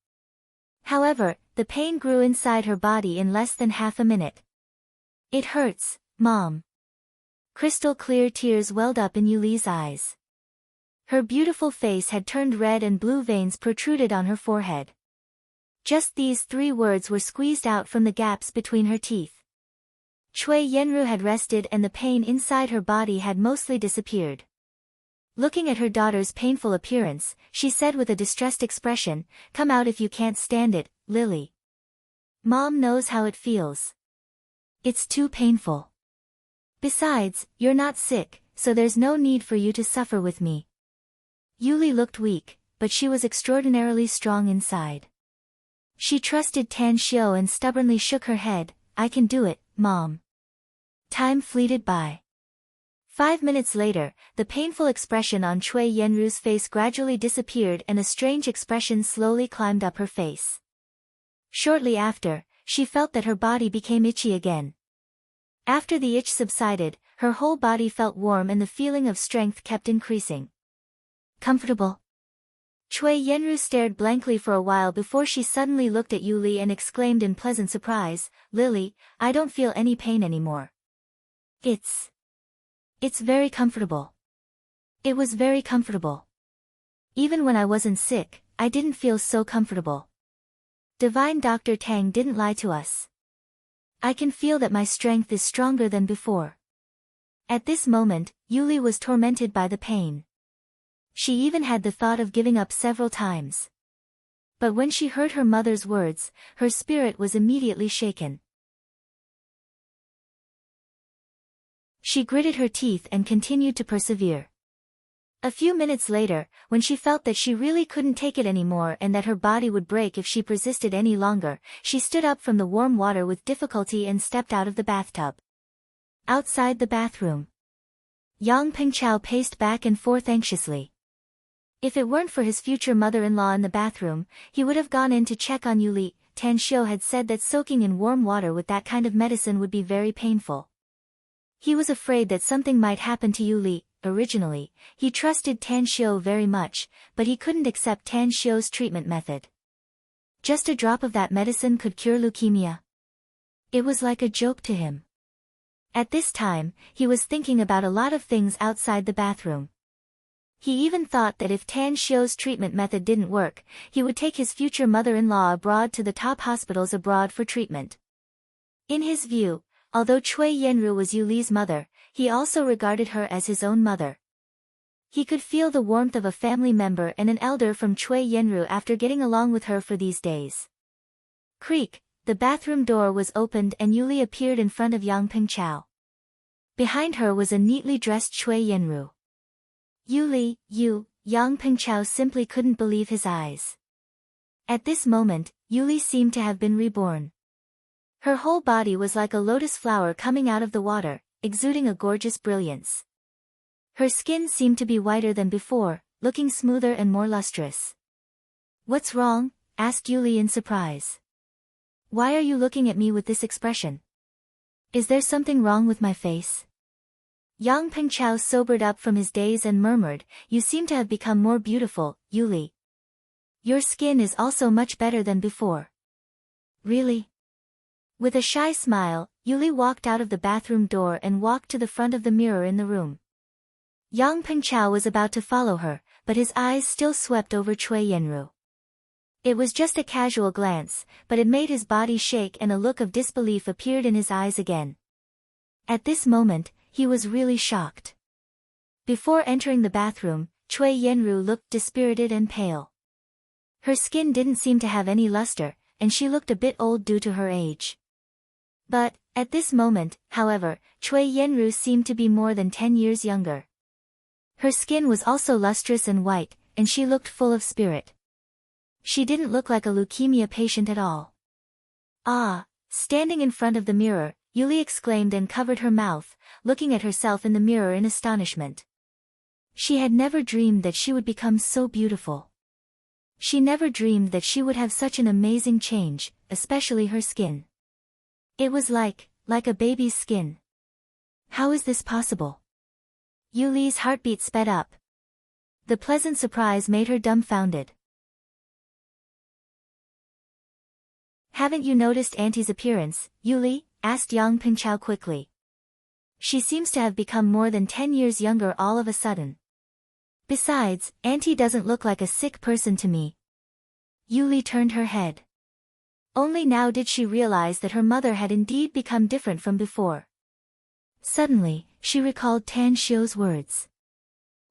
However, the pain grew inside her body in less than half a minute. "It hurts, Mom." Crystal clear tears welled up in Yuli's eyes. Her beautiful face had turned red and blue veins protruded on her forehead. Just these 3 words were squeezed out from the gaps between her teeth. Cui Yenru had rested and the pain inside her body had mostly disappeared. Looking at her daughter's painful appearance, she said with a distressed expression, "Come out if you can't stand it, Lily. Mom knows how it feels. It's too painful. Besides, you're not sick, so there's no need for you to suffer with me." Yuli looked weak, but she was extraordinarily strong inside. She trusted Tan Xiao and stubbornly shook her head. "I can do it, Mom." Time fleeted by. 5 minutes later, the painful expression on Cui Yenru's face gradually disappeared and a strange expression slowly climbed up her face. Shortly after, she felt that her body became itchy again. After the itch subsided, her whole body felt warm and the feeling of strength kept increasing. "Comfortable?" Cui Yenru stared blankly for a while before she suddenly looked at Yuli and exclaimed in pleasant surprise, "Lily, I don't feel any pain anymore. It's very comfortable. It was very comfortable. Even when I wasn't sick, I didn't feel so comfortable. Divine Dr. Tang didn't lie to us. I can feel that my strength is stronger than before." At this moment, Yuli was tormented by the pain. She even had the thought of giving up several times. But when she heard her mother's words, her spirit was immediately shaken. She gritted her teeth and continued to persevere. A few minutes later, when she felt that she really couldn't take it anymore and that her body would break if she persisted any longer, she stood up from the warm water with difficulty and stepped out of the bathtub. Outside the bathroom, Yang Pengchao paced back and forth anxiously. If it weren't for his future mother-in-law in the bathroom, he would have gone in to check on Yuli. Tan Xiao had said that soaking in warm water with that kind of medicine would be very painful. He was afraid that something might happen to Yuli. Originally, he trusted Tan Xiao very much, but he couldn't accept Tan Xiao's treatment method. Just a drop of that medicine could cure leukemia. It was like a joke to him. At this time, he was thinking about a lot of things outside the bathroom. He even thought that if Tan Xiao's treatment method didn't work, he would take his future mother-in-law abroad to the top hospitals abroad for treatment. In his view, although Cui Yenru was Yuli's mother, he also regarded her as his own mother. He could feel the warmth of a family member and an elder from Cui Yenru after getting along with her for these days. Creak, the bathroom door was opened and Yuli appeared in front of Yang Pengchao. Behind her was a neatly dressed Cui Yenru. "Yuli, you," Yang Pengchao simply couldn't believe his eyes. At this moment, Yuli seemed to have been reborn. Her whole body was like a lotus flower coming out of the water, exuding a gorgeous brilliance. Her skin seemed to be whiter than before, looking smoother and more lustrous. "What's wrong?" asked Yuli in surprise. "Why are you looking at me with this expression? Is there something wrong with my face?" Yang Pengchao sobered up from his daze and murmured, "You seem to have become more beautiful, Yuli. Your skin is also much better than before." "Really?" With a shy smile, Yuli walked out of the bathroom door and walked to the front of the mirror in the room. Yang Pengchao was about to follow her, but his eyes still swept over Cui Yenru. It was just a casual glance, but it made his body shake and a look of disbelief appeared in his eyes again. At this moment, he was really shocked. Before entering the bathroom, Cui Yenru looked dispirited and pale. Her skin didn't seem to have any luster, and she looked a bit old due to her age. But, at this moment, however, Cui Yenru seemed to be more than 10 years younger. Her skin was also lustrous and white, and she looked full of spirit. She didn't look like a leukemia patient at all. "Ah!" Standing in front of the mirror, Yuli exclaimed and covered her mouth, looking at herself in the mirror in astonishment. She had never dreamed that she would become so beautiful. She never dreamed that she would have such an amazing change, especially her skin. It was like a baby's skin. How is this possible? Yuli's heartbeat sped up. The pleasant surprise made her dumbfounded. Haven't you noticed Auntie's appearance, Yuli? Asked Yang Pingchao quickly. She seems to have become more than 10 years younger all of a sudden. Besides, Auntie doesn't look like a sick person to me. Yuli turned her head. Only now did she realize that her mother had indeed become different from before. Suddenly, she recalled Tan Xiu's words.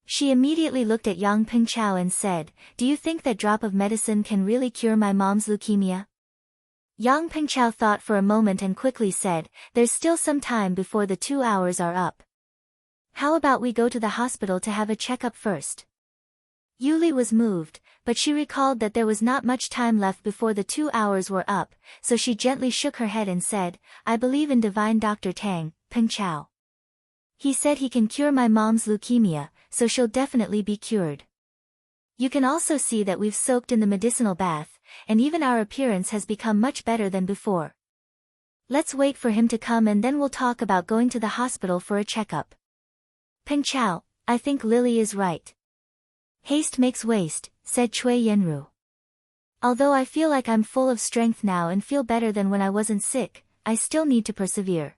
She immediately looked at Yang Pingchao and said, "Do you think that drop of medicine can really cure my mom's leukemia?" Yang Pingchao thought for a moment and quickly said, "There's still some time before the 2 hours are up. How about we go to the hospital to have a checkup first?" Yuli was moved, but she recalled that there was not much time left before the 2 hours were up, so she gently shook her head and said, "I believe in divine Dr. Tang, Pingchao. He said he can cure my mom's leukemia, so she'll definitely be cured. You can also see that we've soaked in the medicinal bath, and even our appearance has become much better than before. Let's wait for him to come and then we'll talk about going to the hospital for a checkup." "Pingchao, I think Lily is right. Haste makes waste," said Cui Yenru. "Although I feel like I'm full of strength now and feel better than when I wasn't sick, I still need to persevere.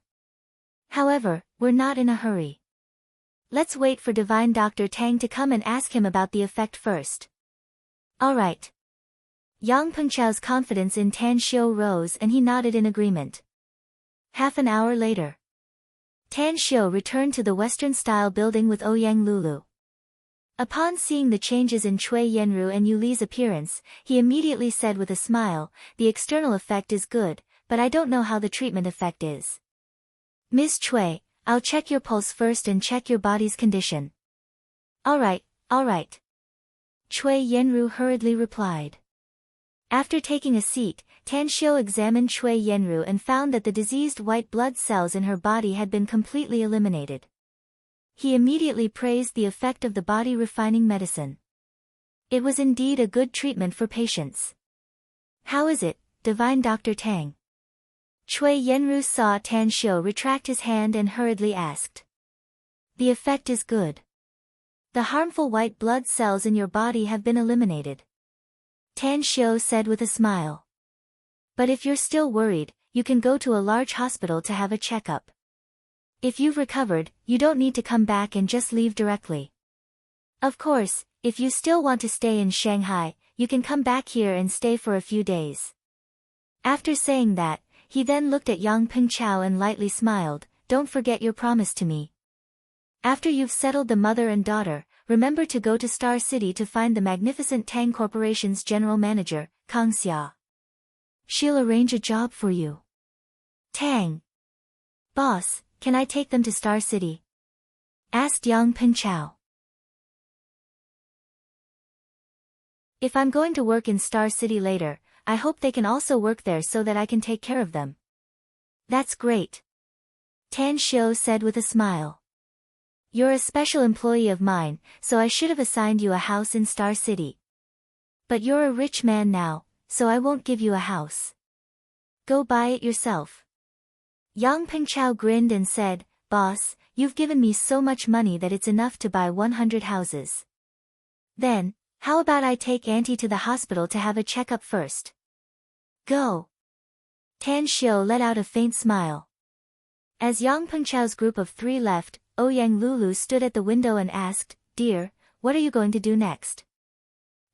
However, we're not in a hurry. Let's wait for divine Dr. Tang to come and ask him about the effect first." "All right." Yang Pengchao's confidence in Tan Xiu rose and he nodded in agreement. Half an hour later, Tan Xiu returned to the Western-style building with Ouyang Lulu. Upon seeing the changes in Cui Yenru and Yuli's appearance, he immediately said with a smile, "The external effect is good, but I don't know how the treatment effect is. Miss Cui, I'll check your pulse first and check your body's condition." All right. Cui Yenru hurriedly replied. After taking a seat, Tan Xiu examined Cui Yenru and found that the diseased white blood cells in her body had been completely eliminated. He immediately praised the effect of the body refining medicine. It was indeed a good treatment for patients. "How is it, divine Dr. Tang?" Cui Yenru saw Tan Xiu retract his hand and hurriedly asked. "The effect is good. The harmful white blood cells in your body have been eliminated," Tan Xiu said with a smile. "But if you're still worried, you can go to a large hospital to have a checkup. If you've recovered, you don't need to come back and just leave directly. Of course, if you still want to stay in Shanghai, you can come back here and stay for a few days." After saying that, he then looked at Yang Pingchao and lightly smiled, "Don't forget your promise to me. After you've settled the mother and daughter, remember to go to Star City to find the magnificent Tang Corporation's general manager, Kang Xia. She'll arrange a job for you." "Tang. Boss, can I take them to Star City?" asked Yang Pingchao. "If I'm going to work in Star City later, I hope they can also work there so that I can take care of them." "That's great," Tan Xiu said with a smile. "You're a special employee of mine, so I should have assigned you a house in Star City. But you're a rich man now, so I won't give you a house. Go buy it yourself." Yang Pingchao grinned and said, "Boss, you've given me so much money that it's enough to buy 100 houses. Then, how about I take Auntie to the hospital to have a checkup first?" "Go." Tan Xiu let out a faint smile. As Yang Pengchao's group of 3 left, Ouyang Lulu stood at the window and asked, "Dear, what are you going to do next?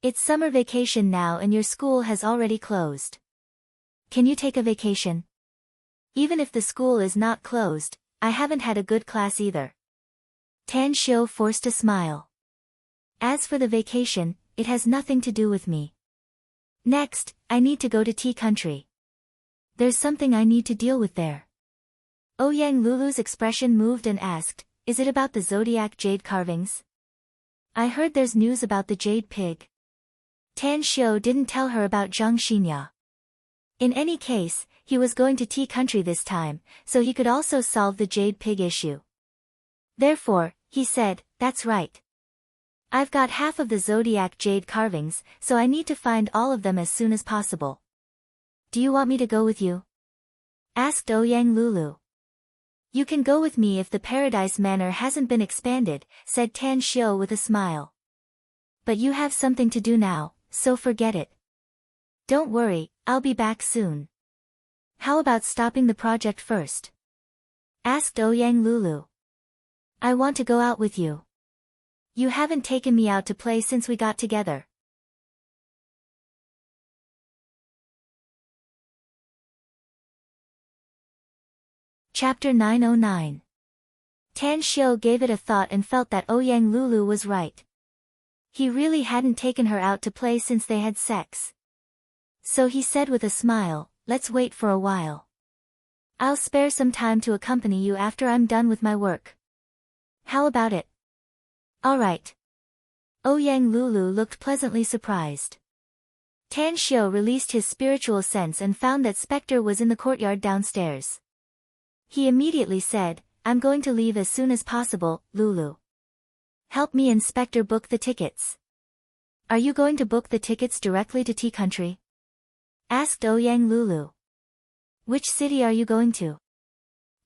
It's summer vacation now and your school has already closed. Can you take a vacation?" "Even if the school is not closed, I haven't had a good class either." Tan Xiu forced a smile. "As for the vacation, it has nothing to do with me. Next, I need to go to Tea Country. There's something I need to deal with there." Ouyang Lulu's expression moved and asked, "Is it about the zodiac jade carvings? I heard there's news about the jade pig." Tan Xiu didn't tell her about Zhang Xinya. In any case, he was going to Tea Country this time, so he could also solve the jade pig issue. Therefore, he said, "That's right. I've got half of the zodiac jade carvings, so I need to find all of them as soon as possible. Do you want me to go with you?" asked Ouyang Lulu. You can go with me if the Paradise Manor hasn't been expanded, said Tan Xiu with a smile. But you have something to do now, so forget it. Don't worry, I'll be back soon. How about stopping the project first? Asked Ouyang Lulu. I want to go out with you. You haven't taken me out to play since we got together. Chapter 909. Tan Xiu gave it a thought and felt that Ouyang Lulu was right. He really hadn't taken her out to play since they had sex. So he said with a smile, let's wait for a while. I'll spare some time to accompany you after I'm done with my work. How about it? All right. Ouyang Lulu looked pleasantly surprised. Tan Xiu released his spiritual sense and found that Spectre was in the courtyard downstairs. He immediately said, I'm going to leave as soon as possible, Lulu. Help me and Spectre book the tickets. Are you going to book the tickets directly to Tea Country? Asked Ouyang Lulu. Which city are you going to?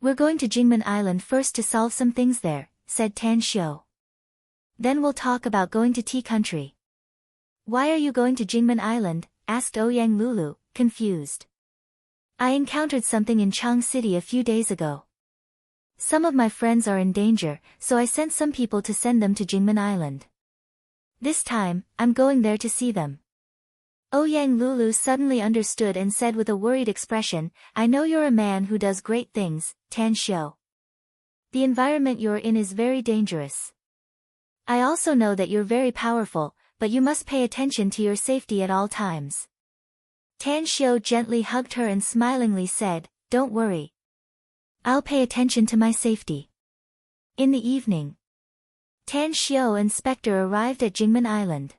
We're going to Jingmen Island first to solve some things there, said Tan Xiu. Then we'll talk about going to Tea Country. Why are you going to Jingmen Island? Asked Ouyang Lulu, confused. I encountered something in Chang City a few days ago. Some of my friends are in danger, so I sent some people to send them to Jingmen Island. This time, I'm going there to see them. Ouyang Lulu suddenly understood and said with a worried expression, I know you're a man who does great things, Tan Xiu. The environment you're in is very dangerous. I also know that you're very powerful, but you must pay attention to your safety at all times. Tan Xiu gently hugged her and smilingly said, don't worry. I'll pay attention to my safety. In the evening, Tan Xiu and Spectre arrived at Jingmen Island.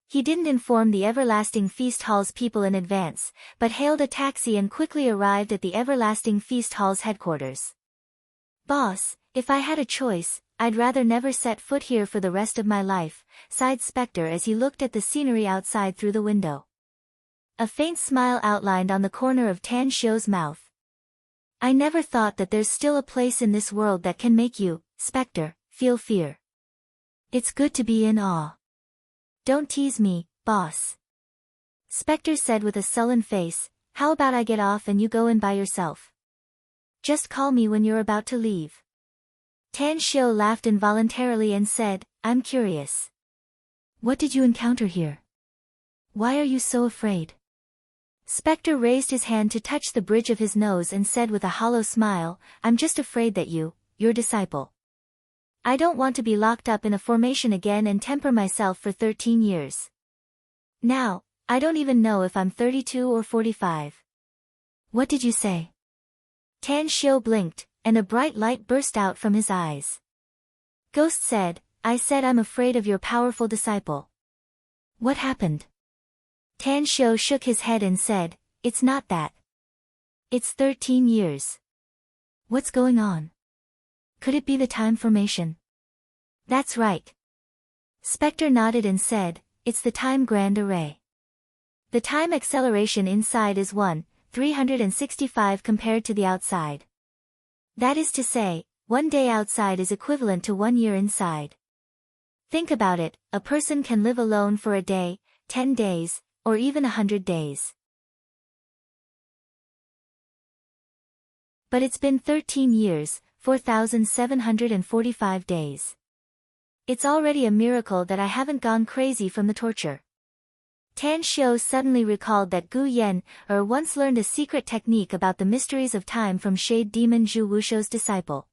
He didn't inform the Everlasting Feast Hall's people in advance, but hailed a taxi and quickly arrived at the Everlasting Feast Hall's headquarters. Boss, if I had a choice, I'd rather never set foot here for the rest of my life, sighed Spectre as he looked at the scenery outside through the window. A faint smile outlined on the corner of Tan Xiu's mouth. I never thought that there's still a place in this world that can make you, Spectre, feel fear. It's good to be in awe. Don't tease me, boss. Spectre said with a sullen face, how about I get off and you go in by yourself? Just call me when you're about to leave. Tan Xiu laughed involuntarily and said, I'm curious. What did you encounter here? Why are you so afraid? Spectre raised his hand to touch the bridge of his nose and said with a hollow smile, I'm just afraid that your disciple. I don't want to be locked up in a formation again and temper myself for 13 years. Now, I don't even know if I'm 32 or 45. What did you say? Tan Xiu blinked, and a bright light burst out from his eyes. Ghost said, I said I'm afraid of your powerful disciple. What happened? Tan Xiu shook his head and said, it's not that. It's 13 years. What's going on? Could it be the time formation? That's right. Spectre nodded and said, it's the time grand array. The time acceleration inside is 1/365 compared to the outside. That is to say, 1 day outside is equivalent to 1 year inside. Think about it, a person can live alone for a day, 10 days, or even 100 days. But it's been 13 years, 4,745 days. It's already a miracle that I haven't gone crazy from the torture. Tan Xiu suddenly recalled that Gu Yan once learned a secret technique about the mysteries of time from Shade Demon Zhu Wushou's disciple.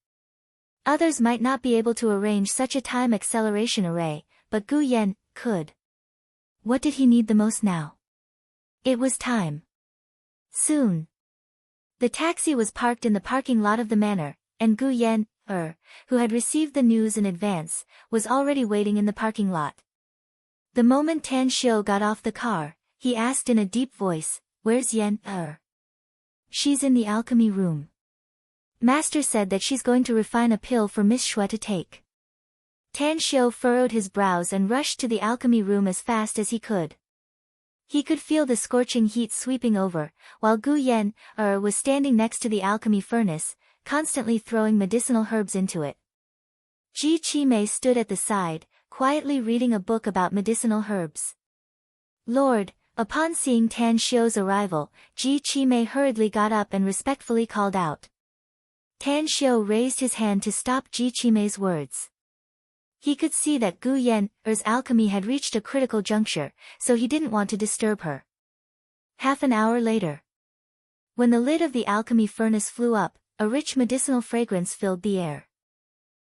Others might not be able to arrange such a time acceleration array, but Gu Yan could. What did he need the most now? It was time. Soon. The taxi was parked in the parking lot of the manor, and Gu Yan, who had received the news in advance, was already waiting in the parking lot. The moment Tan Xiu got off the car, he asked in a deep voice, where's Yan? She's in the alchemy room. Master said that she's going to refine a pill for Miss Shui to take. Tan Xiu furrowed his brows and rushed to the alchemy room as fast as he could. He could feel the scorching heat sweeping over, while Gu Yan, was standing next to the alchemy furnace, constantly throwing medicinal herbs into it. Ji Qimei stood at the side, quietly reading a book about medicinal herbs. Lord, upon seeing Tan Xiu's arrival, Ji Qimei hurriedly got up and respectfully called out. Tan Xiu raised his hand to stop Ji Qimei's words. He could see that Gu Yen's alchemy had reached a critical juncture, so he didn't want to disturb her. Half an hour later. When the lid of the alchemy furnace flew up, a rich medicinal fragrance filled the air.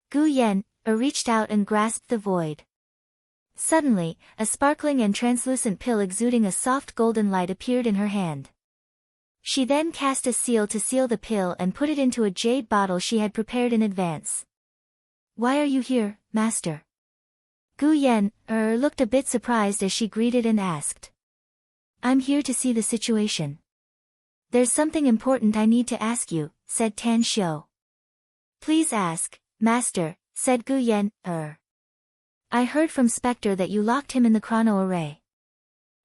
Gu Yan reached out and grasped the void. Suddenly, a sparkling and translucent pill exuding a soft golden light appeared in her hand. She then cast a seal to seal the pill and put it into a jade bottle she had prepared in advance. Why are you here, Master? Gu Yan looked a bit surprised as she greeted and asked. I'm here to see the situation. There's something important I need to ask you, said Tan Xiu. Please ask, Master, said Gu Yan. I heard from Spectre that you locked him in the chrono array.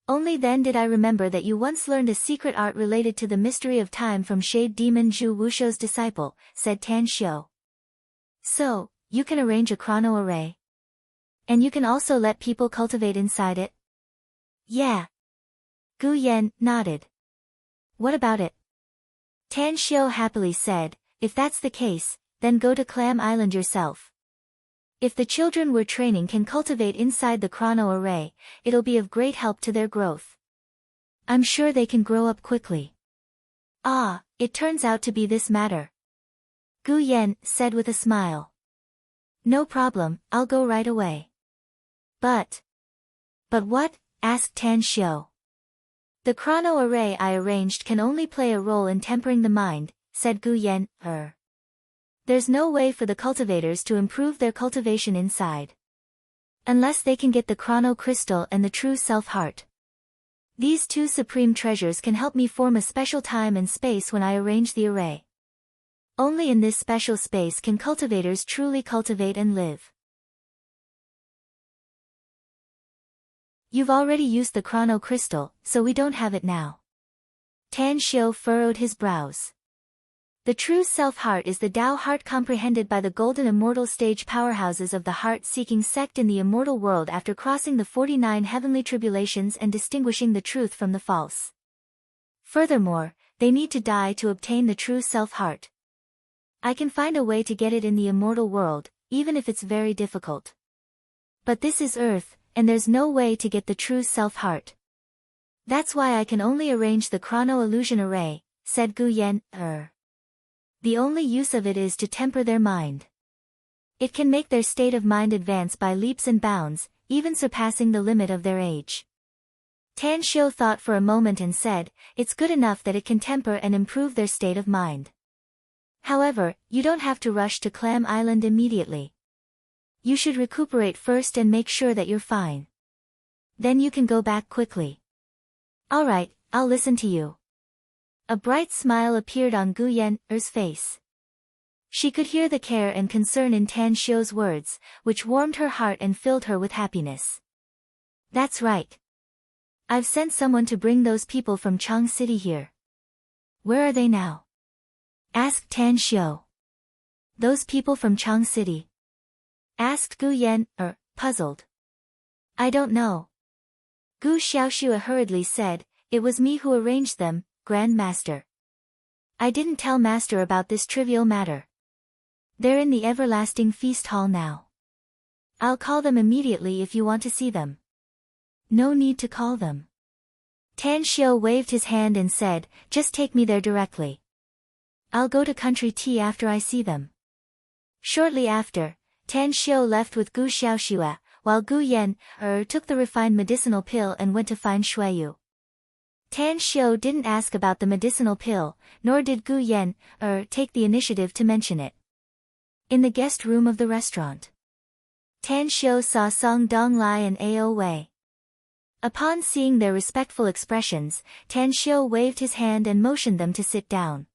Only then did I remember that you once learned a secret art related to the mystery of time from Shade Demon Zhu Wushou's disciple, said Tan Xiu. So, you can arrange a chrono array? And you can also let people cultivate inside it? Yeah. Gu Yan nodded. What about it? Tan Xiu happily said, if that's the case, then go to Clam Island yourself. If the children we're training can cultivate inside the chrono array, it'll be of great help to their growth. I'm sure they can grow up quickly. Ah, it turns out to be this matter. Gu Yan said with a smile. No problem, I'll go right away. But what? Asked Tan Xiu. The chrono array I arranged can only play a role in tempering the mind, said Gu Yan. There's no way for the cultivators to improve their cultivation inside. Unless they can get the chrono crystal and the true self-heart. These two supreme treasures can help me form a special time and space when I arrange the array. Only in this special space can cultivators truly cultivate and live. You've already used the chrono crystal, so we don't have it now. Tan Xiu furrowed his brows. The true self-heart is the Tao heart comprehended by the golden immortal stage powerhouses of the heart-seeking sect in the immortal world after crossing the 49 heavenly tribulations and distinguishing the truth from the false. Furthermore, they need to die to obtain the true self-heart. I can find a way to get it in the immortal world, even if it's very difficult. But this is Earth, and there's no way to get the true self-heart. That's why I can only arrange the chrono illusion array, said Gu Yan. The only use of it is to temper their mind. It can make their state of mind advance by leaps and bounds, even surpassing the limit of their age. Tan Xiu thought for a moment and said, it's good enough that it can temper and improve their state of mind. However, you don't have to rush to Clam Island immediately. You should recuperate first and make sure that you're fine. Then you can go back quickly. Alright, I'll listen to you. A bright smile appeared on Gu Yan's face. She could hear the care and concern in Tan Xiu's words, which warmed her heart and filled her with happiness. That's right. I've sent someone to bring those people from Chang City here. Where are they now? Asked Tan Xiu. Those people from Chang City? Asked Gu Yan, puzzled. I don't know. Gu Xiaoxue hurriedly said, it was me who arranged them, Grand Master. I didn't tell Master about this trivial matter. They're in the everlasting feast hall now. I'll call them immediately if you want to see them. No need to call them. Tan Xiu waved his hand and said, just take me there directly. I'll go to country tea after I see them. Shortly after, Tan Xiu left with Gu Xiaoxue, while Gu Yan took the refined medicinal pill and went to find Shuiyu. Tan Xiu didn't ask about the medicinal pill, nor did Gu Yan take the initiative to mention it. In the guest room of the restaurant, Tan Xiu saw Song Donglai and Ao Wei. Upon seeing their respectful expressions, Tan Xiu waved his hand and motioned them to sit down.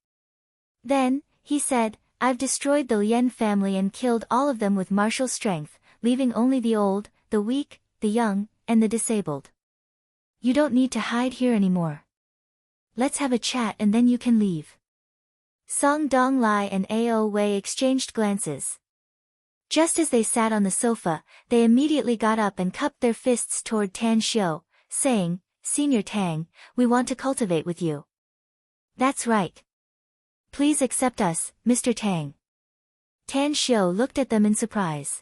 Then, he said, I've destroyed the Lien family and killed all of them with martial strength, leaving only the old, the weak, the young, and the disabled. You don't need to hide here anymore. Let's have a chat and then you can leave. Song Donglai and Ao Wei exchanged glances. Just as they sat on the sofa, they immediately got up and cupped their fists toward Tan Xiu, saying, "Senior Tang, we want to cultivate with you." "That's right. Please accept us, Mr. Tang." Tan Xiu looked at them in surprise.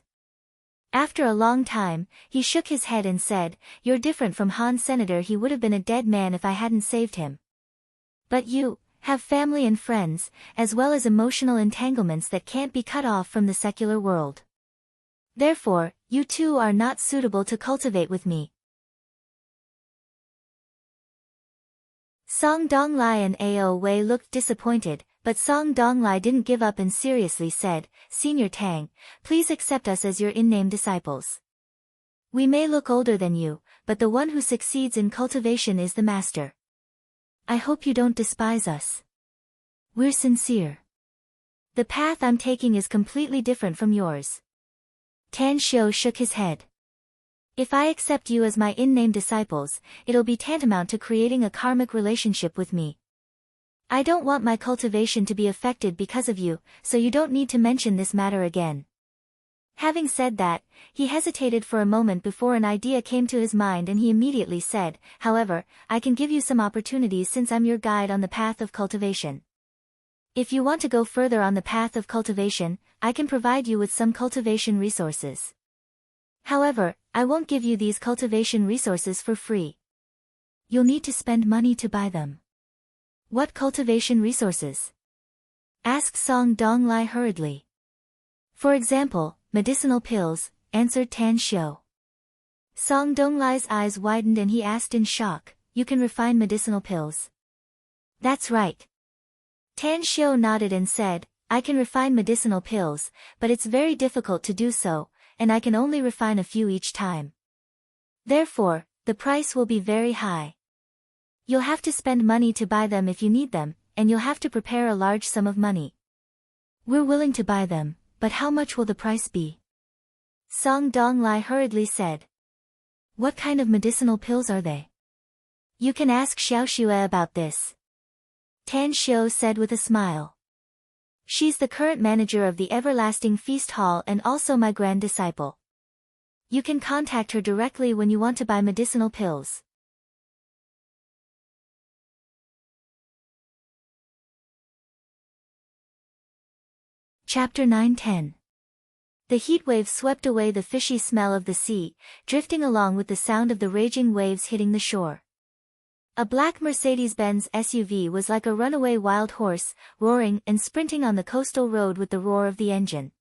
After a long time, he shook his head and said, "You're different from Han Senator. He would have been a dead man if I hadn't saved him. But you have family and friends, as well as emotional entanglements that can't be cut off from the secular world. Therefore, you two are not suitable to cultivate with me." Song Donglai and Ao Wei looked disappointed, but Song Donglai didn't give up and seriously said, "Senior Tang, please accept us as your in-name disciples. We may look older than you, but the one who succeeds in cultivation is the master. I hope you don't despise us. We're sincere. The path I'm taking is completely different from yours." Tan Xiu shook his head. "If I accept you as my in-name disciples, it'll be tantamount to creating a karmic relationship with me. I don't want my cultivation to be affected because of you, so you don't need to mention this matter again." Having said that, he hesitated for a moment before an idea came to his mind and he immediately said, "However, I can give you some opportunities since I'm your guide on the path of cultivation. If you want to go further on the path of cultivation, I can provide you with some cultivation resources. However, I won't give you these cultivation resources for free. You'll need to spend money to buy them." "What cultivation resources?" asked Song Donglai hurriedly. "For example, medicinal pills," answered Tan Xiu. Song Donglai's eyes widened and he asked in shock, "You can refine medicinal pills?" "That's right." Tan Xiu nodded and said, "I can refine medicinal pills, but it's very difficult to do so, and I can only refine a few each time. Therefore, the price will be very high. You'll have to spend money to buy them if you need them, and you'll have to prepare a large sum of money." "We're willing to buy them, but how much will the price be?" Song Donglai hurriedly said. "What kind of medicinal pills are they?" "You can ask Xiaoxue about this," Tan Xiu said with a smile. "She's the current manager of the Everlasting Feast Hall and also my grand disciple. You can contact her directly when you want to buy medicinal pills." Chapter 9-10. The heat wave swept away the fishy smell of the sea, drifting along with the sound of the raging waves hitting the shore. A black Mercedes-Benz SUV was like a runaway wild horse, roaring and sprinting on the coastal road with the roar of the engine.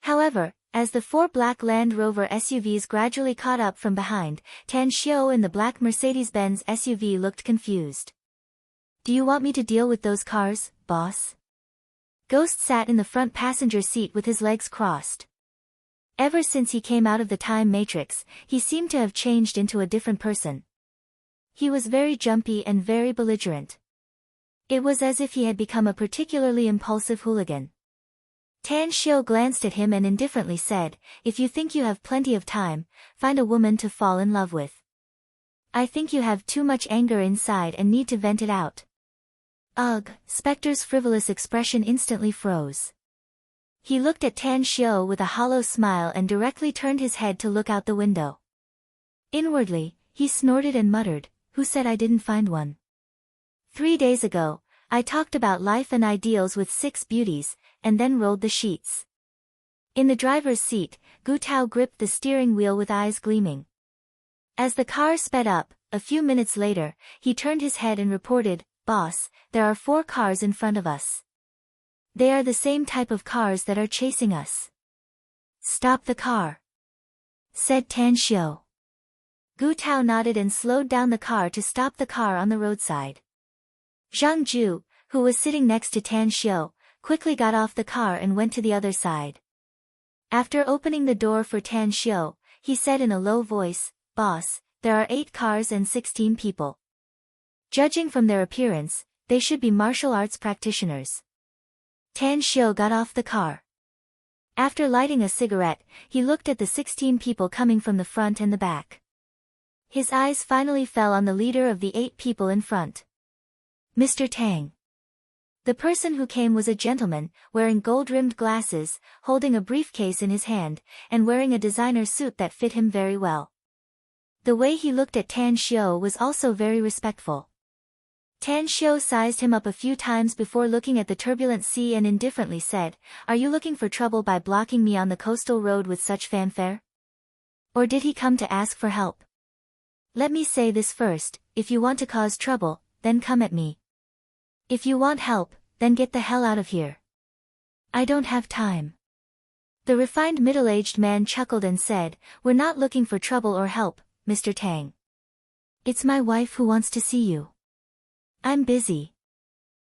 However, as the four black Land Rover SUVs gradually caught up from behind, Tan Xiu in the black Mercedes-Benz SUV looked confused. "Do you want me to deal with those cars, boss?" Ghost sat in the front passenger seat with his legs crossed. Ever since he came out of the time matrix, he seemed to have changed into a different person. He was very jumpy and very belligerent. It was as if he had become a particularly impulsive hooligan. Tan Xiu glanced at him and indifferently said, "If you think you have plenty of time, find a woman to fall in love with. I think you have too much anger inside and need to vent it out." Ugh, Spectre's frivolous expression instantly froze. He looked at Tan Xiu with a hollow smile and directly turned his head to look out the window. Inwardly, he snorted and muttered, "Who said I didn't find one? 3 days ago, I talked about life and ideals with 6 beauties, and then rolled the sheets." In the driver's seat, Gu Tao gripped the steering wheel with eyes gleaming. As the car sped up, a few minutes later, he turned his head and reported, "Boss, there are 4 cars in front of us. They are the same type of cars that are chasing us." "Stop the car," said Tan Xiu. Gu Tao nodded and slowed down the car to stop the car on the roadside. Zhang Ju, who was sitting next to Tan Xiu, quickly got off the car and went to the other side. After opening the door for Tan Xiu, he said in a low voice, "Boss, there are 8 cars and 16 people. Judging from their appearance, they should be martial arts practitioners." Tan Xiu got off the car. After lighting a cigarette, he looked at the 16 people coming from the front and the back. His eyes finally fell on the leader of the 8 people in front. "Mr. Tang." The person who came was a gentleman, wearing gold-rimmed glasses, holding a briefcase in his hand, and wearing a designer suit that fit him very well. The way he looked at Tan Xiu was also very respectful. Tan Xiu sized him up a few times before looking at the turbulent sea and indifferently said, "Are you looking for trouble by blocking me on the coastal road with such fanfare? Or did he come to ask for help? Let me say this first, if you want to cause trouble, then come at me. If you want help, then get the hell out of here. I don't have time." The refined middle-aged man chuckled and said, "We're not looking for trouble or help, Mr. Tang. It's my wife who wants to see you. I'm busy."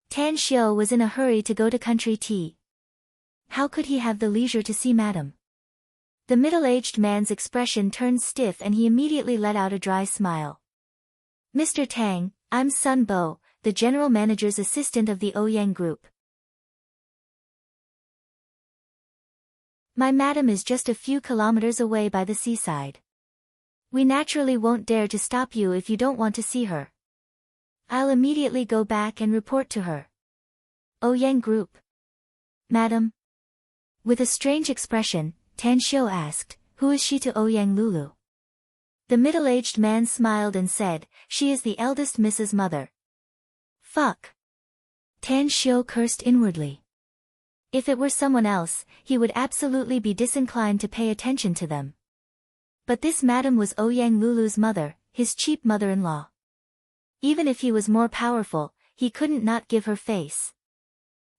Tan Xiu was in a hurry to go to country tea. How could he have the leisure to see Madam? The middle-aged man's expression turned stiff and he immediately let out a dry smile. "Mr. Tang, I'm Sun Bo, the general manager's assistant of the Ouyang Group. My madam is just a few kilometers away by the seaside. We naturally won't dare to stop you if you don't want to see her. I'll immediately go back and report to her." Ouyang Group. "Madam?" With a strange expression, Tan Xiu asked, "Who is she to Ouyang Lulu?" The middle-aged man smiled and said, "She is the eldest Mrs. Mother." Fuck. Tan Xiu cursed inwardly. If it were someone else, he would absolutely be disinclined to pay attention to them. But this madam was Ouyang Lulu's mother, his cheap mother-in-law. Even if he was more powerful, he couldn't not give her face.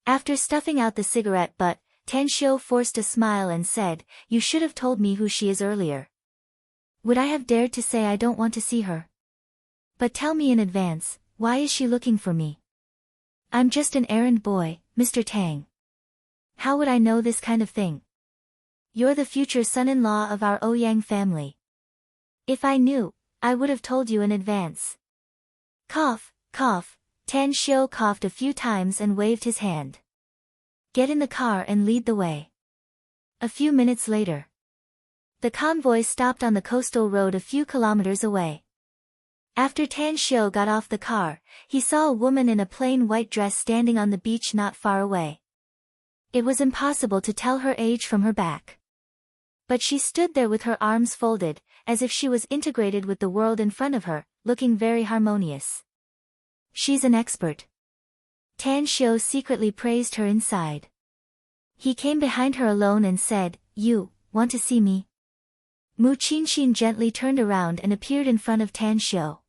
After stuffing out the cigarette butt, Tan Xiu forced a smile and said, "You should have told me who she is earlier. Would I have dared to say I don't want to see her? But tell me in advance, why is she looking for me? I'm just an errand boy, Mr. Tang. How would I know this kind of thing? You're the future son-in-law of our Ouyang family. If I knew, I would have told you in advance." Cough, cough, Tan Xiu coughed a few times and waved his hand. "Get in the car and lead the way." A few minutes later, the convoy stopped on the coastal road a few kilometers away. After Tan Xiu got off the car, he saw a woman in a plain white dress standing on the beach not far away. It was impossible to tell her age from her back. But she stood there with her arms folded, as if she was integrated with the world in front of her, looking very harmonious. She's an expert. Tan Xiu secretly praised her inside. He came behind her alone and said, "You, want to see me?" Mu Qinxin gently turned around and appeared in front of Tan Xiu.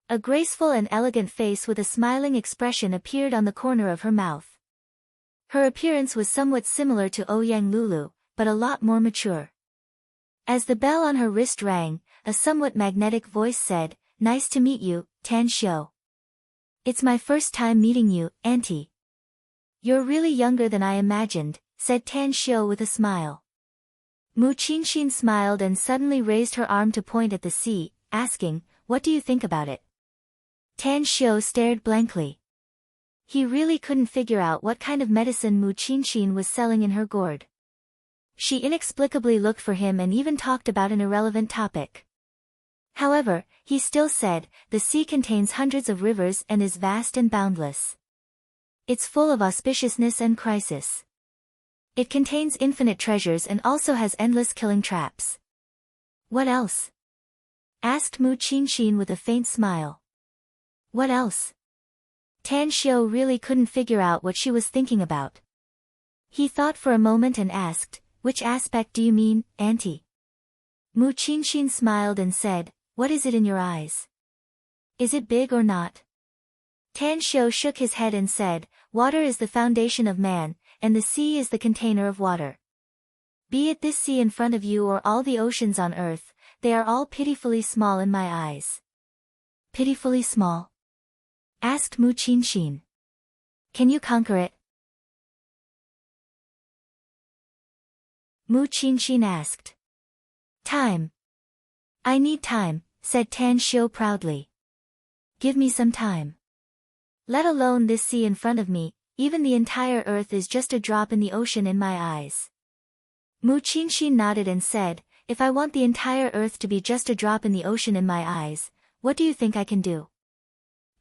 A graceful and elegant face with a smiling expression appeared on the corner of her mouth. Her appearance was somewhat similar to Ouyang Lulu, but a lot more mature. As the bell on her wrist rang, a somewhat magnetic voice said, "Nice to meet you, Tan Xiu. It's my first time meeting you, Auntie." "You're really younger than I imagined," said Tan Xiu with a smile. Mu Qinxin smiled and suddenly raised her arm to point at the sea, asking, "What do you think about it?" Tan Xiu stared blankly. He really couldn't figure out what kind of medicine Mu Qinxin was selling in her gourd. She inexplicably looked for him and even talked about an irrelevant topic. However, he still said, "The sea contains hundreds of rivers and is vast and boundless. It's full of auspiciousness and crisis. It contains infinite treasures and also has endless killing traps." "What else?" asked Mu Qinxin with a faint smile. "What else?" Tan Xiu really couldn't figure out what she was thinking about. He thought for a moment and asked, "Which aspect do you mean, Auntie?" Mu Qinxin smiled and said, "What is it in your eyes? Is it big or not?" Tan Xiu shook his head and said, "Water is the foundation of man, and the sea is the container of water. Be it this sea in front of you or all the oceans on earth, they are all pitifully small in my eyes." "Pitifully small?" asked Mu Qinxin. "Can you conquer it?" Mu Qinxin asked. "Time. I need time," said Tan Xiu proudly. "Give me some time. Let alone this sea in front of me, even the entire earth is just a drop in the ocean in my eyes." Mu Qinxin nodded and said, "If I want the entire earth to be just a drop in the ocean in my eyes, what do you think I can do?"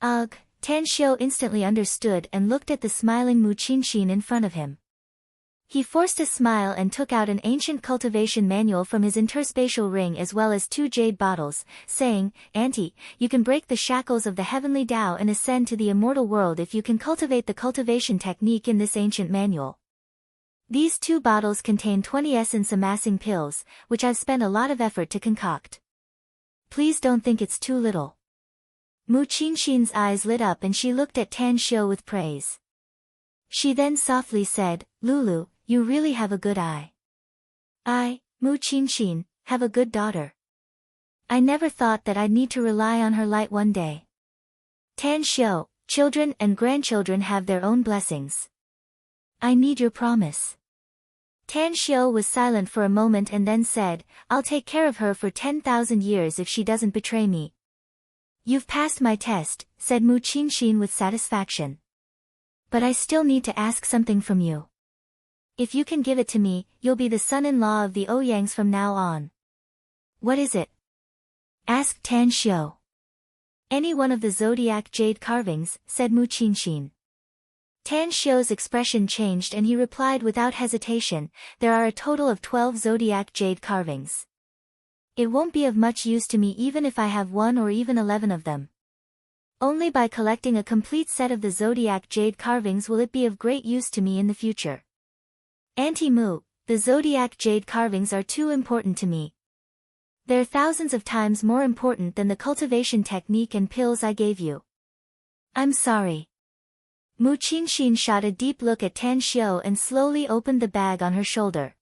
"Ugh, Tan Xiu instantly understood and looked at the smiling Mu Qinshin in front of him. He forced a smile and took out an ancient cultivation manual from his interspatial ring as well as 2 jade bottles, saying, "Auntie, you can break the shackles of the heavenly Tao and ascend to the immortal world if you can cultivate the cultivation technique in this ancient manual. These 2 bottles contain 20 essence amassing pills, which I've spent a lot of effort to concoct. Please don't think it's too little." Mu Qinshin's eyes lit up and she looked at Tan Xiu with praise. She then softly said, "Lulu, you really have a good eye. I, Mu Qinshin, have a good daughter. I never thought that I'd need to rely on her light one day. Tan Xiu, children and grandchildren have their own blessings. I need your promise." Tan Xiu was silent for a moment and then said, "I'll take care of her for 10,000 years if she doesn't betray me." "You've passed my test," said Mu Qinshin with satisfaction. "But I still need to ask something from you. If you can give it to me, you'll be the son-in-law of the Ouyang's from now on." "What is it?" asked Tan Xiu. "Any one of the zodiac jade carvings," said Mu Qinshin. Tan Xiu's expression changed and he replied without hesitation, "There are a total of 12 zodiac jade carvings. It won't be of much use to me even if I have 1 or even 11 of them. Only by collecting a complete set of the zodiac jade carvings will it be of great use to me in the future. Auntie Mu, the zodiac jade carvings are too important to me. They're thousands of times more important than the cultivation technique and pills I gave you. I'm sorry." Mu Qinshin shot a deep look at Tan Xiu and slowly opened the bag on her shoulder.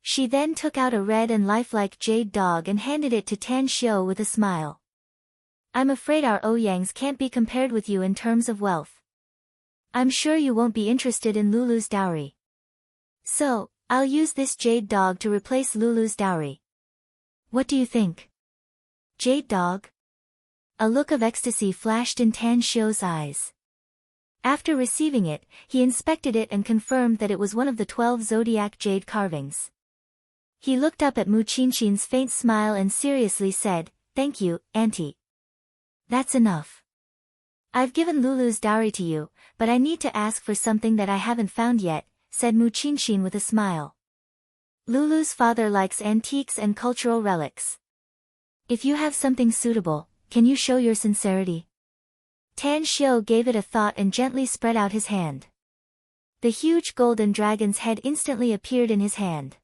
She then took out a red and lifelike jade dog and handed it to Tan Xiu with a smile. "I'm afraid our Ouyang's can't be compared with you in terms of wealth. I'm sure you won't be interested in Lulu's dowry. So, I'll use this jade dog to replace Lulu's dowry. What do you think?" "Jade dog?" A look of ecstasy flashed in Tan Xiu's eyes. After receiving it, he inspected it and confirmed that it was one of the 12 zodiac jade carvings. He looked up at Mu Qinshin's faint smile and seriously said, "Thank you, Auntie. That's enough. I've given Lulu's dowry to you, but I need to ask for something that I haven't found yet," said Mu Qinshin with a smile. "Lulu's father likes antiques and cultural relics. If you have something suitable, can you show your sincerity?" Tan Xiu gave it a thought and gently spread out his hand. The huge golden dragon's head instantly appeared in his hand.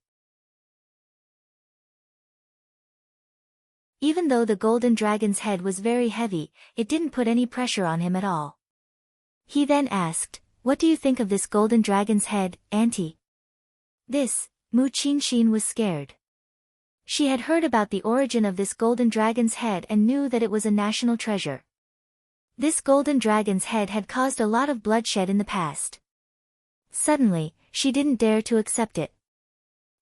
Even though the golden dragon's head was very heavy, it didn't put any pressure on him at all. He then asked, "What do you think of this golden dragon's head, Auntie?" Mu Qinshin was scared. She had heard about the origin of this golden dragon's head and knew that it was a national treasure. This golden dragon's head had caused a lot of bloodshed in the past. Suddenly, she didn't dare to accept it.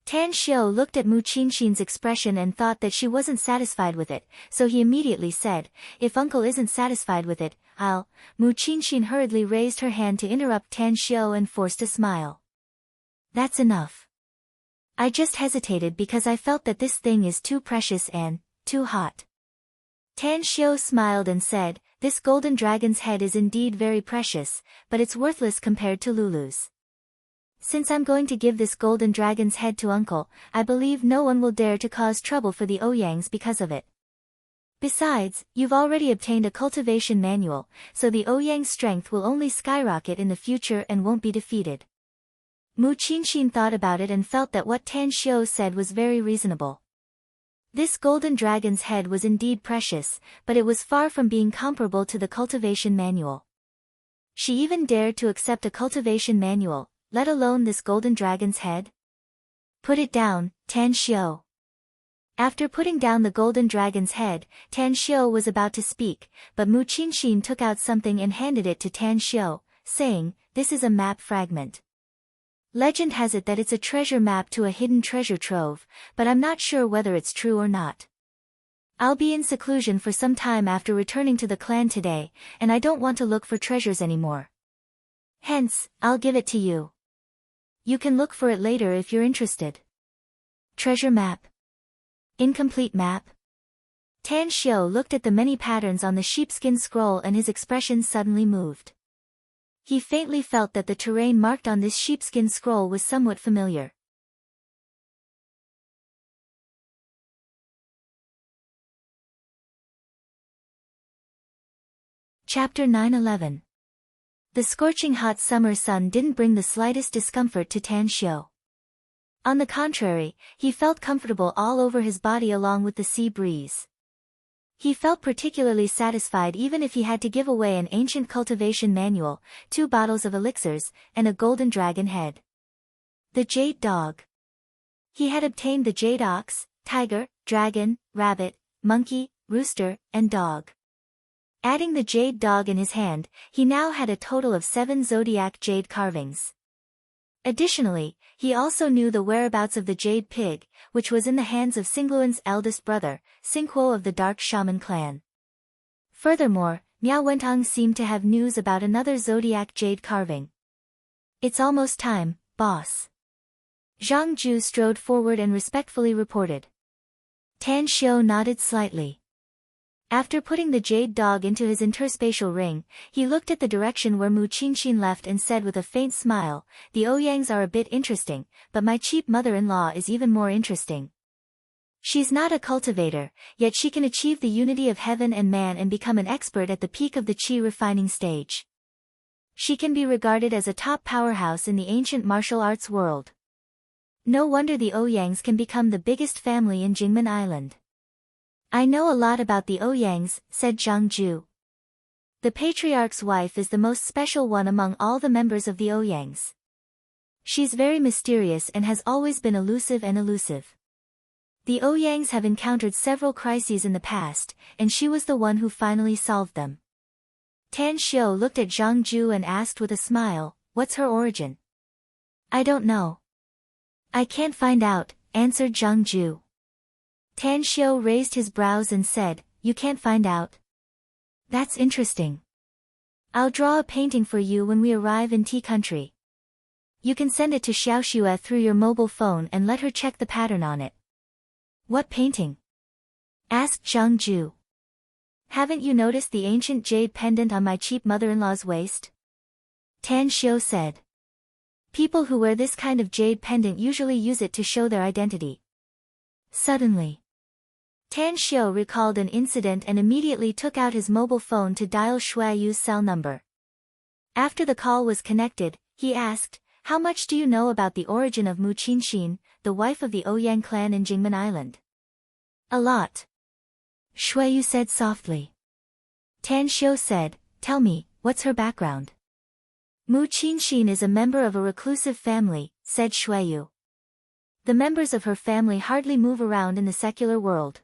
Tan Xiu looked at Mu Qinshin's expression and thought that she wasn't satisfied with it, so he immediately said, "If uncle isn't satisfied with it, I'll..." Mu Qinshin hurriedly raised her hand to interrupt Tan Xiu and forced a smile. "That's enough. I just hesitated because I felt that this thing is too precious and too hot." Tan Xiu smiled and said, "This golden dragon's head is indeed very precious, but it's worthless compared to Lulu's. Since I'm going to give this golden dragon's head to uncle, I believe no one will dare to cause trouble for the Ouyang's because of it. Besides, you've already obtained a cultivation manual, so the Ouyang's strength will only skyrocket in the future and won't be defeated." Mu Qinshin thought about it and felt that what Tan Xiu said was very reasonable. This golden dragon's head was indeed precious, but it was far from being comparable to the cultivation manual. She even dared to accept a cultivation manual, let alone this golden dragon's head? "Put it down, Tan Xiu." After putting down the golden dragon's head, Tan Xiu was about to speak, but Mu Qinshin took out something and handed it to Tan Xiu, saying, "This is a map fragment. Legend has it that it's a treasure map to a hidden treasure trove, but I'm not sure whether it's true or not. I'll be in seclusion for some time after returning to the clan today, and I don't want to look for treasures anymore. Hence, I'll give it to you. You can look for it later if you're interested." "Treasure map? Incomplete map?" Tan Xiu looked at the many patterns on the sheepskin scroll and his expression suddenly moved. He faintly felt that the terrain marked on this sheepskin scroll was somewhat familiar. Chapter 9-11. The scorching hot summer sun didn't bring the slightest discomfort to Tan Xiu. On the contrary, he felt comfortable all over his body along with the sea breeze. He felt particularly satisfied even if he had to give away an ancient cultivation manual, 2 bottles of elixirs, and a golden dragon head. The jade dog. He had obtained the jade ox, tiger, dragon, rabbit, monkey, rooster, and dog. Adding the jade dog in his hand, he now had a total of 7 zodiac jade carvings. Additionally, he also knew the whereabouts of the jade pig, which was in the hands of Xingluan's eldest brother, Xinghuo of the Dark Shaman clan. Furthermore, Miao Wentong seemed to have news about another zodiac jade carving. "It's almost time, boss." Zhang Ju strode forward and respectfully reported. Tan Xiu nodded slightly. After putting the jade dog into his interspatial ring, he looked at the direction where Mu Qinxin left and said with a faint smile, "The Ouyang's are a bit interesting, but my cheap mother-in-law is even more interesting. She's not a cultivator, yet she can achieve the unity of heaven and man and become an expert at the peak of the qi refining stage. She can be regarded as a top powerhouse in the ancient martial arts world. No wonder the Ouyang's can become the biggest family in Jingmen Island." "I know a lot about the Ouyang's," said Zhang Ju. "The patriarch's wife is the most special one among all the members of the Ouyang's. She's very mysterious and has always been elusive. The Ouyang's have encountered several crises in the past, and she was the one who finally solved them." Tan Xiu looked at Zhang Ju and asked with a smile, "What's her origin?" "I don't know." "I can't find out," answered Zhang Ju. Tan Xiu raised his brows and said, "You can't find out? That's interesting. I'll draw a painting for you when we arrive in Tea Country. You can send it to Xiaoxue through your mobile phone and let her check the pattern on it." "What painting?" asked Zhang Ju. "Haven't you noticed the ancient jade pendant on my cheap mother-in-law's waist?" Tan Xiu said. "People who wear this kind of jade pendant usually use it to show their identity." Suddenly, Tan Xiu recalled an incident and immediately took out his mobile phone to dial Shuaiyu's cell number. After the call was connected, he asked, "How much do you know about the origin of Mu Qinxin, the wife of the Ouyang clan in Jingmen Island?" "A lot," Shuaiyu said softly. Tan Xiu said, "Tell me, what's her background?" "Mu Qinxin is a member of a reclusive family," said Shuaiyu. "The members of her family hardly move around in the secular world.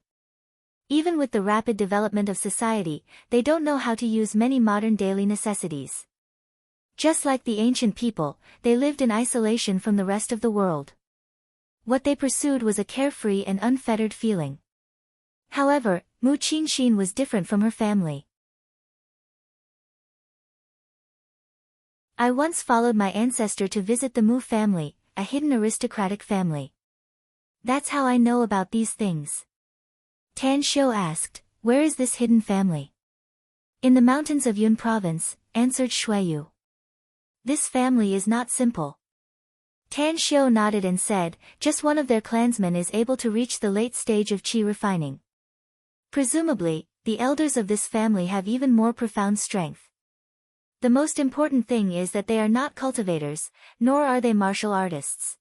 Even with the rapid development of society, they don't know how to use many modern daily necessities. Just like the ancient people, they lived in isolation from the rest of the world. What they pursued was a carefree and unfettered feeling. However, Mu Qinxin was different from her family. I once followed my ancestor to visit the Mu family, a hidden aristocratic family. That's how I know about these things." Tan Xiu asked, "Where is this hidden family?" "In the mountains of Yun province," answered Shuaiyu. "This family is not simple." Tan Xiu nodded and said, "Just one of their clansmen is able to reach the late stage of qi refining. Presumably, the elders of this family have even more profound strength. The most important thing is that they are not cultivators, nor are they martial artists.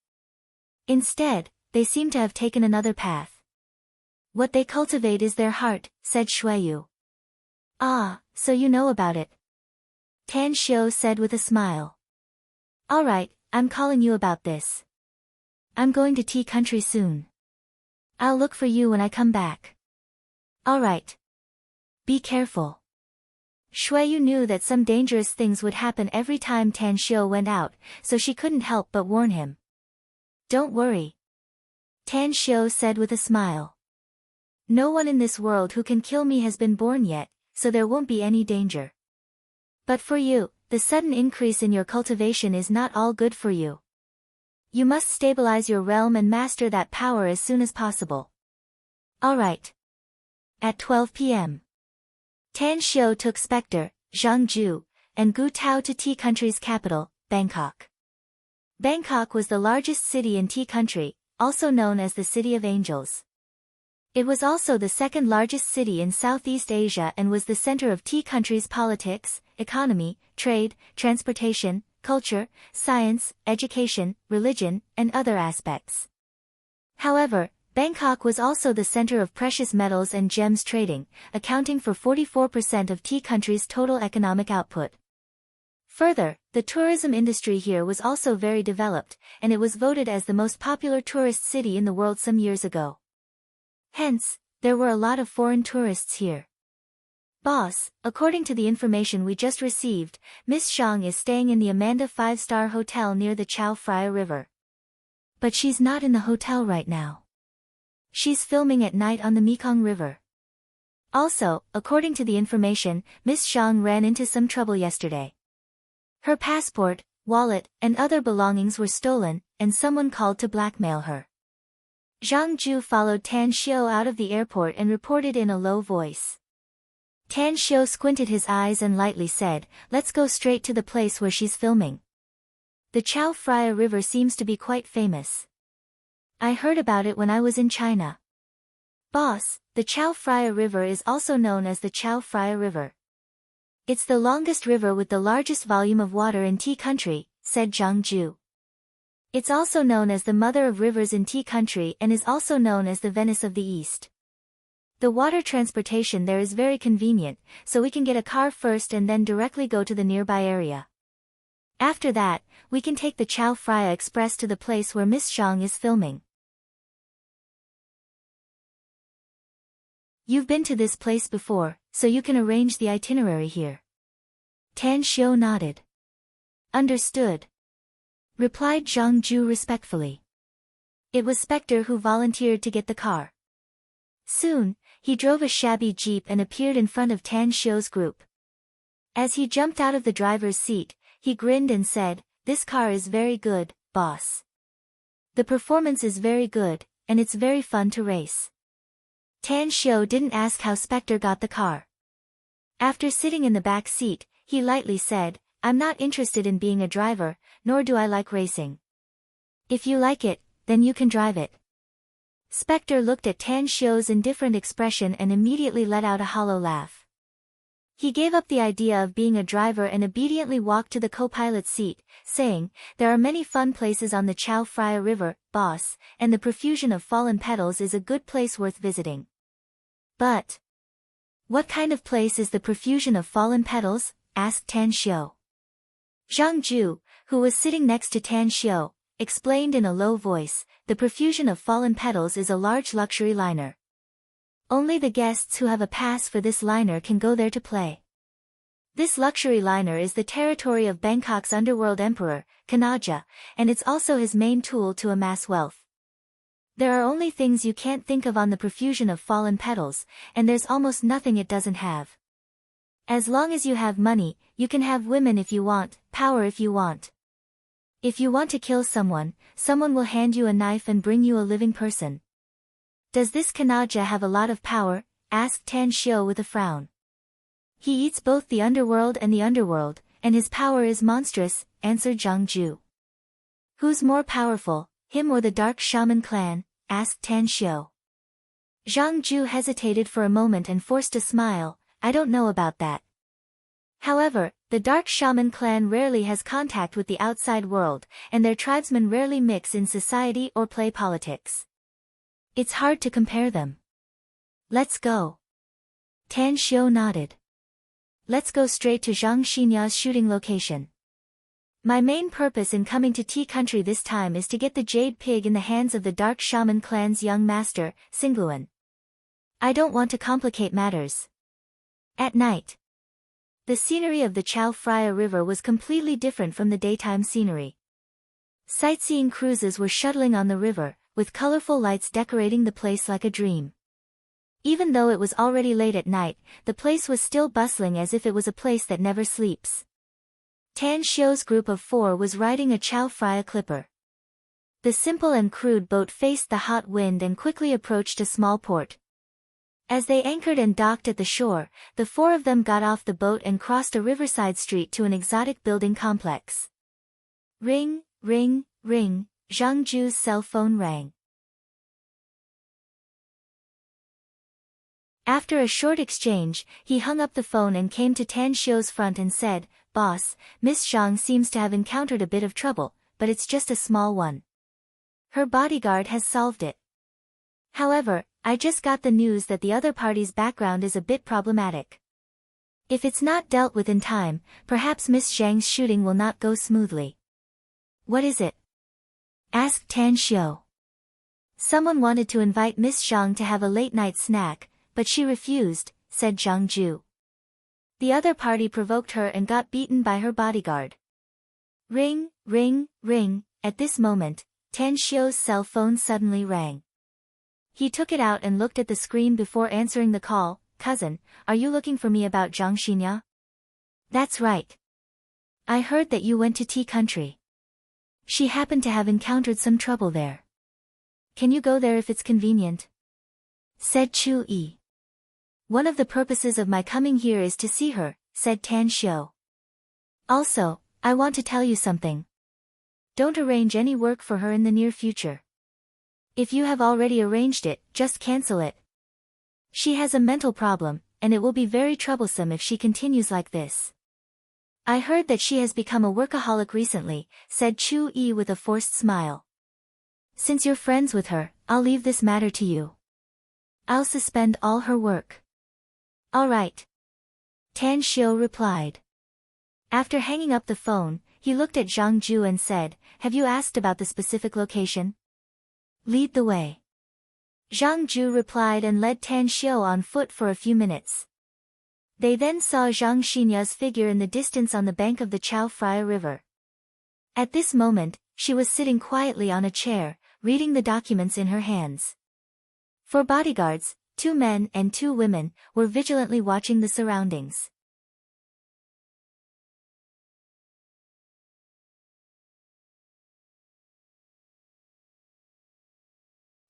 Instead, they seem to have taken another path. What they cultivate is their heart," said Shuaiyu. "Ah, so you know about it," Tan Xiu said with a smile. "All right, I'm calling you about this. I'm going to Tea Country soon. I'll look for you when I come back." "All right. Be careful." Shuaiyu knew that some dangerous things would happen every time Tan Xiu went out, so she couldn't help but warn him. "Don't worry," Tan Xiu said with a smile. "No one in this world who can kill me has been born yet, so there won't be any danger. But for you, the sudden increase in your cultivation is not all good for you. You must stabilize your realm and master that power as soon as possible." "All right. At 12 p.m. Tan Xiu took Spectre, Zhang Ju, and Gu Tao to Tea Country's capital, Bangkok. Bangkok was the largest city in Tea Country, also known as the City of Angels. It was also the second largest city in Southeast Asia and was the center of Tea Country's politics, economy, trade, transportation, culture, science, education, religion, and other aspects. However, Bangkok was also the center of precious metals and gems trading, accounting for 44% of Tea Country's total economic output. Further, the tourism industry here was also very developed, and it was voted as the most popular tourist city in the world some years ago. Hence, there were a lot of foreign tourists here. Boss, according to the information we just received, Miss Zhang is staying in the Amanda 5-star hotel near the Chao Phraya River. But she's not in the hotel right now. She's filming at night on the Mekong River. Also, according to the information, Miss Zhang ran into some trouble yesterday. Her passport, wallet, and other belongings were stolen, and someone called to blackmail her. Zhang Ju followed Tan Xiu out of the airport and reported in a low voice. Tan Xiu squinted his eyes and lightly said, "Let's go straight to the place where she's filming. The Chao Phraya River seems to be quite famous. I heard about it when I was in China." Boss, the Chao Phraya River is also known as the Chao Phraya River. It's the longest river with the largest volume of water in Tea Country, said Zhang Ju. It's also known as the mother of rivers in Tea Country and is also known as the Venice of the East. The water transportation there is very convenient, so we can get a car first and then directly go to the nearby area. After that, we can take the Chao Phraya Express to the place where Miss Zhang is filming. You've been to this place before, so you can arrange the itinerary here. Tan Xiu nodded. Understood, replied Zhang Ju respectfully. It was Spectre who volunteered to get the car. Soon, he drove a shabby jeep and appeared in front of Tan Xiu's group. As he jumped out of the driver's seat, he grinned and said, "This car is very good, boss. The performance is very good, and it's very fun to race." Tan Xiu didn't ask how Spectre got the car. After sitting in the back seat, he lightly said, "I'm not interested in being a driver, nor do I like racing. If you like it, then you can drive it." Spectre looked at Tan Xiu's indifferent expression and immediately let out a hollow laugh. He gave up the idea of being a driver and obediently walked to the co-pilot's seat, saying, "There are many fun places on the Chao Phraya River, boss, and the profusion of fallen petals is a good place worth visiting." "But what kind of place is the profusion of fallen petals?" asked Tan Xiu. Zhang Ju, who was sitting next to Tan Xiu, explained in a low voice, "The profusion of fallen petals is a large luxury liner. Only the guests who have a pass for this liner can go there to play. This luxury liner is the territory of Bangkok's underworld emperor, Kanaja, and it's also his main tool to amass wealth. There are only things you can't think of on the profusion of fallen petals, and there's almost nothing it doesn't have. As long as you have money, you can have women if you want, power if you want. If you want to kill someone, someone will hand you a knife and bring you a living person." "Does this Kanaja have a lot of power?" asked Tan Xiu with a frown. "He eats both the underworld, and his power is monstrous," answered Zhang Ju. "Who's more powerful, him or the Dark Shaman clan?" asked Tan Xiu. Zhang Ju hesitated for a moment and forced a smile. "I don't know about that. However, the Dark Shaman clan rarely has contact with the outside world, and their tribesmen rarely mix in society or play politics. It's hard to compare them." "Let's go." Tan Xiu nodded. "Let's go straight to Zhang Xinya's shooting location. My main purpose in coming to Tea Country this time is to get the Jade Pig in the hands of the Dark Shaman clan's young master, Singluan. I don't want to complicate matters." At night, the scenery of the Chao Phraya River was completely different from the daytime scenery. Sightseeing cruises were shuttling on the river, with colorful lights decorating the place like a dream. Even though it was already late at night, the place was still bustling as if it was a place that never sleeps. Tan Xiu's group of 4 was riding a Chao Phraya clipper. The simple and crude boat faced the hot wind and quickly approached a small port. As they anchored and docked at the shore, the four of them got off the boat and crossed a riverside street to an exotic building complex. Ring, ring, ring, Zhang Ju's cell phone rang. After a short exchange, he hung up the phone and came to Tan Xiu's front and said, "Boss, Miss Zhang seems to have encountered a bit of trouble, but it's just a small one. Her bodyguard has solved it. However, I just got the news that the other party's background is a bit problematic. If it's not dealt with in time, perhaps Miss Zhang's shooting will not go smoothly." "What is it?" asked Tan Xiu. "Someone wanted to invite Miss Zhang to have a late-night snack, but she refused," said Zhang Ju. "The other party provoked her and got beaten by her bodyguard." Ring, ring, ring. At this moment, Tan Xiu's cell phone suddenly rang. He took it out and looked at the screen before answering the call. "Cousin, are you looking for me about Zhang Xinya?" "That's right. I heard that you went to Tea Country. She happened to have encountered some trouble there. Can you go there if it's convenient?" said Chu Yi. "One of the purposes of my coming here is to see her," said Tan Xiu. "Also, I want to tell you something. Don't arrange any work for her in the near future. If you have already arranged it, just cancel it. She has a mental problem, and it will be very troublesome if she continues like this." "I heard that she has become a workaholic recently," said Chu Yi with a forced smile. "Since you're friends with her, I'll leave this matter to you. I'll suspend all her work." "All right," Tan Xiu replied. After hanging up the phone, he looked at Zhang Ju and said, "Have you asked about the specific location? Lead the way." Zhang Ju replied and led Tan Xiu on foot for a few minutes. They then saw Zhang Xinya's figure in the distance on the bank of the Chao Phraya River. At this moment, she was sitting quietly on a chair, reading the documents in her hands. Four bodyguards, 2 men and 2 women, were vigilantly watching the surroundings.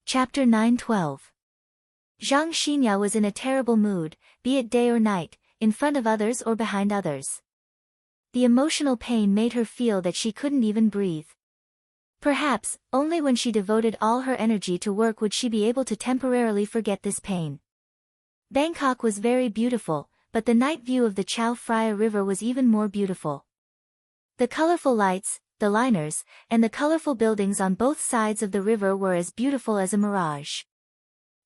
Chapter 9:12. Zhang Xinya was in a terrible mood, be it day or night, in front of others or behind others. The emotional pain made her feel that she couldn't even breathe. Perhaps, only when she devoted all her energy to work would she be able to temporarily forget this pain. Bangkok was very beautiful, but the night view of the Chao Phraya River was even more beautiful. The colorful lights, the liners, and the colorful buildings on both sides of the river were as beautiful as a mirage.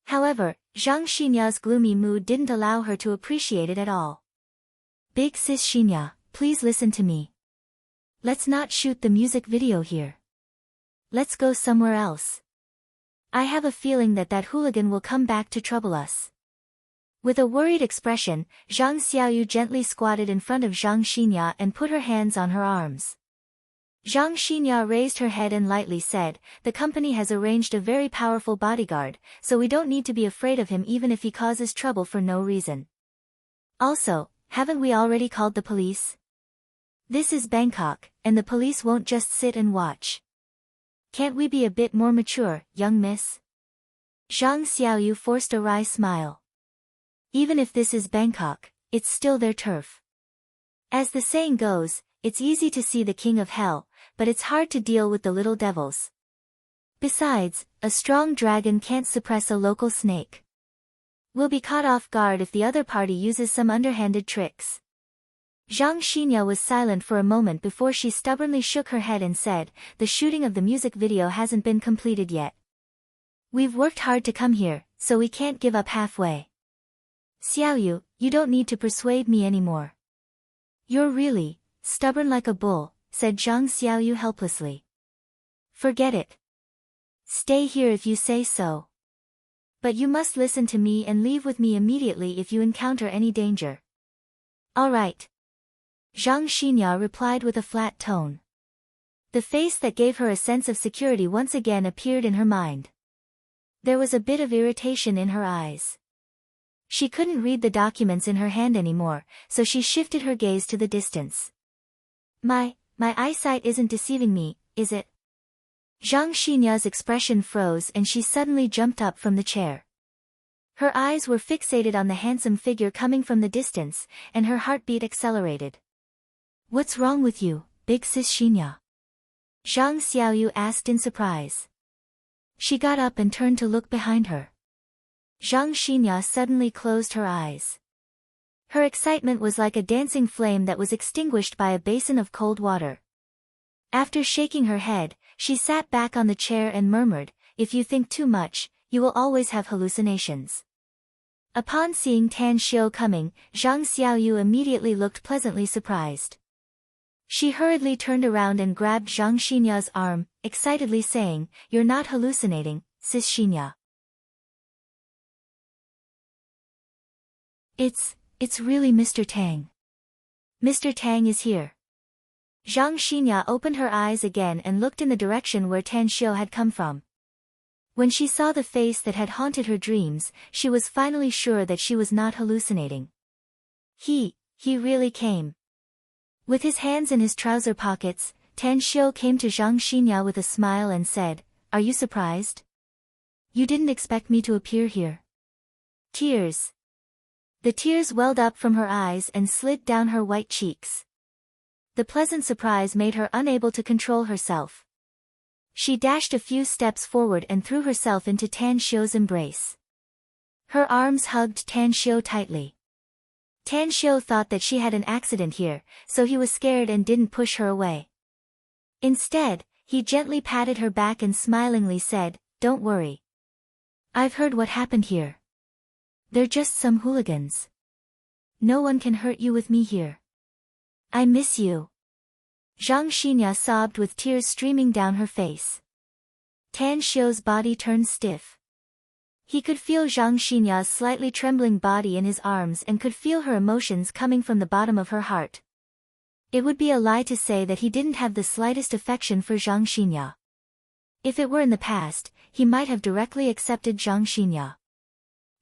However, Zhang Xinya's gloomy mood didn't allow her to appreciate it at all. "Big sis Xinya, please listen to me. Let's not shoot the music video here. Let's go somewhere else. I have a feeling that hooligan will come back to trouble us." With a worried expression, Zhang Xiaoyu gently squatted in front of Zhang Xinya and put her hands on her arms. Zhang Xinya raised her head and lightly said, "The company has arranged a very powerful bodyguard, so we don't need to be afraid of him even if he causes trouble for no reason. Also, haven't we already called the police? This is Bangkok, and the police won't just sit and watch. Can't we be a bit more mature, young miss?" Zhang Xiaoyu forced a wry smile. "Even if this is Bangkok, it's still their turf. As the saying goes, it's easy to see the king of hell, but it's hard to deal with the little devils. Besides, a strong dragon can't suppress a local snake. We'll be caught off guard if the other party uses some underhanded tricks." Zhang Xinya was silent for a moment before she stubbornly shook her head and said, "The shooting of the music video hasn't been completed yet. We've worked hard to come here, so we can't give up halfway. Xiaoyu, you don't need to persuade me anymore. You're really stubborn like a bull," said Zhang Xiaoyu helplessly. "Forget it. Stay here if you say so. But you must listen to me and leave with me immediately if you encounter any danger." "All right," Zhang Xinya replied with a flat tone. The face that gave her a sense of security once again appeared in her mind. There was a bit of irritation in her eyes. She couldn't read the documents in her hand anymore, so she shifted her gaze to the distance. My eyesight isn't deceiving me, is it?" Zhang Xinya's expression froze and she suddenly jumped up from the chair. Her eyes were fixated on the handsome figure coming from the distance, and her heartbeat accelerated. "What's wrong with you, big sis Xinya?" Zhang Xiaoyu asked in surprise. She got up and turned to look behind her. Zhang Xinya suddenly closed her eyes. Her excitement was like a dancing flame that was extinguished by a basin of cold water. After shaking her head, she sat back on the chair and murmured, "If you think too much, you will always have hallucinations." Upon seeing Tan Xiu coming, Zhang Xiaoyu immediately looked pleasantly surprised. She hurriedly turned around and grabbed Zhang Xinya's arm, excitedly saying, "You're not hallucinating, sis Xinya. It's really Mr. Tang. Mr. Tang is here." Zhang Xinya opened her eyes again and looked in the direction where Tan Xiu had come from. When she saw the face that had haunted her dreams, she was finally sure that she was not hallucinating. He really came. With his hands in his trouser pockets, Tan Xiu came to Zhang Xinya with a smile and said, "Are you surprised? You didn't expect me to appear here?" Tears. The tears welled up from her eyes and slid down her white cheeks. The pleasant surprise made her unable to control herself. She dashed a few steps forward and threw herself into Tan Xiu's embrace. Her arms hugged Tan Xiu tightly. Tan Xiu thought that she had an accident here, so he was scared and didn't push her away. Instead, he gently patted her back and smilingly said, "Don't worry. I've heard what happened here. They're just some hooligans. No one can hurt you with me here. I miss you." Zhang Xinya sobbed with tears streaming down her face. Tan Xiu's body turned stiff. He could feel Zhang Xinya's slightly trembling body in his arms and could feel her emotions coming from the bottom of her heart. It would be a lie to say that he didn't have the slightest affection for Zhang Xinya. If it were in the past, he might have directly accepted Zhang Xinya.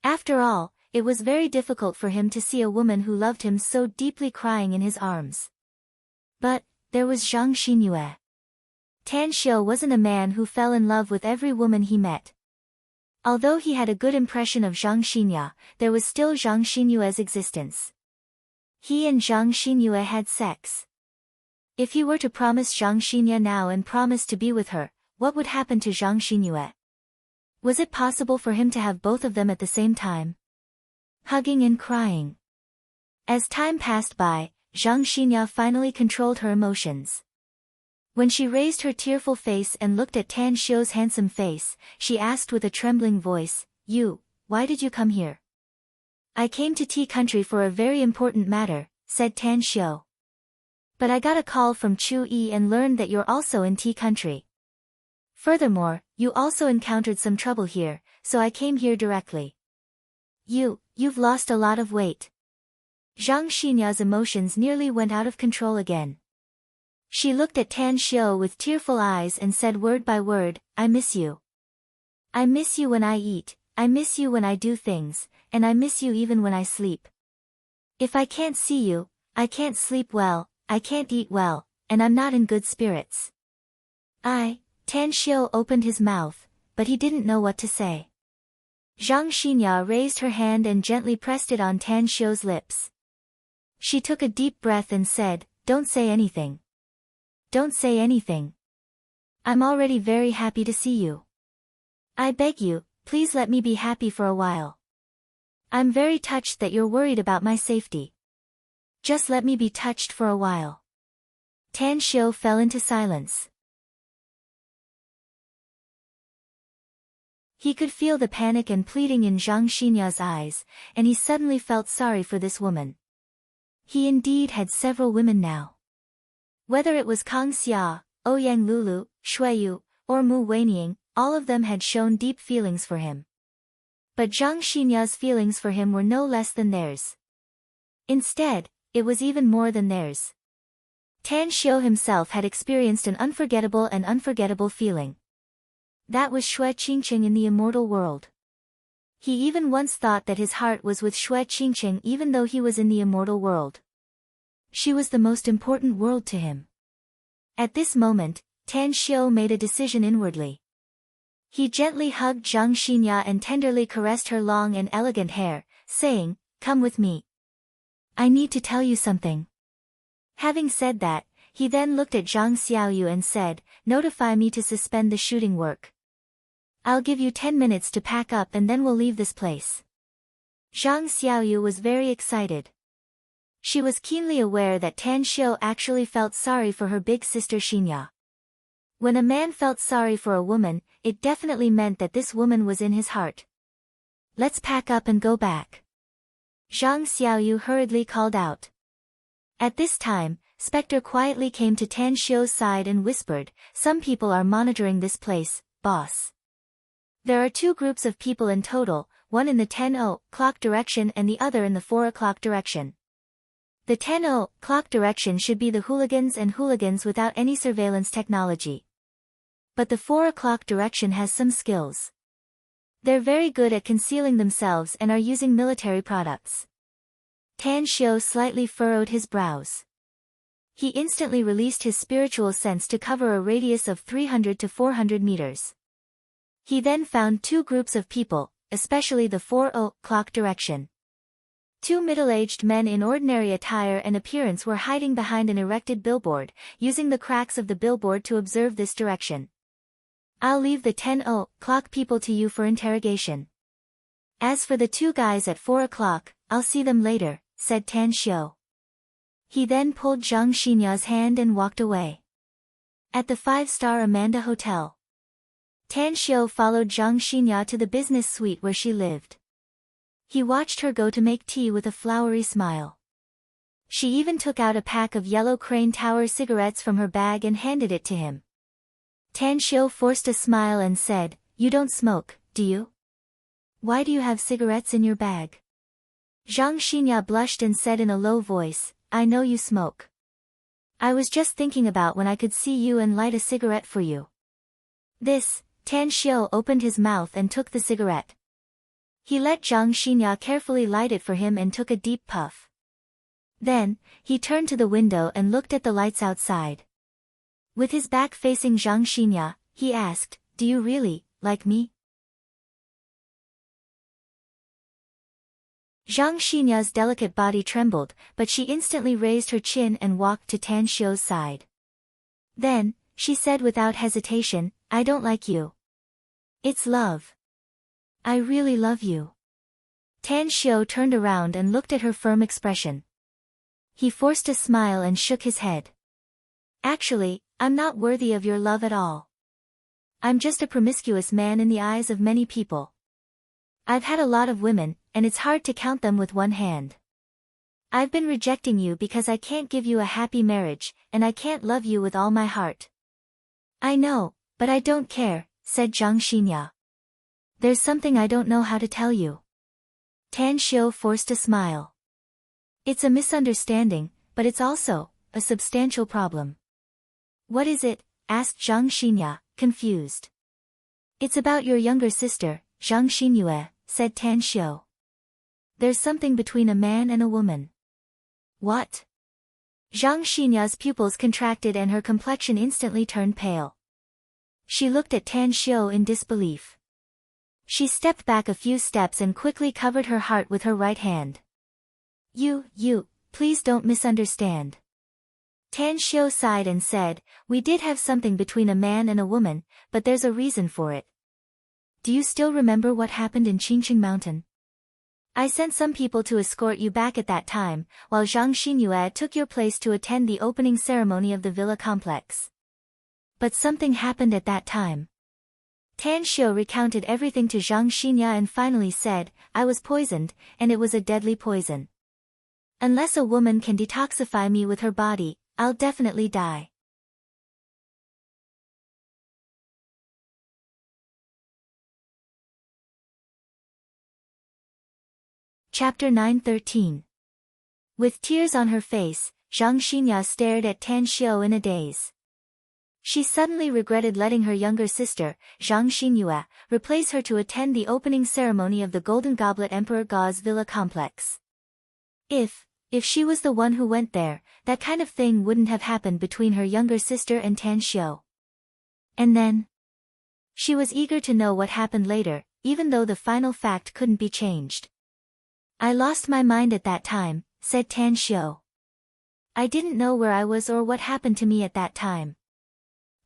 After all, it was very difficult for him to see a woman who loved him so deeply crying in his arms. But there was Zhang Xinyue. Tan Xiu wasn't a man who fell in love with every woman he met. Although he had a good impression of Zhang Xinya, there was still Zhang Xinyue's existence. He and Zhang Xinyue had sex. If he were to promise Zhang Xinya now and promise to be with her, what would happen to Zhang Xinyue? Was it possible for him to have both of them at the same time? Hugging and crying. As time passed by, Zhang Xinya finally controlled her emotions. When she raised her tearful face and looked at Tan Xiu's handsome face, she asked with a trembling voice, Why did you come here?" "I came to Tea Country for a very important matter," said Tan Xiu. "But I got a call from Chu Yi and learned that you're also in Tea Country. Furthermore, you also encountered some trouble here, so I came here directly." You've lost a lot of weight." Zhang Xinya's emotions nearly went out of control again. She looked at Tan Xiu with tearful eyes and said word by word, "I miss you. I miss you when I eat, I miss you when I do things, and I miss you even when I sleep. If I can't see you, I can't sleep well, I can't eat well, and I'm not in good spirits." Tan Xiu opened his mouth, but he didn't know what to say. Zhang Xinya raised her hand and gently pressed it on Tan Xiu's lips. She took a deep breath and said, "Don't say anything. Don't say anything. I'm already very happy to see you. I beg you, please let me be happy for a while. I'm very touched that you're worried about my safety. Just let me be touched for a while." Tan Xiu fell into silence. He could feel the panic and pleading in Zhang Xinya's eyes, and he suddenly felt sorry for this woman. He indeed had several women now. Whether it was Kang Xia, Ouyang Lulu, Shuiyu, or Mu Weining, all of them had shown deep feelings for him. But Zhang Xinya's feelings for him were no less than theirs. Instead, it was even more than theirs. Tan Xiu himself had experienced an unforgettable feeling. That was Xue Qingqing in the immortal world. He even once thought that his heart was with Xue Qingqing even though he was in the immortal world. She was the most important world to him. At this moment, Tan Xiu made a decision inwardly. He gently hugged Zhang Xinya and tenderly caressed her long and elegant hair, saying, "Come with me. I need to tell you something." Having said that, he then looked at Zhang Xiaoyu and said, "Notify me to suspend the shooting work. I'll give you 10 minutes to pack up and then we'll leave this place." Zhang Xiaoyu was very excited. She was keenly aware that Tan Xiu actually felt sorry for her big sister Xinya. When a man felt sorry for a woman, it definitely meant that this woman was in his heart. "Let's pack up and go back," Zhang Xiaoyu hurriedly called out. At this time, Spectre quietly came to Tan Xiu's side and whispered, "Some people are monitoring this place, boss. There are 2 groups of people in total, one in the 10 o'clock direction and the other in the 4 o'clock direction. The 10 o'clock direction should be the hooligans and hooligans without any surveillance technology. But the 4 o'clock direction has some skills. They're very good at concealing themselves and are using military products." Tan Xiu slightly furrowed his brows. He instantly released his spiritual sense to cover a radius of 300 to 400 meters. He then found 2 groups of people, especially the 4 o'clock direction. 2 middle-aged men in ordinary attire and appearance were hiding behind an erected billboard, using the cracks of the billboard to observe this direction. "I'll leave the 10 o'clock people to you for interrogation. As for the 2 guys at 4 o'clock, I'll see them later," said Tan Xiu. He then pulled Zhang Xinya's hand and walked away. At the 5-star Amanda Hotel, Tan Xiu followed Zhang Xinya to the business suite where she lived. He watched her go to make tea with a flowery smile. She even took out a pack of yellow Crane Tower cigarettes from her bag and handed it to him. Tan Xiu forced a smile and said, "You don't smoke, do you? Why do you have cigarettes in your bag?" Zhang Xinya blushed and said in a low voice, "I know you smoke. I was just thinking about when I could see you and light a cigarette for you." Tan Xiu opened his mouth and took the cigarette. He let Zhang Xinya carefully light it for him and took a deep puff. Then, he turned to the window and looked at the lights outside. With his back facing Zhang Xinya, he asked, "Do you really like me?" Zhang Xinya's delicate body trembled, but she instantly raised her chin and walked to Tan Xiu's side. Then, she said without hesitation, "I don't like you. It's love. I really love you." Tan Xiu turned around and looked at her firm expression. He forced a smile and shook his head. "Actually, I'm not worthy of your love at all. I'm just a promiscuous man in the eyes of many people. I've had a lot of women, and it's hard to count them with one hand. I've been rejecting you because I can't give you a happy marriage, and I can't love you with all my heart." "I know, but I don't care," said Zhang Xinya. "There's something I don't know how to tell you." Tan Xiu forced a smile. "It's a misunderstanding, but it's also a substantial problem." "What is it?" asked Zhang Xinya, confused. "It's about your younger sister, Zhang Xinyue," said Tan Xiu. "There's something between a man and a woman." "What?" Zhang Xinya's pupils contracted and her complexion instantly turned pale. She looked at Tan Xiu in disbelief. She stepped back a few steps and quickly covered her heart with her right hand. You, please don't misunderstand." Tan Xiu sighed and said, "We did have something between a man and a woman, but there's a reason for it. Do you still remember what happened in Qingqing Mountain? I sent some people to escort you back at that time, while Zhang Xinyue took your place to attend the opening ceremony of the villa complex. But something happened at that time." Tan Xiu recounted everything to Zhang Xinya and finally said, "I was poisoned, and it was a deadly poison. Unless a woman can detoxify me with her body, I'll definitely die." Chapter 9:13. With tears on her face, Zhang Xinya stared at Tan Xiu in a daze. She suddenly regretted letting her younger sister, Zhang Xinyue, replace her to attend the opening ceremony of the Golden Goblet Emperor Ga's villa complex. If she was the one who went there, that kind of thing wouldn't have happened between her younger sister and Tan Xiu. And then, She was eager to know what happened later, even though the final fact couldn't be changed. I lost my mind at that time, said Tan Xiu. I didn't know where I was or what happened to me at that time.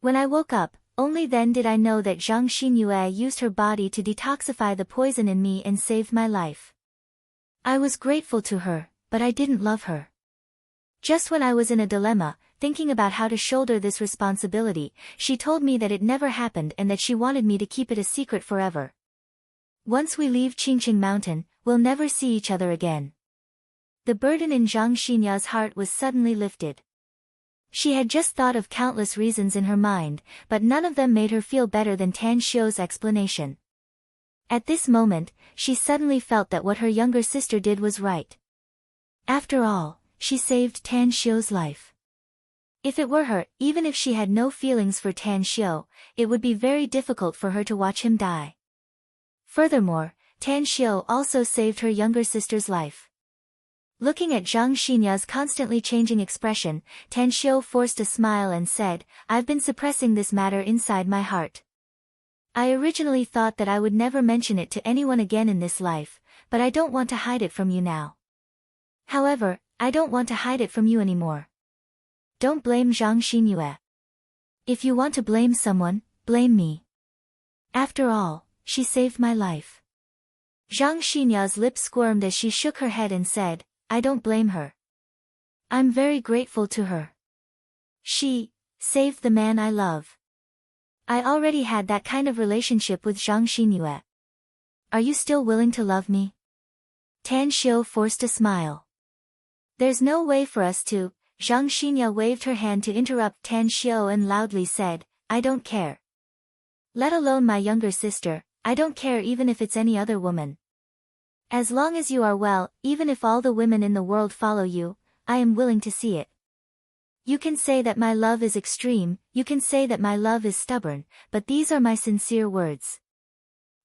When I woke up, only then did I know that Zhang Xinyue used her body to detoxify the poison in me and saved my life. I was grateful to her, but I didn't love her. Just when I was in a dilemma, thinking about how to shoulder this responsibility, she told me that it never happened and that she wanted me to keep it a secret forever. Once we leave Qingqing Mountain, we'll never see each other again. The burden in Zhang Xinya's heart was suddenly lifted. She had just thought of countless reasons in her mind, but none of them made her feel better than Tan Xiu's explanation. At this moment, she suddenly felt that what her younger sister did was right. After all, she saved Tan Xiu's life. If it were her, even if she had no feelings for Tan Xiu, it would be very difficult for her to watch him die. Furthermore, Tan Xiu also saved her younger sister's life. Looking at Zhang Xinya's constantly changing expression, Tan Xiu forced a smile and said, I've been suppressing this matter inside my heart. I originally thought that I would never mention it to anyone again in this life, but I don't want to hide it from you now. However, I don't want to hide it from you anymore. Don't blame Zhang Xinyue. If you want to blame someone, blame me. After all, she saved my life. Zhang Xinya's lips squirmed as she shook her head and said, I don't blame her. I'm very grateful to her. She saved the man I love. I already had that kind of relationship with Zhang Xinyue. Are you still willing to love me? Tan Xiu forced a smile. There's no way for us to. Zhang Xinyue waved her hand to interrupt Tan Xiu and loudly said, I don't care. Let alone my younger sister, I don't care even if it's any other woman. As long as you are well, even if all the women in the world follow you, I am willing to see it. You can say that my love is extreme, you can say that my love is stubborn, but these are my sincere words.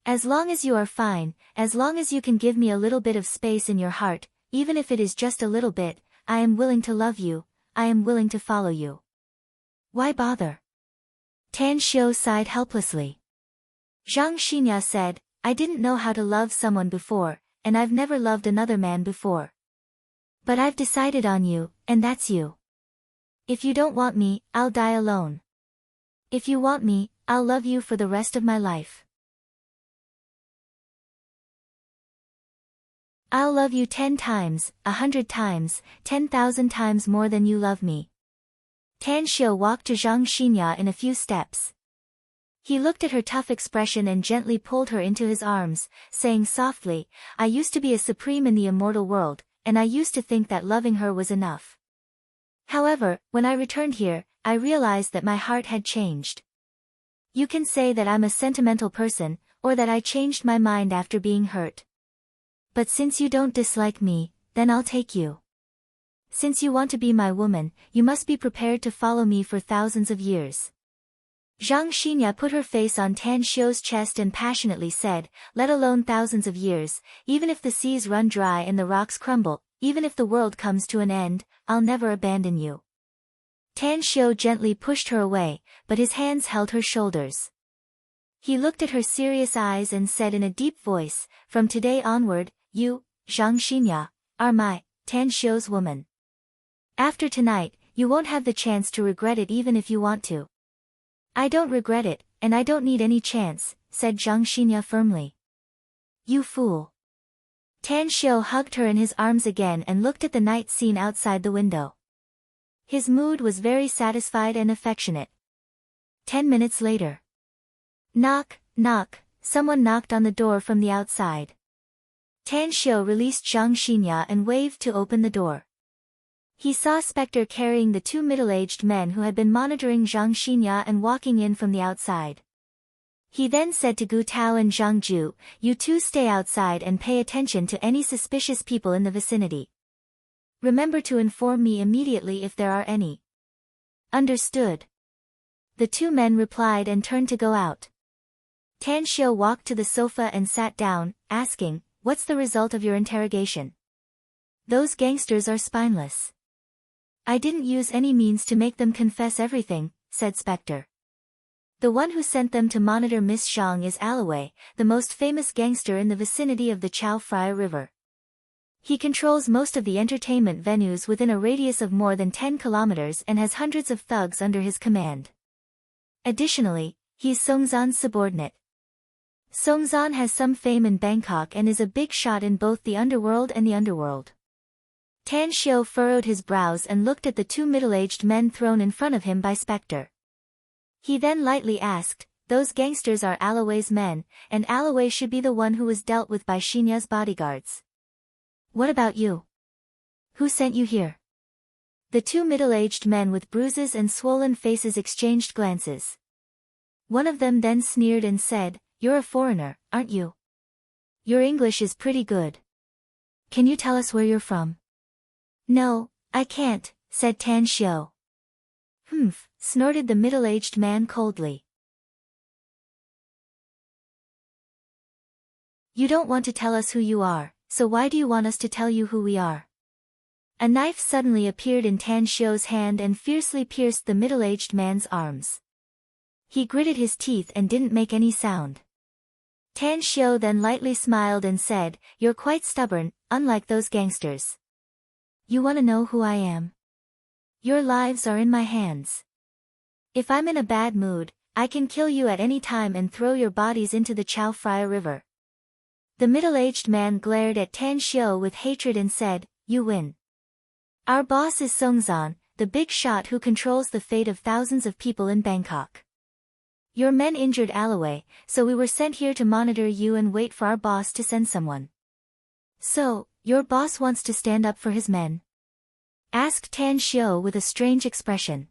As long as you are fine, as long as you can give me a little bit of space in your heart, even if it is just a little bit, I am willing to love you, I am willing to follow you. Why bother? Tan Xiu sighed helplessly. Zhang Xinya said, I didn't know how to love someone before, and I've never loved another man before. But I've decided on you, and that's you. If you don't want me, I'll die alone. If you want me, I'll love you for the rest of my life. I'll love you 10 times, 100 times, 10,000 times more than you love me. Tan Xiu walked to Zhang Xinya in a few steps. He looked at her tough expression and gently pulled her into his arms, saying softly, I used to be a supreme in the immortal world, and I used to think that loving her was enough. However, when I returned here, I realized that my heart had changed. You can say that I'm a sentimental person, or that I changed my mind after being hurt. But since you don't dislike me, then I'll take you. Since you want to be my woman, you must be prepared to follow me for thousands of years. Zhang Xinya put her face on Tan Xiu's chest and passionately said, let alone thousands of years, even if the seas run dry and the rocks crumble, even if the world comes to an end, I'll never abandon you. Tan Xiu gently pushed her away, but his hands held her shoulders. He looked at her serious eyes and said in a deep voice, from today onward, you, Zhang Xinya, are my, Tan Xiu's woman. After tonight, you won't have the chance to regret it even if you want to. I don't regret it, and I don't need any chance, said Zhang Xinya firmly. You fool. Tan Xiu hugged her in his arms again and looked at the night scene outside the window. His mood was very satisfied and affectionate. 10 minutes later. Knock, knock, someone knocked on the door from the outside. Tan Xiu released Zhang Xinya and waved to open the door. He saw Spectre carrying the 2 middle-aged men who had been monitoring Zhang Xinya and walking in from the outside. He then said to Gu Tao and Zhang Ju, you two stay outside and pay attention to any suspicious people in the vicinity. Remember to inform me immediately if there are any. Understood. The 2 men replied and turned to go out. Tan Xiu walked to the sofa and sat down, asking, what's the result of your interrogation? Those gangsters are spineless. I didn't use any means to make them confess everything, said Spectre. The one who sent them to monitor Miss Zhang is Alloway, the most famous gangster in the vicinity of the Chao Phraya River. He controls most of the entertainment venues within a radius of more than 10 kilometers and has hundreds of thugs under his command. Additionally, he's Songzan's subordinate. Songzan has some fame in Bangkok and is a big shot in both the underworld and the underworld. Tan Xiu furrowed his brows and looked at the two middle-aged men thrown in front of him by Spectre. He then lightly asked, "Those gangsters are Alloway's men, and Alloway should be the one who was dealt with by Xinya's bodyguards. What about you? Who sent you here?" The two middle-aged men with bruises and swollen faces exchanged glances. One of them then sneered and said, "You're a foreigner, aren't you? Your English is pretty good. Can you tell us where you're from?" "No, I can't," said Tan Xiu. "Humph," snorted the middle-aged man coldly. "You don't want to tell us who you are, so why do you want us to tell you who we are?" A knife suddenly appeared in Tan Xiu's hand and fiercely pierced the middle-aged man's arms. He gritted his teeth and didn't make any sound. Tan Xiu then lightly smiled and said, "You're quite stubborn, unlike those gangsters. You want to know who I am? Your lives are in my hands. If I'm in a bad mood, I can kill you at any time and throw your bodies into the Chao Phraya River." The middle-aged man glared at Tan Xiu with hatred and said, "You win. Our boss is Songzan, the big shot who controls the fate of thousands of people in Bangkok. Your men injured Alloway, so we were sent here to monitor you and wait for our boss to send someone." "So, your boss wants to stand up for his men?" asked Tan Xiu with a strange expression.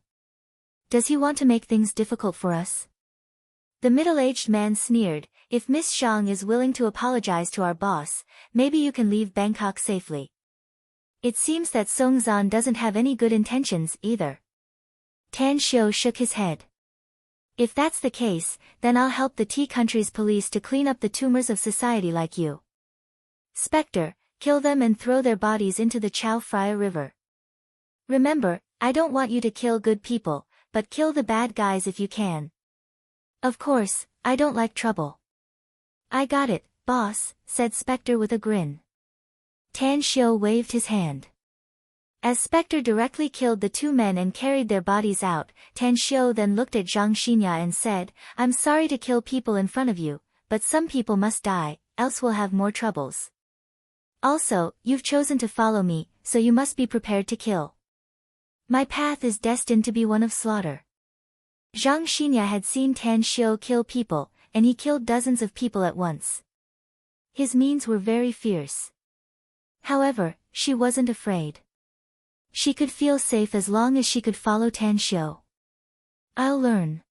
"Does he want to make things difficult for us?" The middle-aged man sneered, "If Miss Zhang is willing to apologize to our boss, maybe you can leave Bangkok safely. It seems that Songzan doesn't have any good intentions either." Tan Xiu shook his head. "If that's the case, then I'll help the T country's police to clean up the tumors of society like you. Spectre, kill them and throw their bodies into the Chao Phraya River. Remember, I don't want you to kill good people, but kill the bad guys if you can. Of course, I don't like trouble." "I got it, boss," said Spectre with a grin. Tan Xiu waved his hand. As Spectre directly killed the two men and carried their bodies out, Tan Xiu then looked at Zhang Xinya and said, "I'm sorry to kill people in front of you, but some people must die, else we'll have more troubles. Also, you've chosen to follow me, so you must be prepared to kill. My path is destined to be one of slaughter." Zhang Xinya had seen Tan Xiu kill people, and he killed dozens of people at once. His means were very fierce. However, she wasn't afraid. She could feel safe as long as she could follow Tan Xiu. "I'll learn."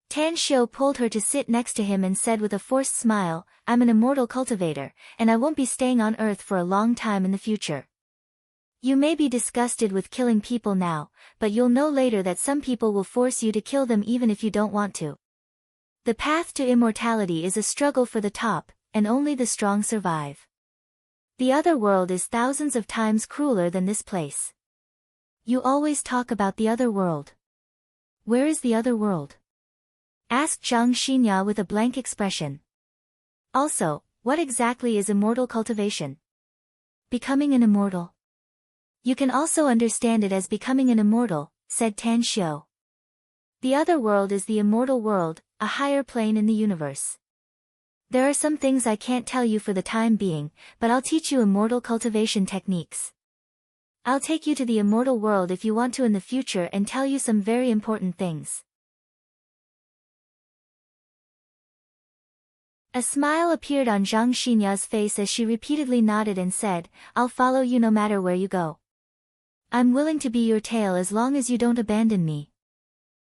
Tan Xiu pulled her to sit next to him and said with a forced smile, "I'm an immortal cultivator, and I won't be staying on Earth for a long time in the future. You may be disgusted with killing people now, but you'll know later that some people will force you to kill them even if you don't want to. The path to immortality is a struggle for the top, and only the strong survive. The other world is thousands of times crueler than this place. You always talk about the other world. Where is the other world?" asked Zhang Xinya with a blank expression. "Also, what exactly is immortal cultivation?" "Becoming an immortal. You can also understand it as becoming an immortal," said Tan Xiu. "The other world is the immortal world, a higher plane in the universe. There are some things I can't tell you for the time being, but I'll teach you immortal cultivation techniques. I'll take you to the immortal world if you want to in the future and tell you some very important things." A smile appeared on Zhang Xinya's face as she repeatedly nodded and said, "I'll follow you no matter where you go. I'm willing to be your tail as long as you don't abandon me."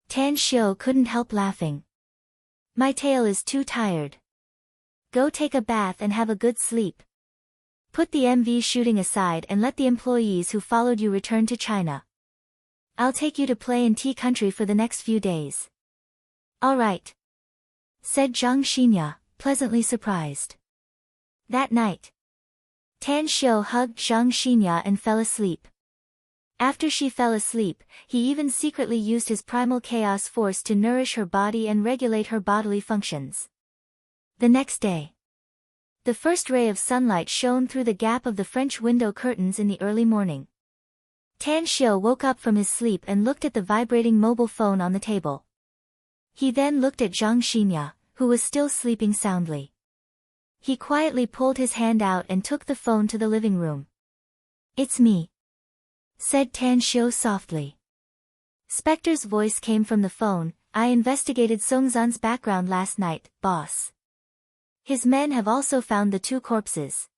Tan Xiu couldn't help laughing. "My tail is too tired. Go take a bath and have a good sleep. Put the MV shooting aside and let the employees who followed you return to China. I'll take you to play in T country for the next few days." "All right," said Zhang Xinya, pleasantly surprised. That night, Tan Xiu hugged Zhang Xinya and fell asleep. After she fell asleep, he even secretly used his primal chaos force to nourish her body and regulate her bodily functions. The next day, the first ray of sunlight shone through the gap of the French window curtains in the early morning. Tan Xiu woke up from his sleep and looked at the vibrating mobile phone on the table. He then looked at Zhang Xinya, who was still sleeping soundly. He quietly pulled his hand out and took the phone to the living room. "It's me," said Tan Xiu softly. Spectre's voice came from the phone. "I investigated Songzhan's background last night, boss. His men have also found the 2 corpses.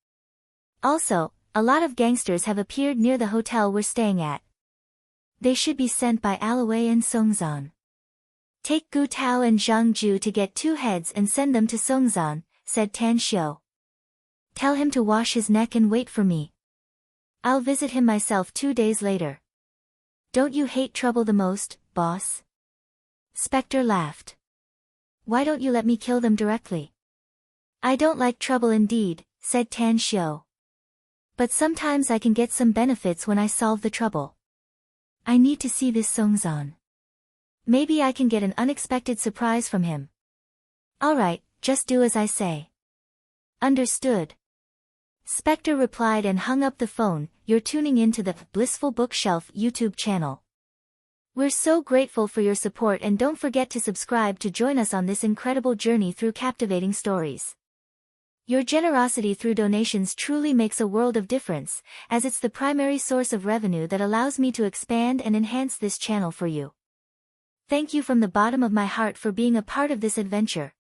Also, a lot of gangsters have appeared near the hotel we're staying at. They should be sent by Alloway and Songzhan. Take Gu Tao and Zhang Ju to get 2 heads and send them to Songzhan," said Tan Xiu. "Tell him to wash his neck and wait for me. I'll visit him myself 2 days later." "Don't you hate trouble the most, boss?" Spectre laughed. "Why don't you let me kill them directly?" "I don't like trouble indeed," said Tan Xiu. "But sometimes I can get some benefits when I solve the trouble. I need to see this Songzhan. Maybe I can get an unexpected surprise from him." "Alright, just do as I say." "Understood." Spectre replied and hung up the phone. You're tuning in to the Blissful Bookshelf YouTube channel. We're so grateful for your support, and don't forget to subscribe to join us on this incredible journey through captivating stories. Your generosity through donations truly makes a world of difference, as it's the primary source of revenue that allows me to expand and enhance this channel for you. Thank you from the bottom of my heart for being a part of this adventure.